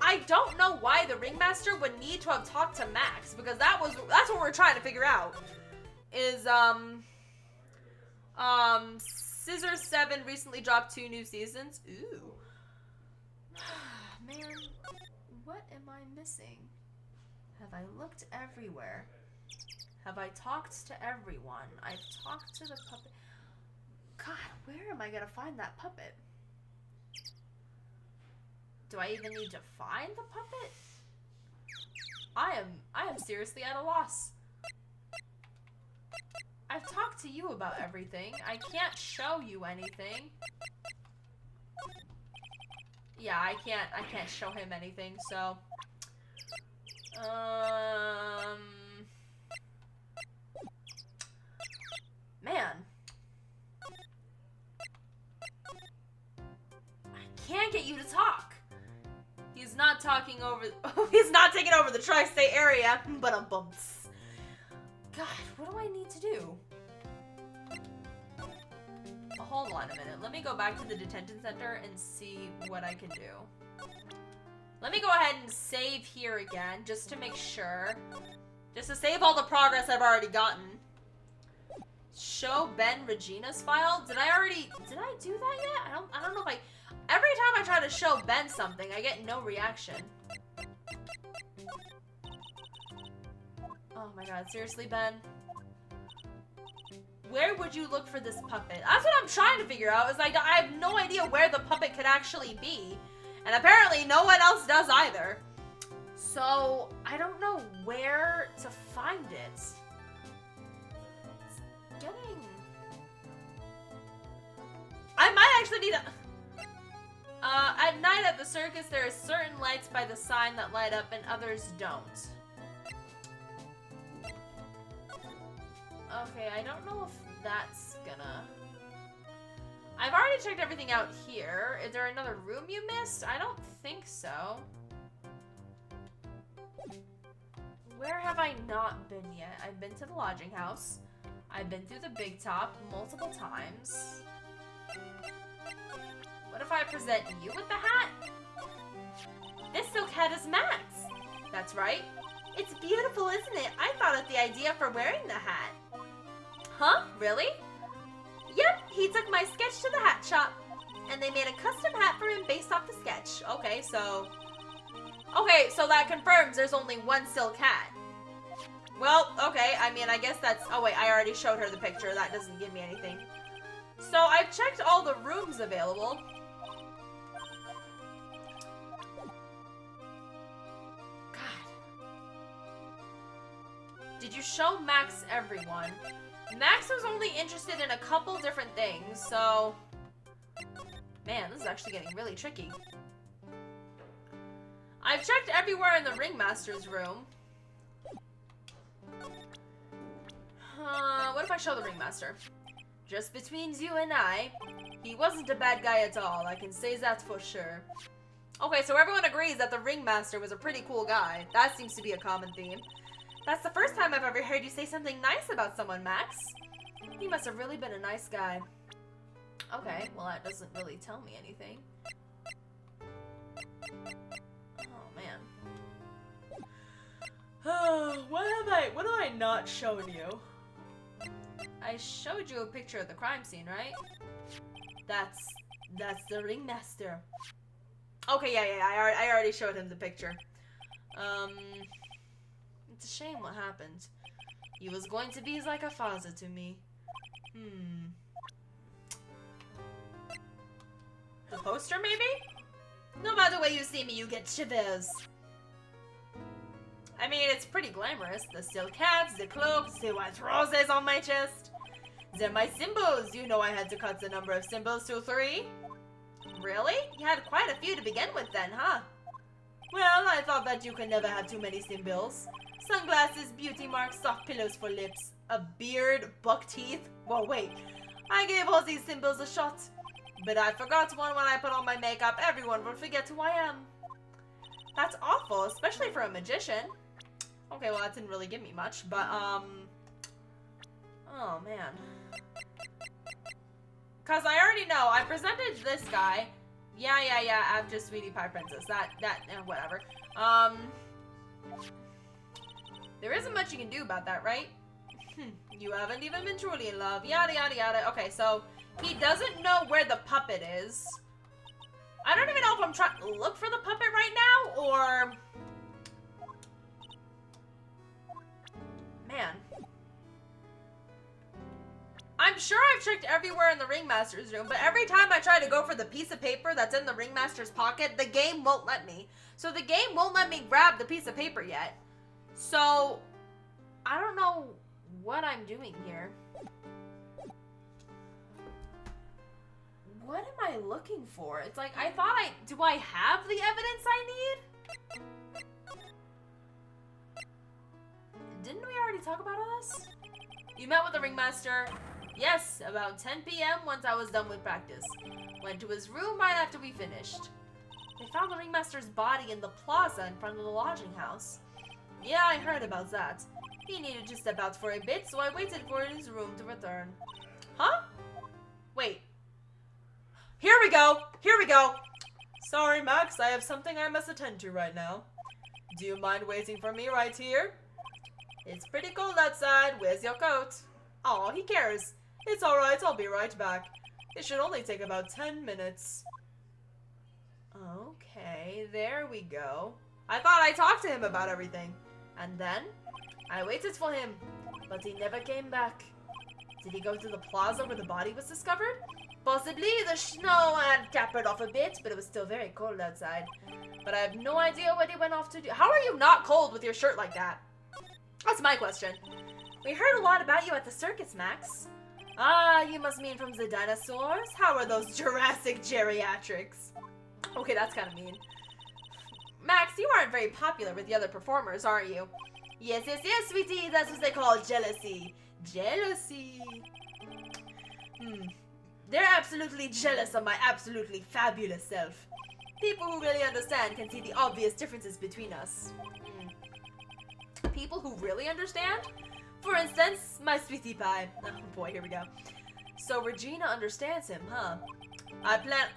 I don't know why the Ringmaster would need to have talked to Max, because that's what we're trying to figure out. Is Scissor 7 recently dropped 2 new seasons. Ooh. Man, what am I missing? Have I looked everywhere? Have I talked to everyone? I've talked to the puppet. God, where am I gonna find that puppet? Do I even need to find the puppet? I am seriously at a loss. I've talked to you about everything. I can't show you anything. Yeah, I can't show him anything, so man. I can't get you to talk. He's not talking over he's not taking over the tri-state area, but bumps. God, what do I need to do? Hold on a minute. Let me go back to the detention center and see what I can do. Let me go ahead and save here again, just to make sure. Just to save all the progress I've already gotten. Show Ben Regina's file? Did I do that yet? I don't know if I... Every time I try to show Ben something, I get no reaction. Oh my god, seriously, Ben? Where would you look for this puppet? That's what I'm trying to figure out, is I have no idea where the puppet could actually be. And apparently no one else does either. So, I don't know where to find it. It's getting... I might actually need a... at night at the circus, there are certain lights by the sign that light up and others don't. Okay, I don't know if that's gonna... I've already checked everything out here. Is there another room you missed? I don't think so. Where have I not been yet? I've been to the lodging house. I've been through the big top multiple times. What if I present you with the hat? This silk hat is Max. That's right. It's beautiful, isn't it? I thought of the idea for wearing the hat. Huh? Really? Yep, he took my sketch to the hat shop. And they made a custom hat for him based off the sketch. Okay, so that confirms there's only one silk hat. Well, okay, I mean, I guess that's... Oh, wait, I already showed her the picture. That doesn't give me anything. So, I've checked all the rooms available. God. Did you show Max everyone? Max was only interested in a couple different things, so... man, this is actually getting really tricky. I've checked everywhere in the Ringmaster's room. What if I show the Ringmaster? Just between you and I, he wasn't a bad guy at all, I can say that for sure. Okay, so everyone agrees that the Ringmaster was a pretty cool guy. That seems to be a common theme. That's the first time I've ever heard you say something nice about someone, Max. He must have really been a nice guy. Okay, well that doesn't really tell me anything. Oh, man. What have I not shown you? I showed you a picture of the crime scene, right? That's the Ringmaster. Okay, yeah, I already showed him the picture. It's a shame what happened. He was going to be like a father to me. The poster, maybe? No matter where you see me, you get shivers. I mean, it's pretty glamorous. The silk hats, the cloaks, the white roses on my chest. They're my symbols. You know I had to cut the number of symbols to 3. Really? You had quite a few to begin with then, huh? Well, I thought that you could never have too many symbols. Sunglasses, beauty marks, soft pillows for lips, a beard, buck teeth. Well, wait. I gave all these symbols a shot. But I forgot one when I put on my makeup. Everyone will forget who I am. That's awful, especially for a magician. Okay, well, that didn't really give me much, but, oh, man. Because I already know, I presented this guy. Yeah, after Sweetie Pie Princess. Whatever. There isn't much you can do about that, right? You haven't even been truly in love. Yada, yada, yada. Okay, so he doesn't know where the puppet is. I don't even know if I'm trying to look for the puppet right now, or... Man. I'm sure I've checked everywhere in the Ringmaster's room, but every time I try to go for the piece of paper that's in the Ringmaster's pocket, the game won't let me. So the game won't let me grab the piece of paper yet. So, I don't know what I'm doing here. What am I looking for? It's like, I thought do I have the evidence I need? Didn't we already talk about all this? You met with the Ringmaster. Yes, about 10 p.m. once I was done with practice. Went to his room right after we finished. They found the Ringmaster's body in the plaza in front of the lodging house. Yeah, I heard about that. He needed to step out for a bit, so I waited for his room to return. Huh? Wait. Here we go! Here we go! Sorry, Max, I have something I must attend to right now. Do you mind waiting for me right here? It's pretty cold outside. Where's your coat? Aw, he cares. It's alright, I'll be right back. It should only take about 10 minutes. Okay, there we go. I thought I talked to him about everything. And then, I waited for him, but he never came back. Did he go to the plaza where the body was discovered? Possibly. The snow had capped off a bit, but it was still very cold outside. But I have no idea what he went off to do. How are you not cold with your shirt like that? That's my question. We heard a lot about you at the circus, Max. Ah, you must mean from the dinosaurs? How are those Jurassic geriatrics? Okay, that's kind of mean. Max, you aren't very popular with the other performers, are you? Yes, sweetie. That's what they call jealousy. Jealousy. They're absolutely jealous of my absolutely fabulous self. People who really understand can see the obvious differences between us. People who really understand? For instance, my Sweetie Pie. Oh boy, here we go. So Regina understands him, huh? I plan...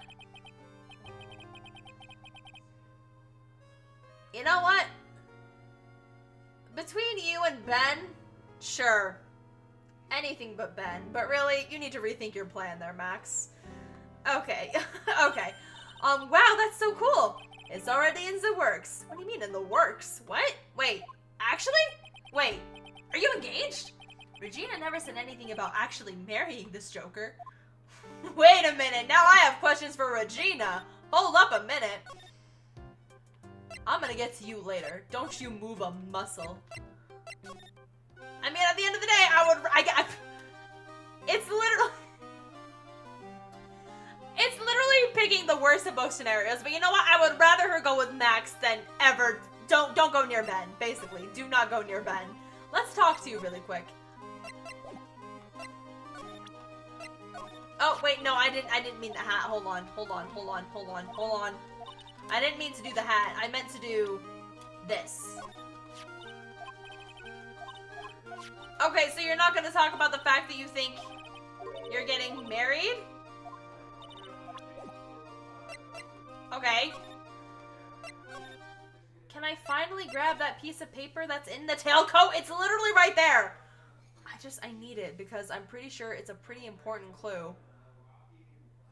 You know what? Between you and Ben, sure. Anything but Ben. But really, you need to rethink your plan there, Max. Okay. Okay. Wow, that's so cool. It's already in the works. What do you mean in the works? What? Wait, actually? Wait, are you engaged? Regina never said anything about actually marrying this Joker. Wait a minute, now I have questions for Regina. Hold up a minute. I'm gonna get to you later. Don't you move a muscle. I mean, at the end of the day, it's literally picking the worst of both scenarios, but you know what? I would rather her go with Max than ever. Don't go near Ben, basically. Do not go near Ben. Let's talk to you really quick. Oh, wait, no, I didn't mean the hat. Hold on. I didn't mean to do the hat. I meant to do this. Okay, so you're not gonna talk about the fact that you think you're getting married? Okay. Can I finally grab that piece of paper that's in the tailcoat? It's literally right there. I need it because I'm pretty sure it's a pretty important clue.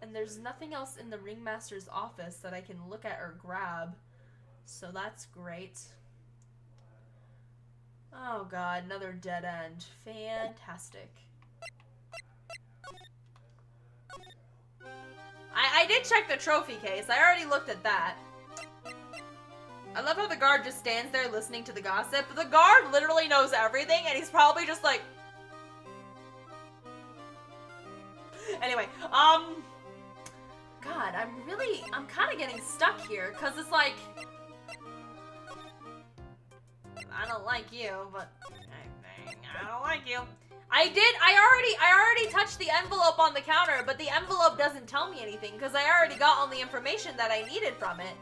And there's nothing else in the Ringmaster's office that I can look at or grab. So that's great. Oh god, another dead end. Fantastic. I did check the trophy case. I already looked at that. I love how the guard just stands there listening to the gossip. The guard literally knows everything, and he's probably just like... Anyway, God, I'm kind of getting stuck here, because it's like... I don't like you, but... I don't like you. I already touched the envelope on the counter, but the envelope doesn't tell me anything, because I already got all the information that I needed from it.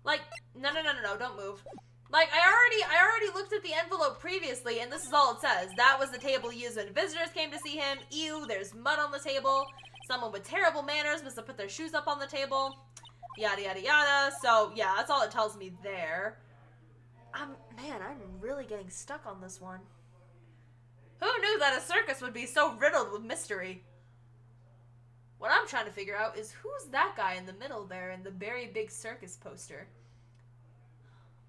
Like, no, don't move. Like, I already looked at the envelope previously, and this is all it says. That was the table used when visitors came to see him. Ew, there's mud on the table. Someone with terrible manners must have put their shoes up on the table. Yada, yada, yada. So, yeah, that's all it tells me there. Man, I'm really getting stuck on this one. Who knew that a circus would be so riddled with mystery? What I'm trying to figure out is who's that guy in the middle there in the very big circus poster?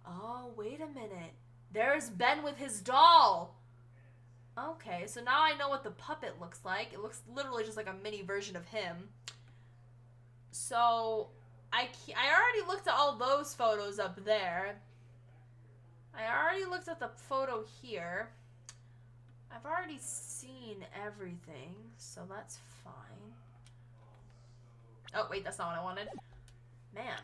Oh, wait a minute. There's Ben with his doll. Okay, so now I know what the puppet looks like. It looks literally just like a mini version of him. So, I already looked at all those photos up there. I already looked at the photo here. I've already seen everything, so that's fine. Oh, wait, that's not what I wanted. Man.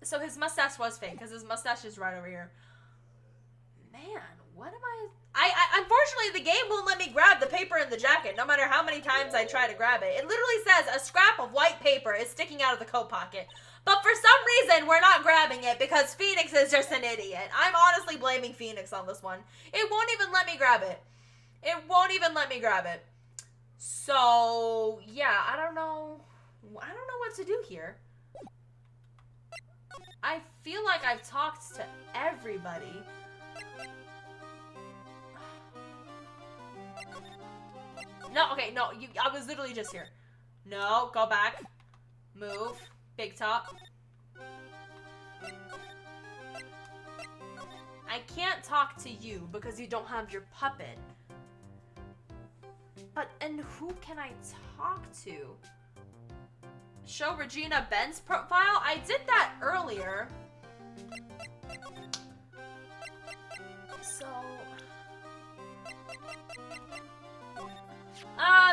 So his mustache was fake, because his mustache is right over here. Man, what am I... Unfortunately, the game won't let me grab the paper in the jacket, no matter how many times I try to grab it. It literally says a scrap of white paper is sticking out of the coat pocket. But for some reason, we're not grabbing it, because Phoenix is just an idiot. I'm honestly blaming Phoenix on this one. It won't even let me grab it. It won't even let me grab it. So, yeah, I don't know what to do here. I feel like I've talked to everybody. No, okay, no, I was literally just here. No, go back. Move. Big top. I can't talk to you because you don't have your puppet. But, and who can I talk to? Show Regina Ben's profile? I did that earlier. So...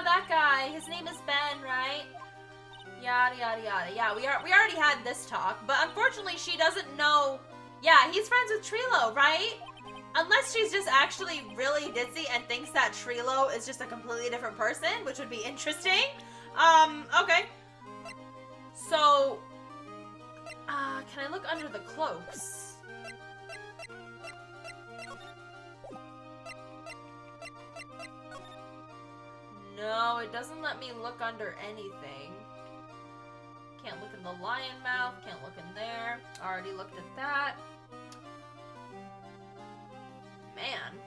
that guy. His name is Ben, right? Yada, yada, yada. Yeah, we already had this talk, but unfortunately she doesn't know... Yeah, he's friends with Trilo, right? Unless she's just actually really ditzy and thinks that Trilo is just a completely different person, which would be interesting. Okay. So, can I look under the cloaks? No, it doesn't let me look under anything. Can't look in the lion mouth, can't look in there. Already looked at that. Man.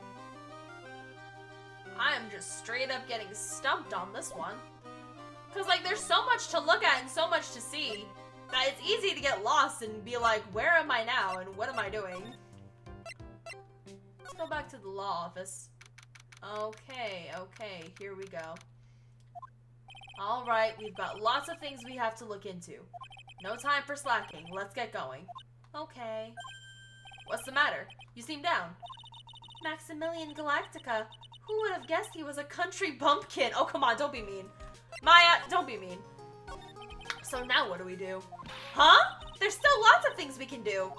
I am just straight up getting stumped on this one. Because, like, there's so much to look at and so much to see that it's easy to get lost and be like, where am I now and what am I doing? Let's go back to the law office. Okay, here we go. Alright, we've got lots of things we have to look into. No time for slacking. Let's get going. Okay. What's the matter? You seem down. Maximilian Galactica. Who would have guessed he was a country bumpkin? Oh, come on, don't be mean. Maya, don't be mean. So now what do we do? Huh? There's still lots of things we can do.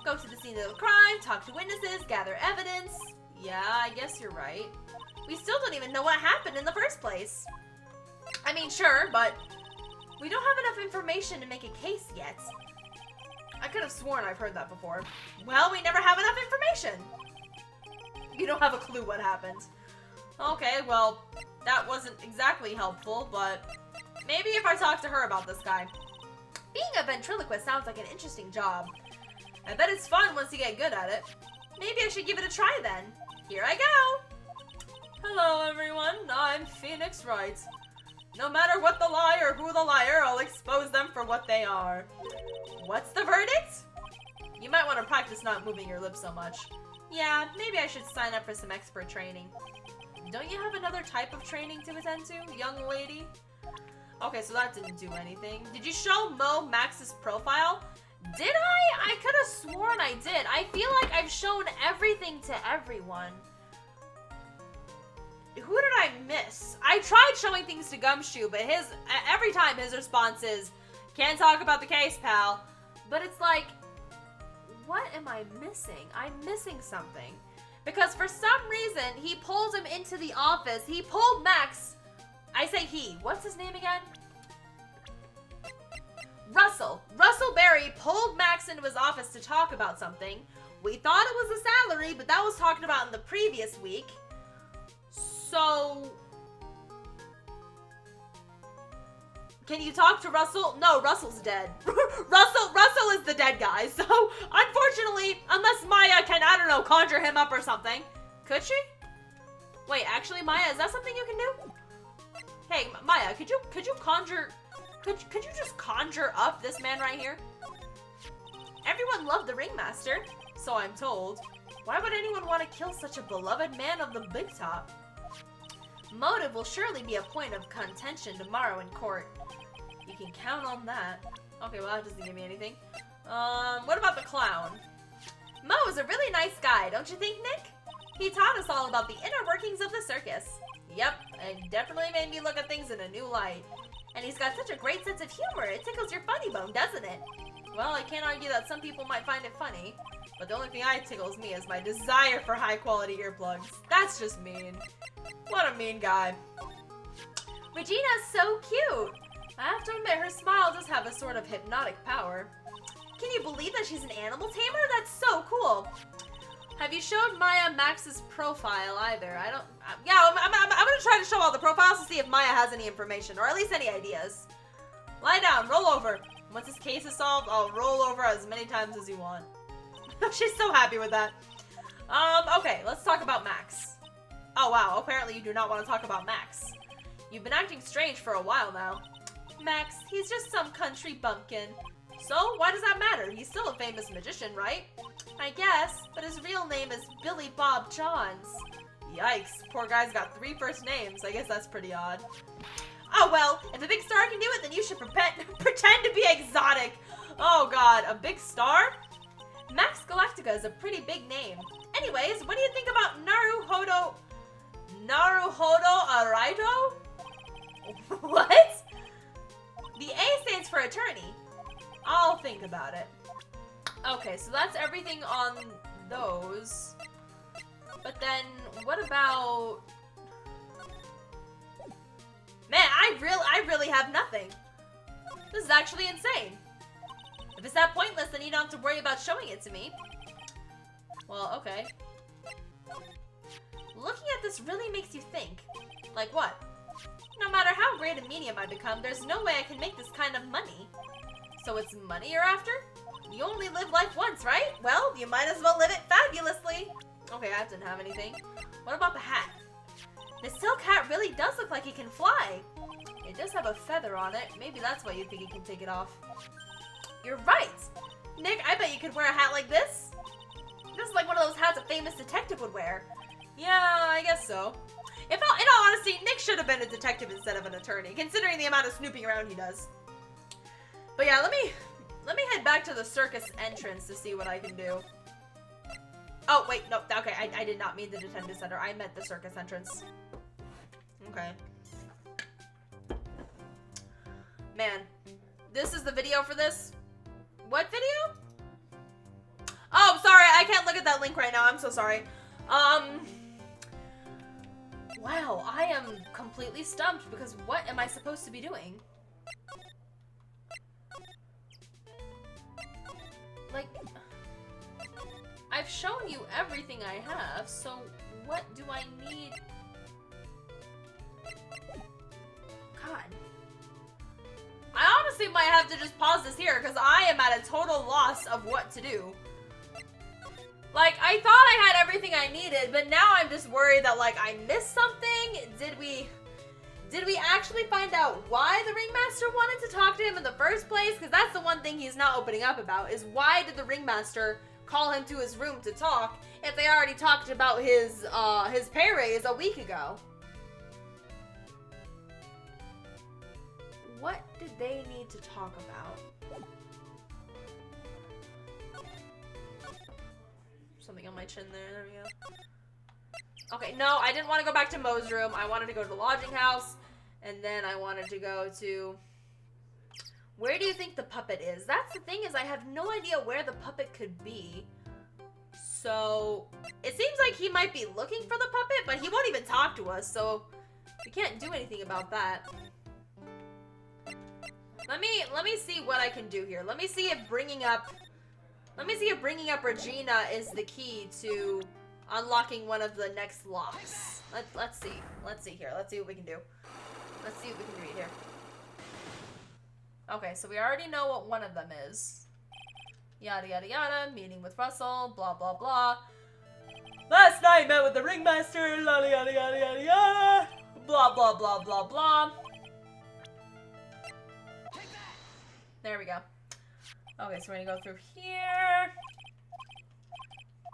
Go to the scene of the crime, talk to witnesses, gather evidence. Yeah, I guess you're right. We still don't even know what happened in the first place. I mean, sure, but we don't have enough information to make a case yet. I could have sworn I've heard that before. Well, we never have enough information. You don't have a clue what happened. Okay, well, that wasn't exactly helpful, but maybe if I talk to her about this guy. Being a ventriloquist sounds like an interesting job. I bet it's fun once you get good at it. Maybe I should give it a try then. Here I go! Hello everyone, I'm Phoenix Wright. No matter what the lie or who the liar, I'll expose them for what they are. What's the verdict? You might want to practice not moving your lips so much. Yeah, maybe I should sign up for some expert training. Don't you have another type of training to attend to, young lady? Okay, so that didn't do anything. Did you show Mo Max's profile? Did I? I could have sworn I did. I feel like I've shown everything to everyone. Who did I miss? I tried showing things to Gumshoe, but every time his response is, can't talk about the case, pal. But it's like, what am I missing? I'm missing something. Because for some reason, he pulled him into the office. He pulled Max. I say he. What's his name again? Russell. Russell Berry pulled Max into his office to talk about something. We thought it was a salary, but that was talked about in the previous week. So, can you talk to Russell? No, Russell's dead. Russell is the dead guy. So, unfortunately, unless Maya can, I don't know, conjure him up or something. Could she? Wait, actually, Maya, is that something you can do? Hey, Maya, could you conjure, could you just conjure up this man right here? Everyone loved the Ringmaster, so I'm told. Why would anyone want to kill such a beloved man of the big top? Motive will surely be a point of contention tomorrow in court. You can count on that. Okay, well that doesn't give me anything. What about the clown? Mo is a really nice guy, don't you think, Nick? He taught us all about the inner workings of the circus. Yep, and definitely made me look at things in a new light. And he's got such a great sense of humor, it tickles your funny bone, doesn't it? Well, I can't argue that some people might find it funny, but the only thing that tickles me is my desire for high-quality earplugs. That's just mean. What a mean guy. Regina's so cute. I have to admit, her smile does have a sort of hypnotic power. Can you believe that she's an animal tamer? That's so cool. Have you showed Maya Max's profile either? Yeah, I'm gonna try to show all the profiles to see if Maya has any information, or at least any ideas. Lie down, roll over. Once this case is solved, I'll roll over as many times as you want. She's so happy with that. Okay, let's talk about Max. Oh wow, apparently you do not want to talk about Max. You've been acting strange for a while now. Max, he's just some country bumpkin. So, why does that matter? He's still a famous magician, right? I guess, but his real name is Billy Bob Johns. Yikes, poor guy's got 3 first names. I guess that's pretty odd. Oh well, if a big star can do it, then you should pretend to be exotic. Oh god, a big star? Max Galactica is a pretty big name. Anyways, what do you think about Naruhodo Araito? What? The A stands for attorney. I'll think about it. Okay, so that's everything on those. But then, what about... Man, I really have nothing. This is actually insane. If it's that pointless, then you don't have to worry about showing it to me. Well, okay. Looking at this really makes you think. Like what? No matter how great a medium I become, there's no way I can make this kind of money. So it's money you're after? You only live life once, right? Well, you might as well live it fabulously. Okay, I didn't have anything. What about the hat? The silk hat really does look like it can fly. It does have a feather on it. Maybe that's why you think you can take it off. You're right! Nick, I bet you could wear a hat like this. This is like one of those hats a famous detective would wear. Yeah, I guess so. In all honesty, Nick should have been a detective instead of an attorney, considering the amount of snooping around he does. But yeah, let me head back to the circus entrance to see what I can do. Oh, wait, no, okay, I did not mean the detention center. I meant the circus entrance. Okay. Man, this is the video for this? What video? Oh, sorry, I can't look at that link right now. I'm so sorry. Wow, I am completely stumped because what am I supposed to be doing? Like, I've shown you everything I have, so what do I need? God. I honestly might have to just pause this here because I am at a total loss of what to do. Like, I thought I had everything I needed, but now I'm just worried that, like, I missed something. Did we actually find out why the Ringmaster wanted to talk to him in the first place? Because that's the one thing he's not opening up about, is why did the Ringmaster call him to his room to talk if they already talked about his pay raise a week ago? What did they need to talk about? Something on my chin there we go. Okay, no, I didn't want to go back to Mo's room. I wanted to go to the lodging house, and then I wanted to go to... Where do you think the puppet is? That's the thing, is I have no idea where the puppet could be. So, it seems like he might be looking for the puppet, but he won't even talk to us, so we can't do anything about that. Let me see what I can do here. Let me see if bringing up Regina is the key to unlocking one of the next locks. Let's see. Let's see here. Let's see what we can do. Let's see what we can read here. Okay, so we already know what one of them is. Yada yada yada, meeting with Russell, blah blah blah. Last night met with the Ringmaster, yada yada yada yada yada. Blah blah blah blah blah. There we go. Okay, so we're gonna go through here.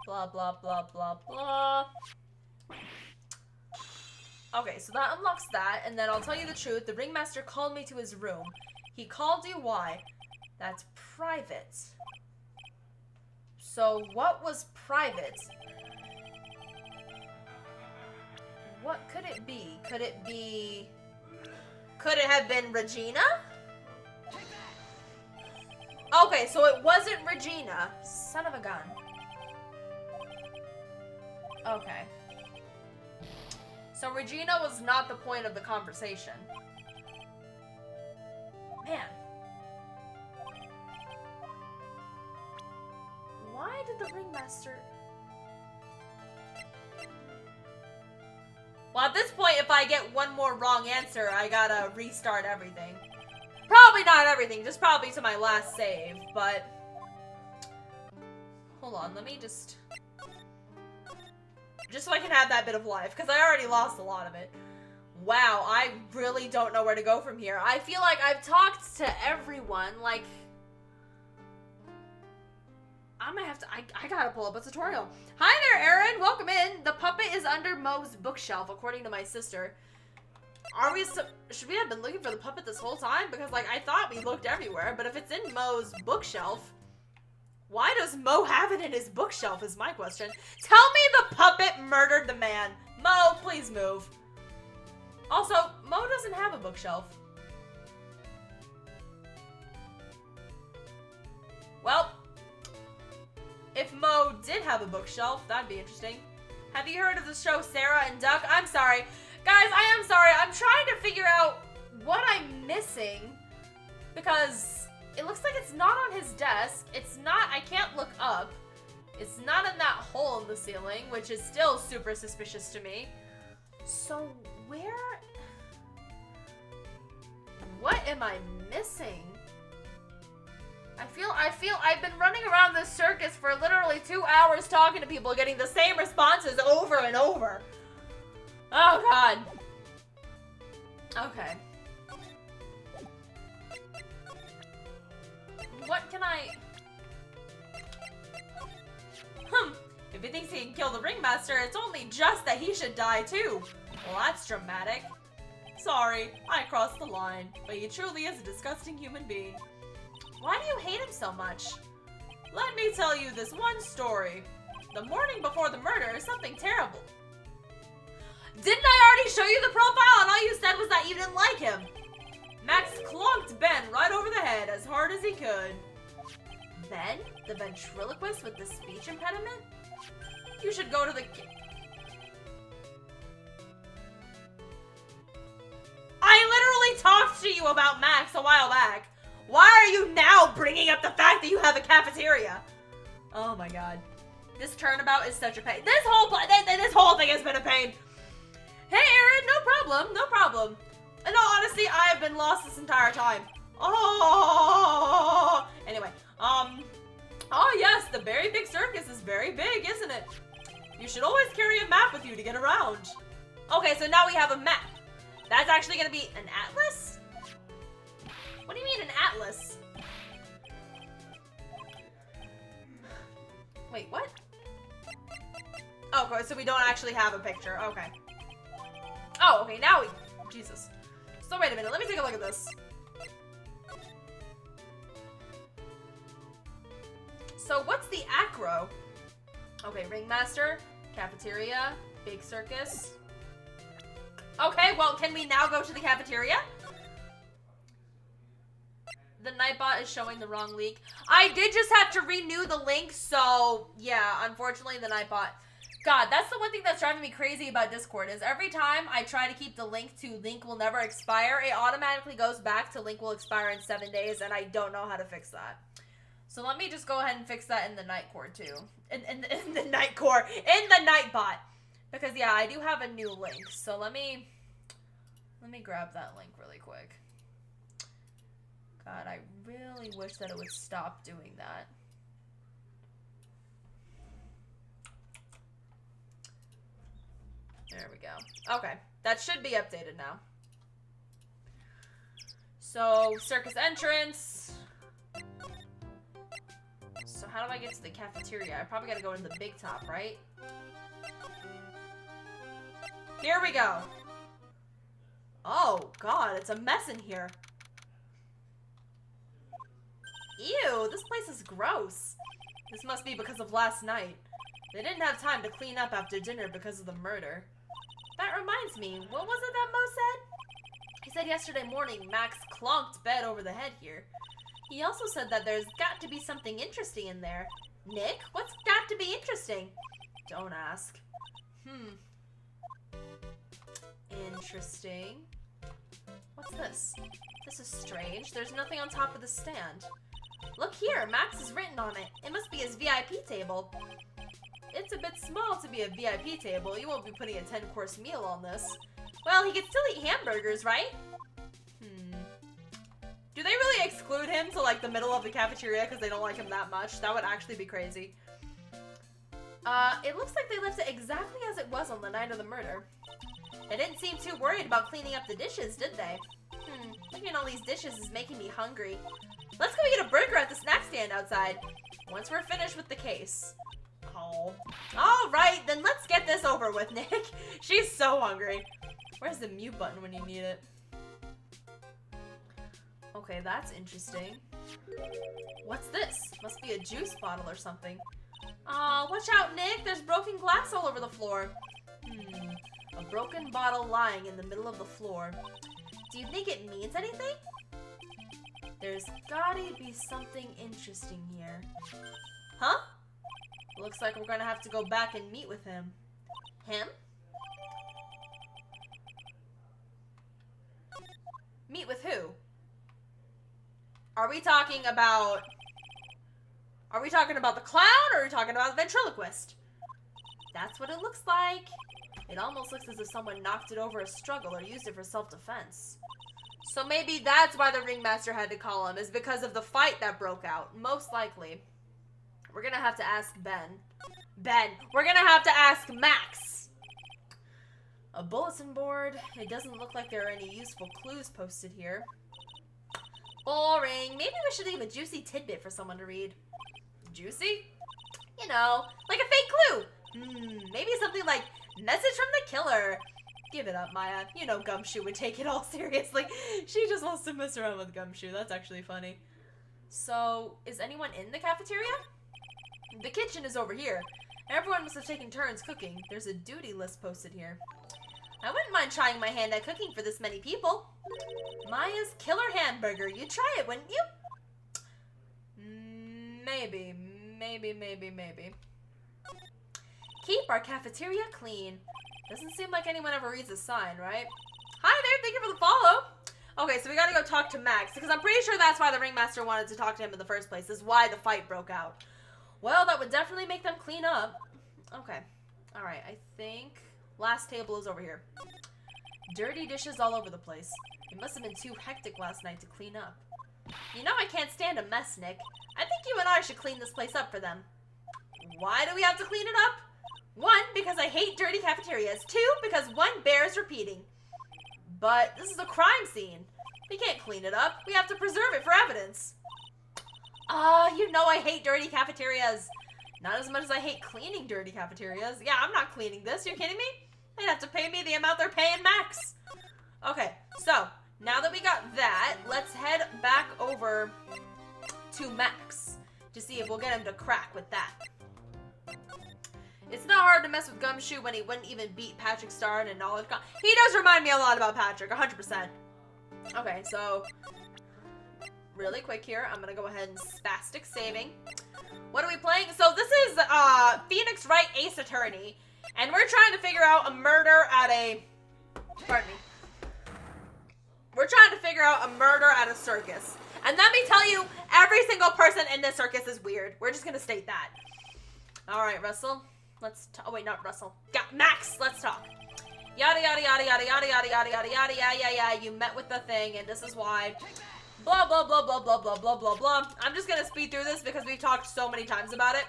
Blah, blah, blah, blah, blah. Okay, so that unlocks that, and then I'll tell you the truth. The Ringmaster called me to his room. He called you why? That's private. So, what was private? What could it be? Could it have been Regina? Okay, so it wasn't Regina. Son of a gun. Okay. So Regina was not the point of the conversation. Man. Why did the Ringmaster... Well, at this point, if I get one more wrong answer, I gotta restart everything. Probably not everything, just probably to my last save, but... Hold on, let me just so I can have that bit of life, because I already lost a lot of it. Wow, I really don't know where to go from here. I feel like I've talked to everyone, like... I'm gonna have to... I gotta pull up a tutorial. Hi there, Aaron! Welcome in! The puppet is under Mo's bookshelf, according to my sister. Should we have been looking for the puppet this whole time? Because, like, I thought we looked everywhere, but if it's in Mo's bookshelf, why does Mo have it in his bookshelf is my question. Tell me the puppet murdered the man. Mo, please move. Also, Mo doesn't have a bookshelf. Well, if Mo did have a bookshelf, that'd be interesting. Have you heard of the show Sarah and Duck? I'm sorry. Guys, I am sorry. I'm trying to figure out what I'm missing because it looks like it's not on his desk. It's not, I can't look up. It's not in that hole in the ceiling, which is still super suspicious to me. So what am I missing? I feel I've been running around this circus for literally 2 hours talking to people, getting the same responses over and over. Oh, God. Okay. What can I... If he thinks he can kill the Ringmaster, it's only just that he should die too. Well, that's dramatic. Sorry, I crossed the line, but he truly is a disgusting human being. Why do you hate him so much? Let me tell you this one story. The morning before the murder is something terrible. Didn't I already show you the profile and all you said was that you didn't like him? Max clonked Ben right over the head as hard as he could. Ben? The ventriloquist with the speech impediment? You should go to the... I literally talked to you about Max a while back. Why are you now bringing up the fact that you have a cafeteria? Oh my god. This turnabout is such a pain. This whole thing has been a pain. Hey Aaron, no problem, no problem. In all honesty, I have been lost this entire time. Oh. Anyway, oh yes, the very big circus is very big, isn't it? You should always carry a map with you to get around. Okay, so now we have a map. That's actually gonna be an atlas? What do you mean an atlas? Wait, what? Oh, okay, so we don't actually have a picture. Okay. Oh, okay, now we... Jesus. So wait a minute, let me take a look at this. So what's the acro? Okay, Ringmaster, cafeteria, big circus. Okay, well, can we now go to the cafeteria? The Nightbot is showing the wrong link. I did just have to renew the link, so yeah, unfortunately the Nightbot. God, that's the one thing that's driving me crazy about Discord is every time I try to keep the link to link will never expire, it automatically goes back to link will expire in 7 days, and I don't know how to fix that. So let me just go ahead and fix that in the night core too. In the night core. In the Nightbot. Because yeah, I do have a new link. So let me grab that link really quick. God, I really wish that it would stop doing that. There we go. Okay, that should be updated now. So, circus entrance. So how do I get to the cafeteria? I probably gotta go in the big top, right? Here we go. Oh, God, it's a mess in here. Ew, this place is gross. This must be because of last night. They didn't have time to clean up after dinner because of the murder. That reminds me, what was it that Mo said? He said yesterday morning Max clonked bed over the head here. He also said that there's got to be something interesting in there. Nick, what's got to be interesting? Don't ask. Interesting. What's this? This is strange. There's nothing on top of the stand. Look here, Max is written on it. It must be his VIP table. It's a bit small to be a VIP table. You won't be putting a 10-course meal on this. Well, he could still eat hamburgers, right? Do they really exclude him to, like, the middle of the cafeteria because they don't like him that much? That would actually be crazy. It looks like they left it exactly as it was on the night of the murder. They didn't seem too worried about cleaning up the dishes, did they? Looking at all these dishes is making me hungry. Let's go get a burger at the snack stand outside. Once we're finished with the case. Oh. Alright, then let's get this over with, Nick. She's so hungry. Where's the mute button when you need it? Okay, that's interesting. What's this? Must be a juice bottle or something. Aw, watch out, Nick. There's broken glass all over the floor. A broken bottle lying in the middle of the floor. Do you think it means anything? There's gotta be something interesting here. Huh? Looks like we're gonna have to go back and meet with him. Him? Meet with who? Are we talking about the clown, or are we talking about the ventriloquist? That's what it looks like. It almost looks as if someone knocked it over a struggle or used it for self-defense. So maybe that's why the Ringmaster had to call him, is because of the fight that broke out. Most likely. We're gonna have to ask Ben. We're gonna have to ask Max. A bulletin board. It doesn't look like there are any useful clues posted here. Boring. Maybe we should leave a juicy tidbit for someone to read. Juicy? You know, like a fake clue. Maybe something like, message from the killer. Give it up, Maya. You know Gumshoe would take it all seriously. She just wants to mess around with Gumshoe. That's actually funny. So, is anyone in the cafeteria? The kitchen is over here. Everyone must have taken turns cooking. There's a duty list posted here. I wouldn't mind trying my hand at cooking for this many people. Maya's killer hamburger. You'd try it, wouldn't you? Maybe. Keep our cafeteria clean. Doesn't seem like anyone ever reads a sign, right? Hi there, thank you for the follow. Okay, so we gotta go talk to Max, because I'm pretty sure that's why the Ringmaster wanted to talk to him in the first place, is why the fight broke out. Well, that would definitely make them clean up. Okay. Alright, I think last table is over here. Dirty dishes all over the place. It must have been too hectic last night to clean up. You know I can't stand a mess, Nick. I think you and I should clean this place up for them. Why do we have to clean it up? 1, because I hate dirty cafeterias. 2, because one bears repeating. But this is a crime scene. We can't clean it up. We have to preserve it for evidence. You know I hate dirty cafeterias. Not as much as I hate cleaning dirty cafeterias. Yeah, I'm not cleaning this. You kidding me? They'd have to pay me the amount they're paying Max. Okay, so now that we got that, let's head back over to Max to see if we'll get him to crack with that. It's not hard to mess with Gumshoe when he wouldn't even beat Patrick Star in a knowledge con. He does remind me a lot about Patrick, 100%. Okay, so really quick here, I'm gonna go ahead and spastic saving. What are we playing? So this is Phoenix Wright Ace Attorney, and we're trying to figure out a murder at a, pardon me. We're trying to figure out a murder at a circus. And let me tell you, every single person in this circus is weird. We're just gonna state that. All right, Russell. Let's talk. Oh wait, not Russell. Got Max. Let's talk. Yada yada yada yada yada yada yada yada yada yeah. You met with the thing, and this is why. Blah blah blah blah blah blah blah blah blah. I'm just gonna speed through this because we've talked so many times about it.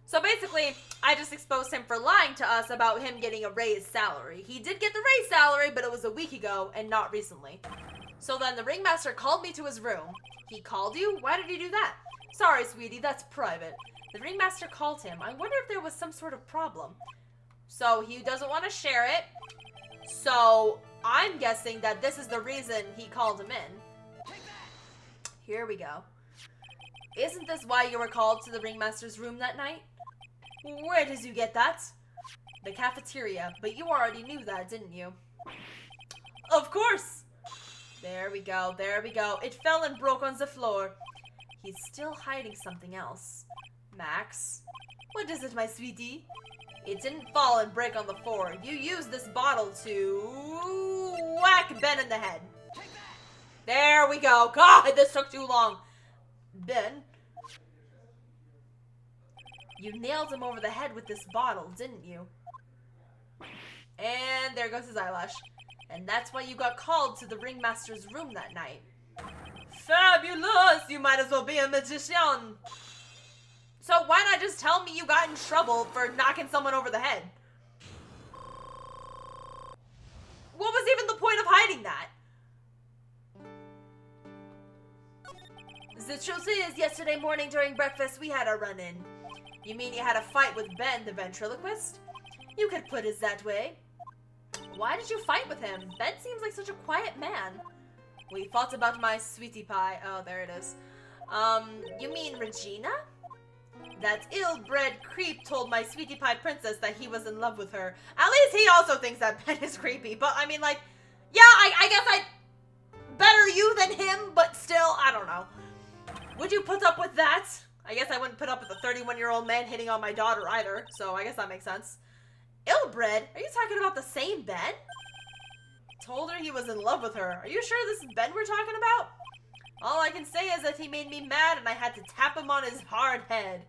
So basically, I just exposed him for lying to us about him getting a raised salary. He did get the raised salary, but it was a week ago and not recently. So then the Ringmaster called me to his room. He called you? Why did he do that? Sorry, sweetie, that's private. The Ringmaster called him. I wonder if there was some sort of problem. So he doesn't want to share it. So I'm guessing that this is the reason he called him in. Here we go. Isn't this why you were called to the Ringmaster's room that night? Where did you get that? The cafeteria, but you already knew that, didn't you? Of course! There we go, there we go. It fell and broke on the floor. He's still hiding something else. Max? What is it, my sweetie? It didn't fall and break on the floor. You used this bottle to whack Ben in the head. There we go. God, this took too long. Ben? You nailed him over the head with this bottle, didn't you? And there goes his eyelash. And that's why you got called to the Ringmaster's room that night. Fabulous! You might as well be a magician. So why not just tell me you got in trouble for knocking someone over the head? What was even the point of hiding that? The truth is, yesterday morning during breakfast, we had a run-in. You mean you had a fight with Ben, the ventriloquist? You could put it that way. Why did you fight with him? Ben seems like such a quiet man. We fought about my sweetie pie. Oh, there it is. You mean Regina? That ill-bred creep told my sweetie pie princess that he was in love with her. At least he also thinks that Ben is creepy. But, I mean, like, yeah, I guess I better you than him, but still, I don't know. Would you put up with that? I guess I wouldn't put up with a 31-year-old man hitting on my daughter either, so I guess that makes sense. Ill-bred? Are you talking about the same Ben? Told her he was in love with her. Are you sure this is Ben we're talking about? All I can say is that he made me mad and I had to tap him on his hard head.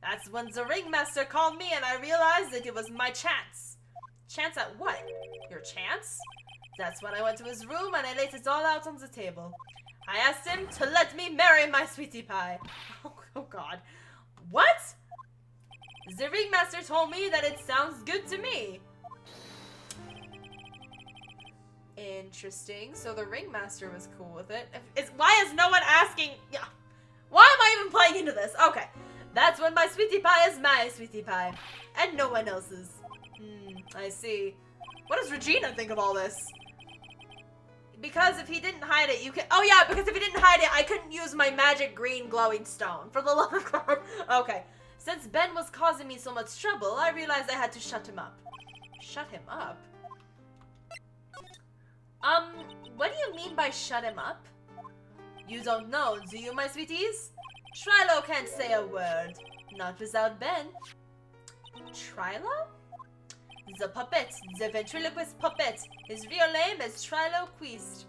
That's when the Ringmaster called me and I realized that it was my chance. Chance at what? Your chance? That's when I went to his room and I laid it all out on the table. I asked him to let me marry my sweetie pie. Oh God. What? The Ringmaster told me that it sounds good to me. Interesting. So the Ringmaster was cool with it. Why is no one asking? Yeah. Why am I even playing into this? Okay. That's when my sweetie pie is my sweetie pie. And no one else's. I see. What does Regina think of all this? Because if he didn't hide it, you can. Oh yeah, because if he didn't hide it, I couldn't use my magic green glowing stone. For the love of God. Okay. Since Ben was causing me so much trouble, I realized I had to shut him up. Shut him up? What do you mean by shut him up? You don't know, do you, my sweeties? Trilo can't say a word. Not without Ben. Trilo? The puppet. The ventriloquist puppet. His real name is Trilo Quist.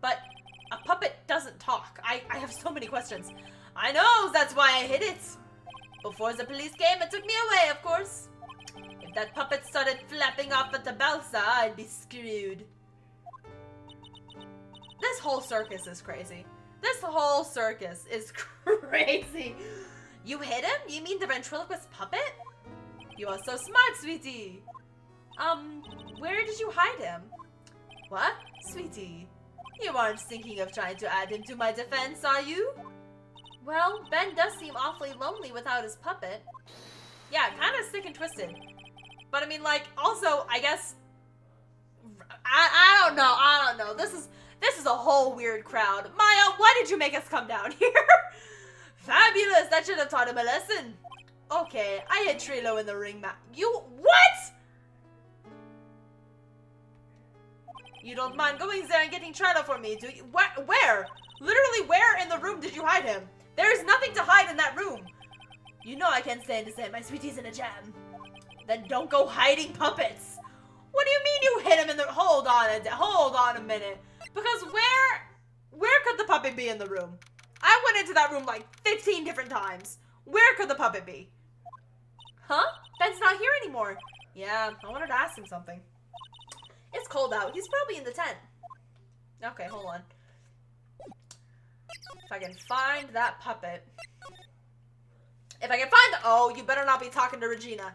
But a puppet doesn't talk. I have so many questions. I know, that's why I hid it. Before the police came and took me away, of course. If that puppet started flapping off at the balsa, I'd be screwed. This whole circus is crazy. This whole circus is crazy. You hid him? You mean the ventriloquist puppet? You are so smart, sweetie. Where did you hide him? What? Sweetie, you aren't thinking of trying to add him to my defense, are you? Well, Ben does seem awfully lonely without his puppet. Yeah, kind of sick and twisted. But I mean, like, also, I guess... I don't know. This is a whole weird crowd. Maya, why did you make us come down here? Fabulous! That should have taught him a lesson. Okay, I had Trilo in the Ringmaster. What? You don't mind going there and getting Trilo for me, do you? Where? Literally, where in the room did you hide him? There's nothing to hide in that room. You know I can't stand to say my sweetie's in a jam. Then don't go hiding puppets. What do you mean you hid him in the... Hold on a minute. Because where could the puppet be in the room? I went into that room like 15 different times. Where could the puppet be? Huh? Ben's not here anymore. Yeah, I wanted to ask him something. It's cold out. He's probably in the tent. Okay, hold on. If I can find that puppet. If I can find the... Oh, you better not be talking to Regina.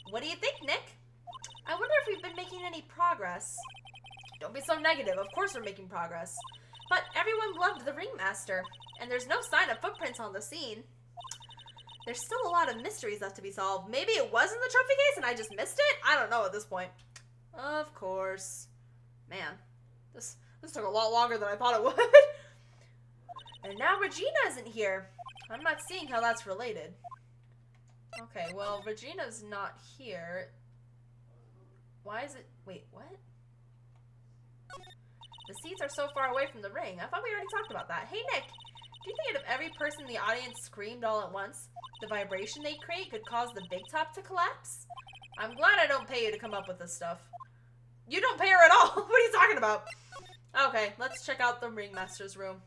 What do you think, Nick? I wonder if we've been making any progress. Don't be so negative. Of course we're making progress. But everyone loved the Ringmaster, and there's no sign of footprints on the scene. There's still a lot of mysteries left to be solved. Maybe it was in the trophy case and I just missed it? I don't know at this point. Of course. Man, this took a lot longer than I thought it would. And now Regina isn't here. I'm not seeing how that's related. Okay, well, Regina's not here. Why is it... Wait, what? The seats are so far away from the ring. I thought we already talked about that. Hey, Nick, do you think if every person in the audience screamed all at once, the vibration they create could cause the big top to collapse? I'm glad I don't pay you to come up with this stuff. You don't pay her at all. What are you talking about? Okay, let's check out the Ringmaster's room.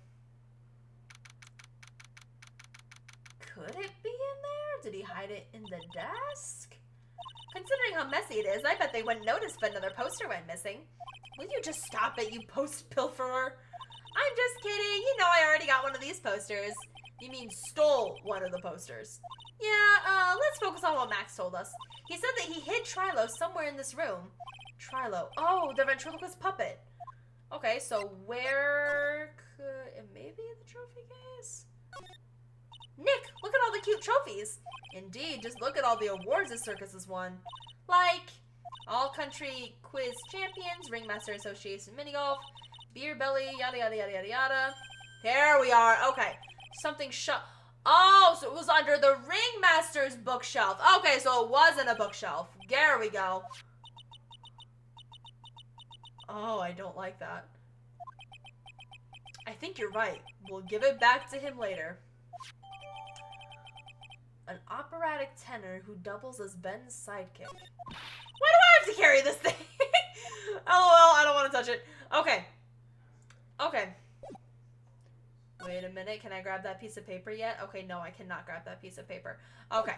Could it be in there? Did he hide it in the desk? Considering how messy it is, I bet they wouldn't notice if another poster went missing. Will you just stop it, you post-pilferer? I'm just kidding. You know I already got one of these posters. You mean stole one of the posters. Yeah, let's focus on what Max told us. He said that he hid Trilo somewhere in this room. Trilo. Oh, the ventriloquist puppet. Okay, so where could... It may be in the trophy case? Nick, look at all the cute trophies. Indeed, just look at all the awards the Circus has won. Like, All-Country Quiz Champions, Ringmaster Association Mini Golf, Beer Belly, yada yada yada yada yada. There we are. Okay. Something Oh, so it was under the Ringmaster's bookshelf. Okay, so it wasn't a bookshelf. There we go. Oh, I don't like that. I think you're right. We'll give it back to him later. An operatic tenor who doubles as Ben's sidekick. Why do I have to carry this thing? LOL, I don't want to touch it. Okay. Okay. Wait a minute, can I grab that piece of paper yet? Okay, no, I cannot grab that piece of paper. Okay.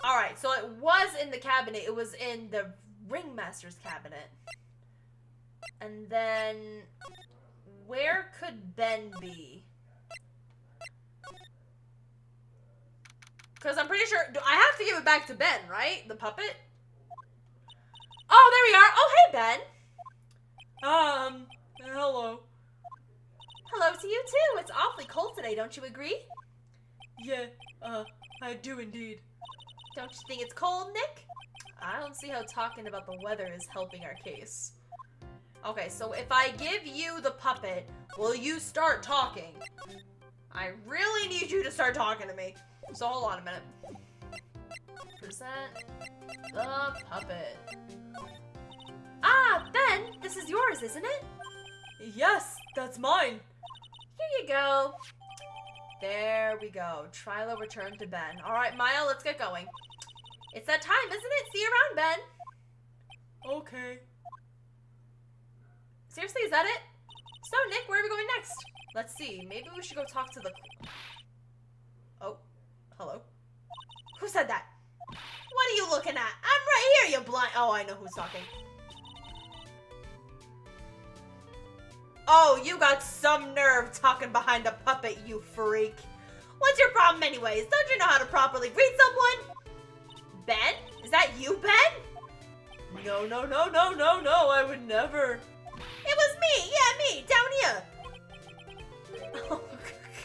Alright, so it was in the cabinet. It was in the Ringmaster's cabinet. And then... where could Ben be? Because I'm pretty sure... I have to give it back to Ben, right? The puppet? Oh, there we are. Oh, hey, Ben. Hello. Hello to you, too. It's awfully cold today, don't you agree? Yeah, I do indeed. Don't you think it's cold, Nick? I don't see how talking about the weather is helping our case. Okay, so if I give you the puppet, will you start talking? I really need you to start talking to me. So hold on a minute. Present the puppet. Ah, Ben, this is yours, isn't it? Yes, that's mine. Here you go. There we go. Trilo returned to Ben. All right, Maya, let's get going. It's that time, isn't it? See you around, Ben. Okay. Seriously, is that it? So, Nick, where are we going next? Let's see. Maybe we should go talk to the... Oh, hello? Who said that? What are you looking at? I'm right here, you blind... Oh, I know who's talking. Oh, you got some nerve talking behind a puppet, you freak. What's your problem anyways? Don't you know how to properly greet someone? Ben? Is that you, Ben? No, no, no, no, no, no, I would never. It was me, yeah, me, down here. Oh,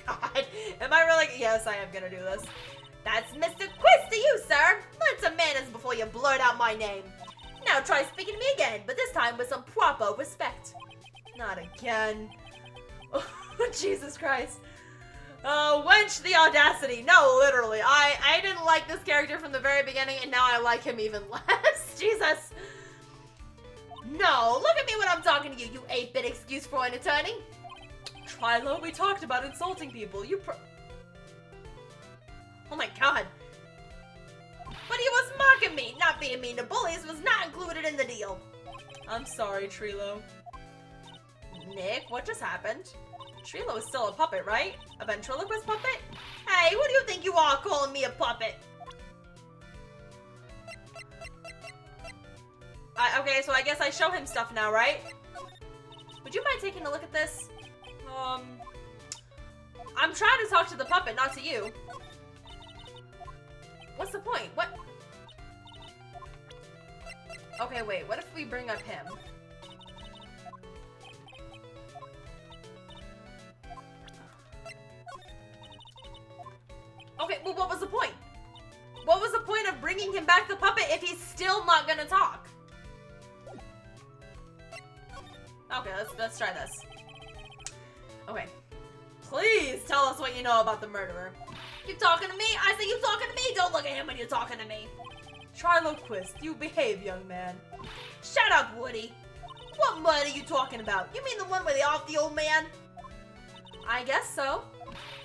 God. Am I really? Yes, I am gonna do this. That's Mr. Quiz to you, sir. Learn some manners before you blurt out my name. Now try speaking to me again, but this time with some proper respect. Not again. Oh, Jesus Christ. Wench the audacity. No, literally. I didn't like this character from the very beginning, and now I like him even less. Jesus. No, look at me when I'm talking to you, you 8-bit excuse for an attorney. Trilo, we talked about insulting people. Oh my God. But he was mocking me. Not being mean to bullies was not included in the deal. I'm sorry, Trilo. Nick, what just happened? Trilo is still a puppet, right? A ventriloquist puppet? Hey, what do you think you are calling me a puppet? Okay, so I guess I show him stuff now, right? Would you mind taking a look at this? I'm trying to talk to the puppet, not to you. What's the point? What? Okay, wait, what if we bring up him? Okay, well, what was the point? What was the point of bringing him back the puppet if he's still not gonna talk? Okay, let's try this. Okay. Please tell us what you know about the murderer. You talking to me? I say you talking to me? Don't look at him when you're talking to me. Trilo Quist, you behave, young man. Shut up, Woody. What mud are you talking about? You mean the one where they off the old man? I guess so.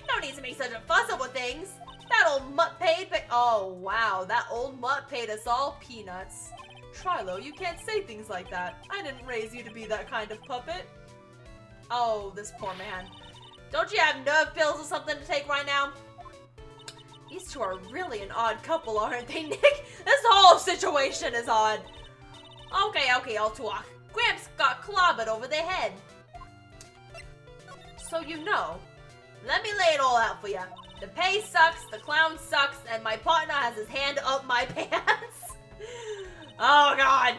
No need to make such a fuss over things. That old mutt paid, but oh wow, that old mutt paid us all peanuts. Trilo, you can't say things like that. I didn't raise you to be that kind of puppet. Oh, this poor man. Don't you have nerve pills or something to take right now? These two are really an odd couple, aren't they, Nick? This whole situation is odd. Okay, I'll talk. Gramps got clobbered over the head. So you know. Let me lay it all out for you. The pay sucks, the clown sucks, and my partner has his hand up my pants. Oh, God.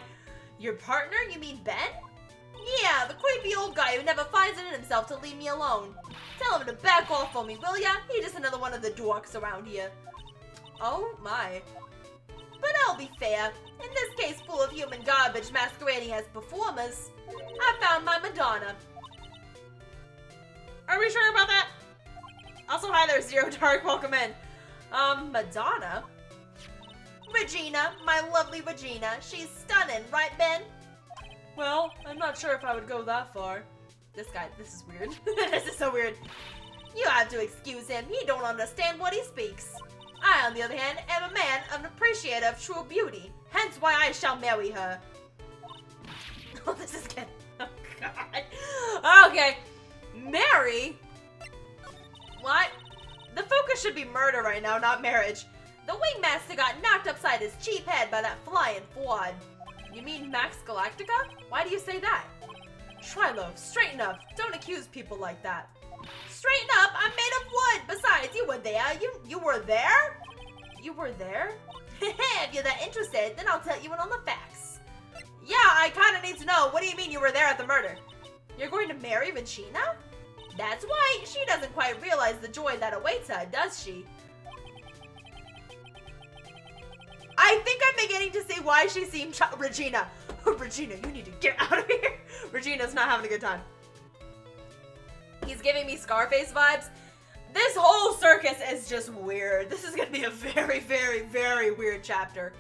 Your partner? You mean Ben? Yeah, the creepy old guy who never finds it in himself to leave me alone. Tell him to back off on me, will ya? He's just another one of the dorks around here. Oh, my. But I'll be fair. In this case full of human garbage masquerading as performers, I found my Madonna. Are we sure about that? Also, hi there, Zero Dark. Welcome in. Madonna? Regina, my lovely Regina. She's stunning, right, Ben? Well, I'm not sure if I would go that far. This is weird. This is so weird. You have to excuse him. He don't understand what he speaks. I, on the other hand, am a man of an appreciator of true beauty. Hence why I shall marry her. Oh, this is good. Oh, God. Okay. Marry? What? The focus should be murder right now, not marriage. The Ringmaster got knocked upside his cheap head by that flying fraud. You mean Max Galactica? Why do you say that? Trilo, straighten up. Don't accuse people like that. Straighten up? I'm made of wood. Besides, you were there. You were there? You were there? If you're that interested, then I'll tell you in on the facts. Yeah, I kind of need to know. What do you mean you were there at the murder? You're going to marry Regina? That's right. She doesn't quite realize the joy that awaits her, does she? I think I'm beginning to see why she seemed Regina. Regina, you need to get out of here. Regina's not having a good time. He's giving me Scarface vibes. This whole circus is just weird. This is gonna be a very, very, very weird chapter.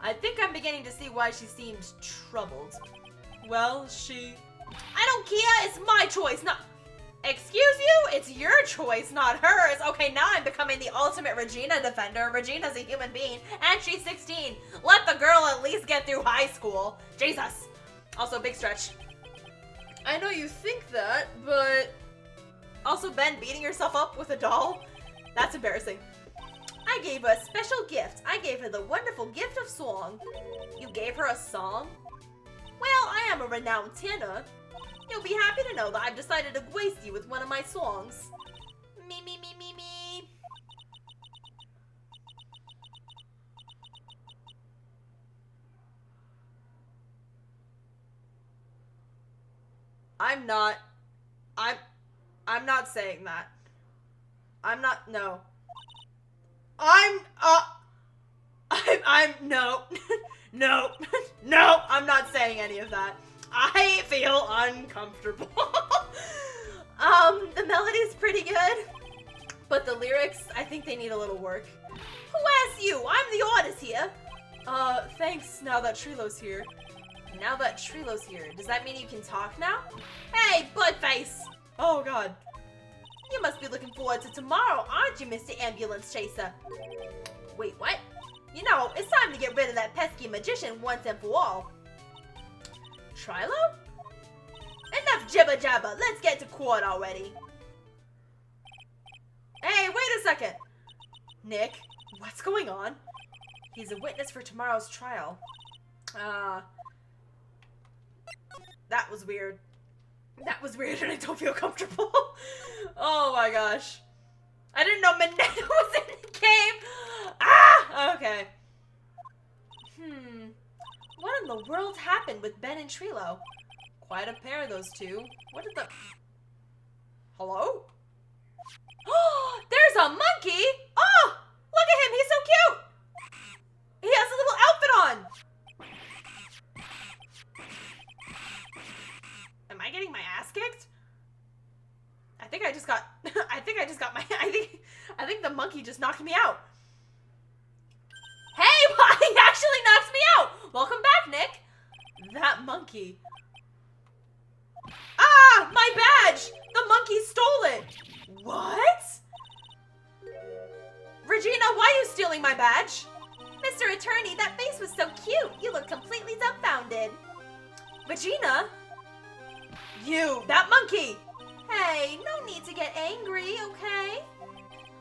I think I'm beginning to see why she seems troubled. Well, I don't care, it's my choice, not... Excuse you? It's your choice, not hers. Okay, now I'm becoming the ultimate Regina defender. Regina's a human being, and she's 16. Let the girl at least get through high school. Jesus. Also, big stretch. I know you think that, but... Also, Ben, beating yourself up with a doll? That's embarrassing. I gave her a special gift. I gave her the wonderful gift of song. You gave her a song? Well, I am a renowned tenor. You'll be happy to know that I've decided to grace you with one of my songs. Me, me, me, me, me. I'm not saying that. No. No. No. No, I'm not saying any of that. I feel uncomfortable. The melody's pretty good, but the lyrics, I think they need a little work. Who asked you? I'm the artist here. Thanks, now that Trilo's here. Now that Trilo's here, does that mean you can talk now? Hey, Budface! Oh, God. You must be looking forward to tomorrow, aren't you, Mr. Ambulance Chaser? Wait, what? You know, it's time to get rid of that pesky magician once and for all. Trilo? Enough jibber jabber, let's get to court already. Hey, wait a second. Nick, what's going on? He's a witness for tomorrow's trial. That was weird. That was weird and I don't feel comfortable. Oh my gosh. I didn't know Minette was in the game. Ah! Okay. What in the world happened with Ben and Trilo? Quite a pair, those two. What did the... Hello? Oh, there's a monkey! Oh! Look at him, he's so cute! He has a little outfit on! Am I getting my ass kicked? I think I just got I think the monkey just knocked me out. Hey, he actually knocks me out! Welcome back, Nick. That monkey. Ah, my badge! The monkey stole it. What? Regina, why are you stealing my badge? Mr. Attorney, that face was so cute. You look completely dumbfounded. Regina? You, that monkey! Hey, no need to get angry, okay?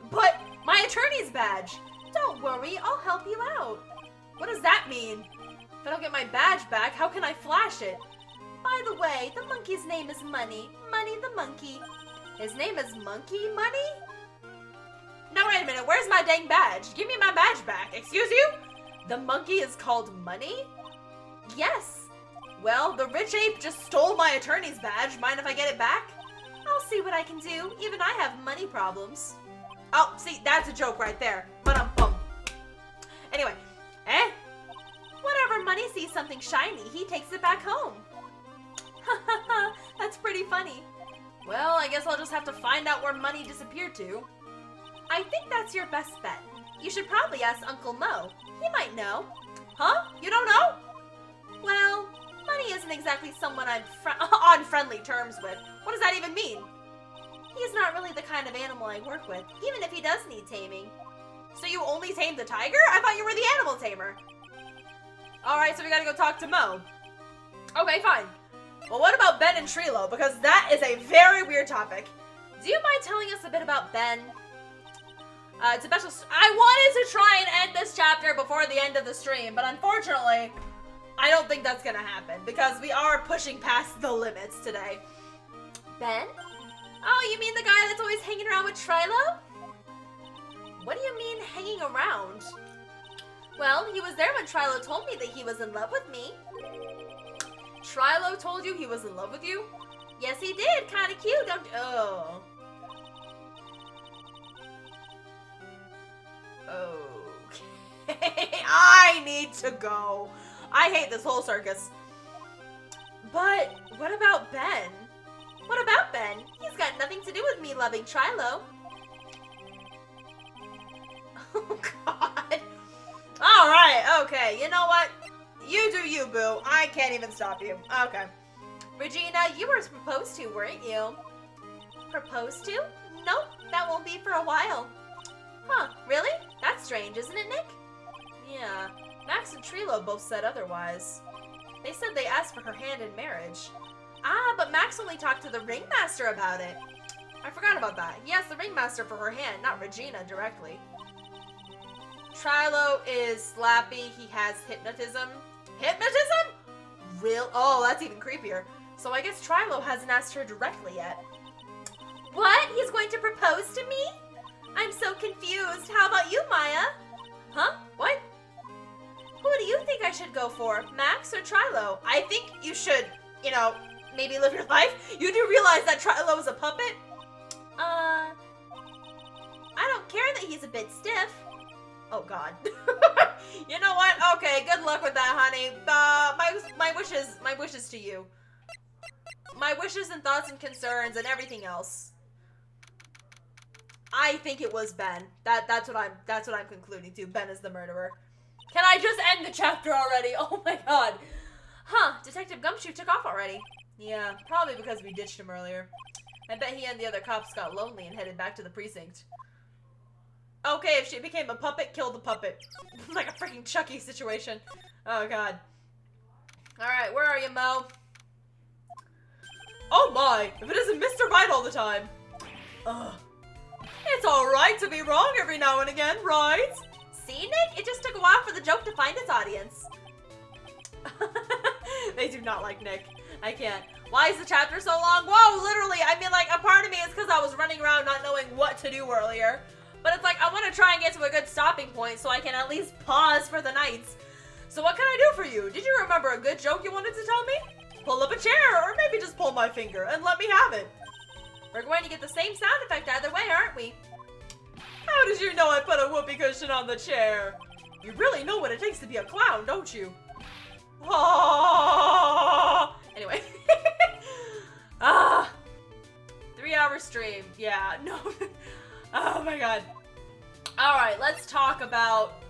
But my attorney's badge! Don't worry, I'll help you out. What does that mean? If I don't get my badge back, how can I flash it? By the way, the monkey's name is Money. Money the monkey. His name is Monkey Money? No, wait a minute, where's my dang badge? Give me my badge back, excuse you? The monkey is called Money? Yes. Well, the rich ape just stole my attorney's badge. Mind if I get it back? I'll see what I can do. Even I have money problems. Oh, see, that's a joke right there. Ba-dum-bum. Anyway, whenever Money sees something shiny, he takes it back home. That's pretty funny. Well, I guess I'll just have to find out where Money disappeared to. I think that's your best bet. You should probably ask Uncle Mo. He might know. Huh? You don't know? Well, Money isn't exactly someone I'm on friendly terms with. What does that even mean? He's not really the kind of animal I work with, even if he does need taming. So you only tamed the tiger? I thought you were the animal tamer. Alright, so we gotta go talk to Mo. Okay, fine. Well, what about Ben and Trilo? Because that is a very weird topic. Do you mind telling us a bit about Ben? It's a special... I wanted to try and end this chapter before the end of the stream, but unfortunately, I don't think that's gonna happen, because we are pushing past the limits today. Ben? Oh, you mean the guy that's always hanging around with Trilo? What do you mean, hanging around? Well, he was there when Trilo told me that he was in love with me. Trilo told you he was in love with you? Yes, he did. Kinda cute, don't you? Oh. Okay. I need to go. I hate this whole circus. But what about Ben? What about Ben? He's got nothing to do with me loving Trilo. Oh, God. All right, okay. You know what? You do you, boo. I can't even stop you. Okay. Regina, you were proposed to, weren't you? Proposed to? Nope, that won't be for a while. Huh, really? That's strange, isn't it, Nick? Yeah, Max and Trilo both said otherwise. They said they asked for her hand in marriage. Ah, but Max only talked to the Ringmaster about it. I forgot about that. He asked the Ringmaster for her hand, not Regina directly. Trilo is slappy. He has hypnotism. Hypnotism? Real? Oh, that's even creepier. So I guess Trilo hasn't asked her directly yet. What? He's going to propose to me? I'm so confused. How about you, Maya? Huh? What? Who do you think I should go for? Max or Trilo? I think you should, you know, maybe live your life. You do realize that Trilo is a puppet? I don't care that he's a bit stiff. Oh, God. You know what? Okay, good luck with that, honey. My wishes to you. My wishes and thoughts and concerns and everything else. I think it was Ben. That's what I'm concluding to. Ben is the murderer. Can I just end the chapter already? Oh my God. Huh, Detective Gumshoe took off already. Yeah, probably because we ditched him earlier. I bet he and the other cops got lonely and headed back to the precinct. Okay, if she became a puppet, kill the puppet. Like a freaking Chucky situation. Oh, God. Alright, where are you, Mo? Oh my, if it isn't Mr. Right all the time. Ugh. It's alright to be wrong every now and again, right? See, Nick? It just took a while for the joke to find its audience. They do not like Nick. I can't. Why is the chapter so long? Whoa, literally, I mean, like, a part of me is because I was running around not knowing what to do earlier. But it's like, I want to try and get to a good stopping point so I can at least pause for the nights. So what can I do for you? Did you remember a good joke you wanted to tell me? Pull up a chair, or maybe just pull my finger and let me have it. We're going to get the same sound effect either way, aren't we? How did you know I put a whoopee cushion on the chair? You really know what it takes to be a clown, don't you? Oh. Anyway. 3-hour stream. Yeah, no. Oh my God. Alright, let's talk about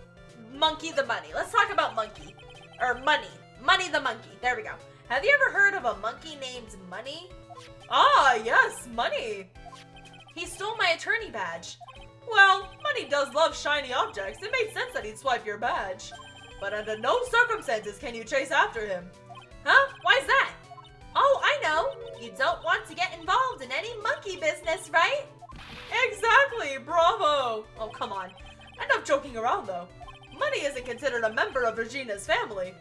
Monkey the Money. Let's talk about Monkey. Or Money. Money the Monkey. There we go. Have you ever heard of a monkey named Money? Ah, yes, Money. He stole my attorney badge. Well, Money does love shiny objects. It makes sense that he'd swipe your badge. But under no circumstances can you chase after him. Huh? Why's that? Oh, I know. You don't want to get involved in any monkey business, right? Exactly, bravo. Oh, come on. Enough joking around, though. Money isn't considered a member of Regina's family.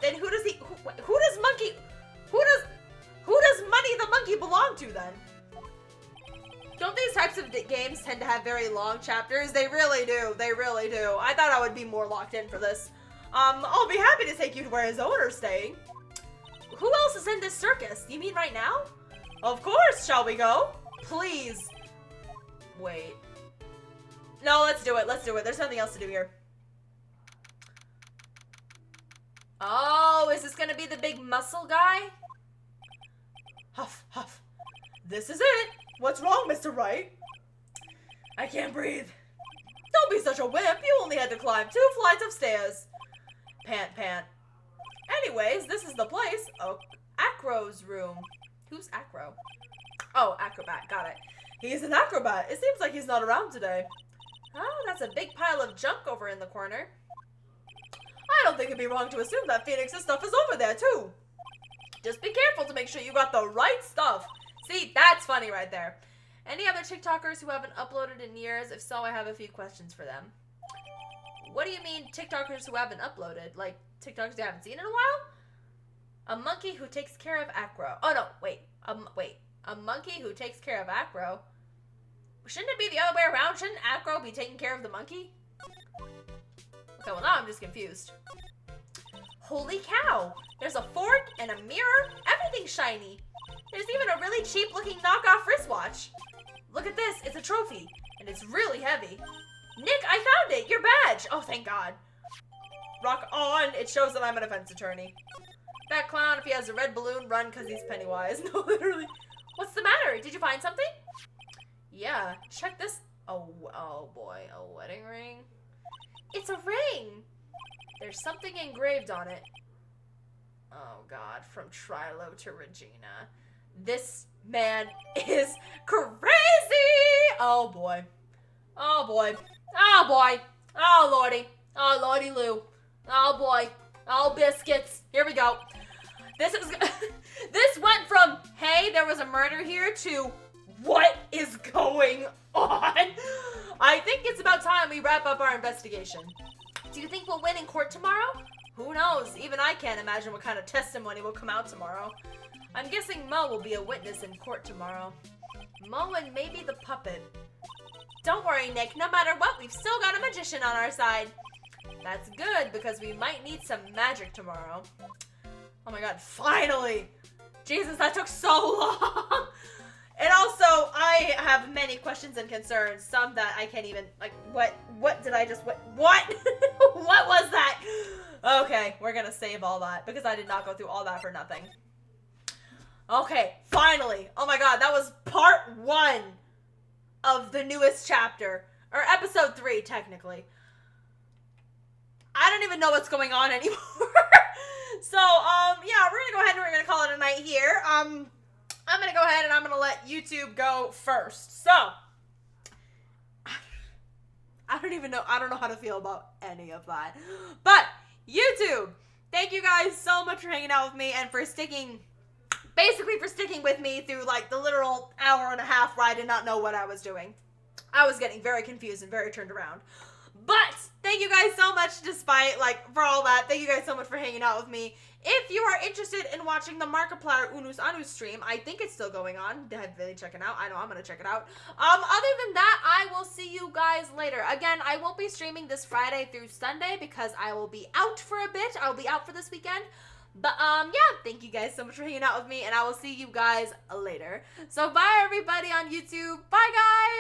Then who does Money the Monkey belong to, then? Don't these types of games tend to have very long chapters? They really do. They really do. I thought I would be more locked in for this. I'll be happy to take you to where his owner's staying. Who else is in this circus? You mean right now? Of course, shall we go? Please. Wait. No, let's do it. Let's do it. There's nothing else to do here. Oh, is this gonna be the big muscle guy? Huff, huff. This is it. What's wrong, Mr. Wright? I can't breathe. Don't be such a wimp. You only had to climb 2 flights of stairs. Pant, pant. Anyways, this is the place. Oh, Acro's room. Who's Acro? Oh, Acrobat. Got it. He's an acrobat. It seems like he's not around today. Oh, that's a big pile of junk over in the corner. I don't think it'd be wrong to assume that Phoenix's stuff is over there, too. Just be careful to make sure you got the right stuff. See, that's funny right there. Any other TikTokers who haven't uploaded in years? If so, I have a few questions for them. What do you mean, TikTokers who haven't uploaded? Like, TikTokers you haven't seen in a while? A monkey who takes care of Acro. Oh, no, wait. A monkey who takes care of Acro? Shouldn't it be the other way around? Shouldn't Acro be taking care of the monkey? Okay, well, now I'm just confused. Holy cow! There's a fork and a mirror. Everything's shiny. There's even a really cheap-looking knockoff wristwatch. Look at this. It's a trophy, and it's really heavy. Nick, I found it! Your badge! Oh, thank God. Rock on! It shows that I'm an defense attorney. That clown, if he has a red balloon, run because he's Pennywise. No, literally. What's the matter? Did you find something? Yeah. Check this. Oh boy, a wedding ring? It's a ring! There's something engraved on it. Oh god, from Trilo to Regina. This man is crazy! Oh boy. Oh boy. Oh boy. Oh lordy. Oh lordy Lou. Oh boy. Oh biscuits. Here we go. This went from, hey, there was a murder here, to what is going on? I think it's about time we wrap up our investigation. Do you think we'll win in court tomorrow? Who knows? Even I can't imagine what kind of testimony will come out tomorrow. I'm guessing Mo will be a witness in court tomorrow. Mo and maybe the puppet. Don't worry, Nick. No matter what, we've still got a magician on our side. That's good, because we might need some magic tomorrow. Oh my god, finally! Jesus, that took so long! And also, I have many questions and concerns. Some that I can't even, like, what did I just, what? What was that? Okay, we're gonna save all that, because I did not go through all that for nothing. Okay, finally! Oh my god, that was part 1 of the newest chapter. Or episode 3, technically. I don't even know what's going on anymore. So, yeah, we're gonna go ahead and we're gonna call it a night here. I'm gonna go ahead and I'm gonna let YouTube go first. So, I don't know how to feel about any of that. But, YouTube, thank you guys so much for hanging out with me and for sticking with me through, like, the literal hour and a half where I did not know what I was doing. I was getting very confused and very turned around. But, thank you guys so much despite, like, for all that. Thank you guys so much for hanging out with me. If you are interested in watching the Markiplier Unus Annus stream, I think it's still going on. Definitely check it out. I know I'm going to check it out. Other than that, I will see you guys later. Again, I won't be streaming this Friday through Sunday because I will be out for a bit. I'll be out for this weekend. But, yeah, thank you guys so much for hanging out with me, and I will see you guys later. So, bye, everybody on YouTube. Bye, guys!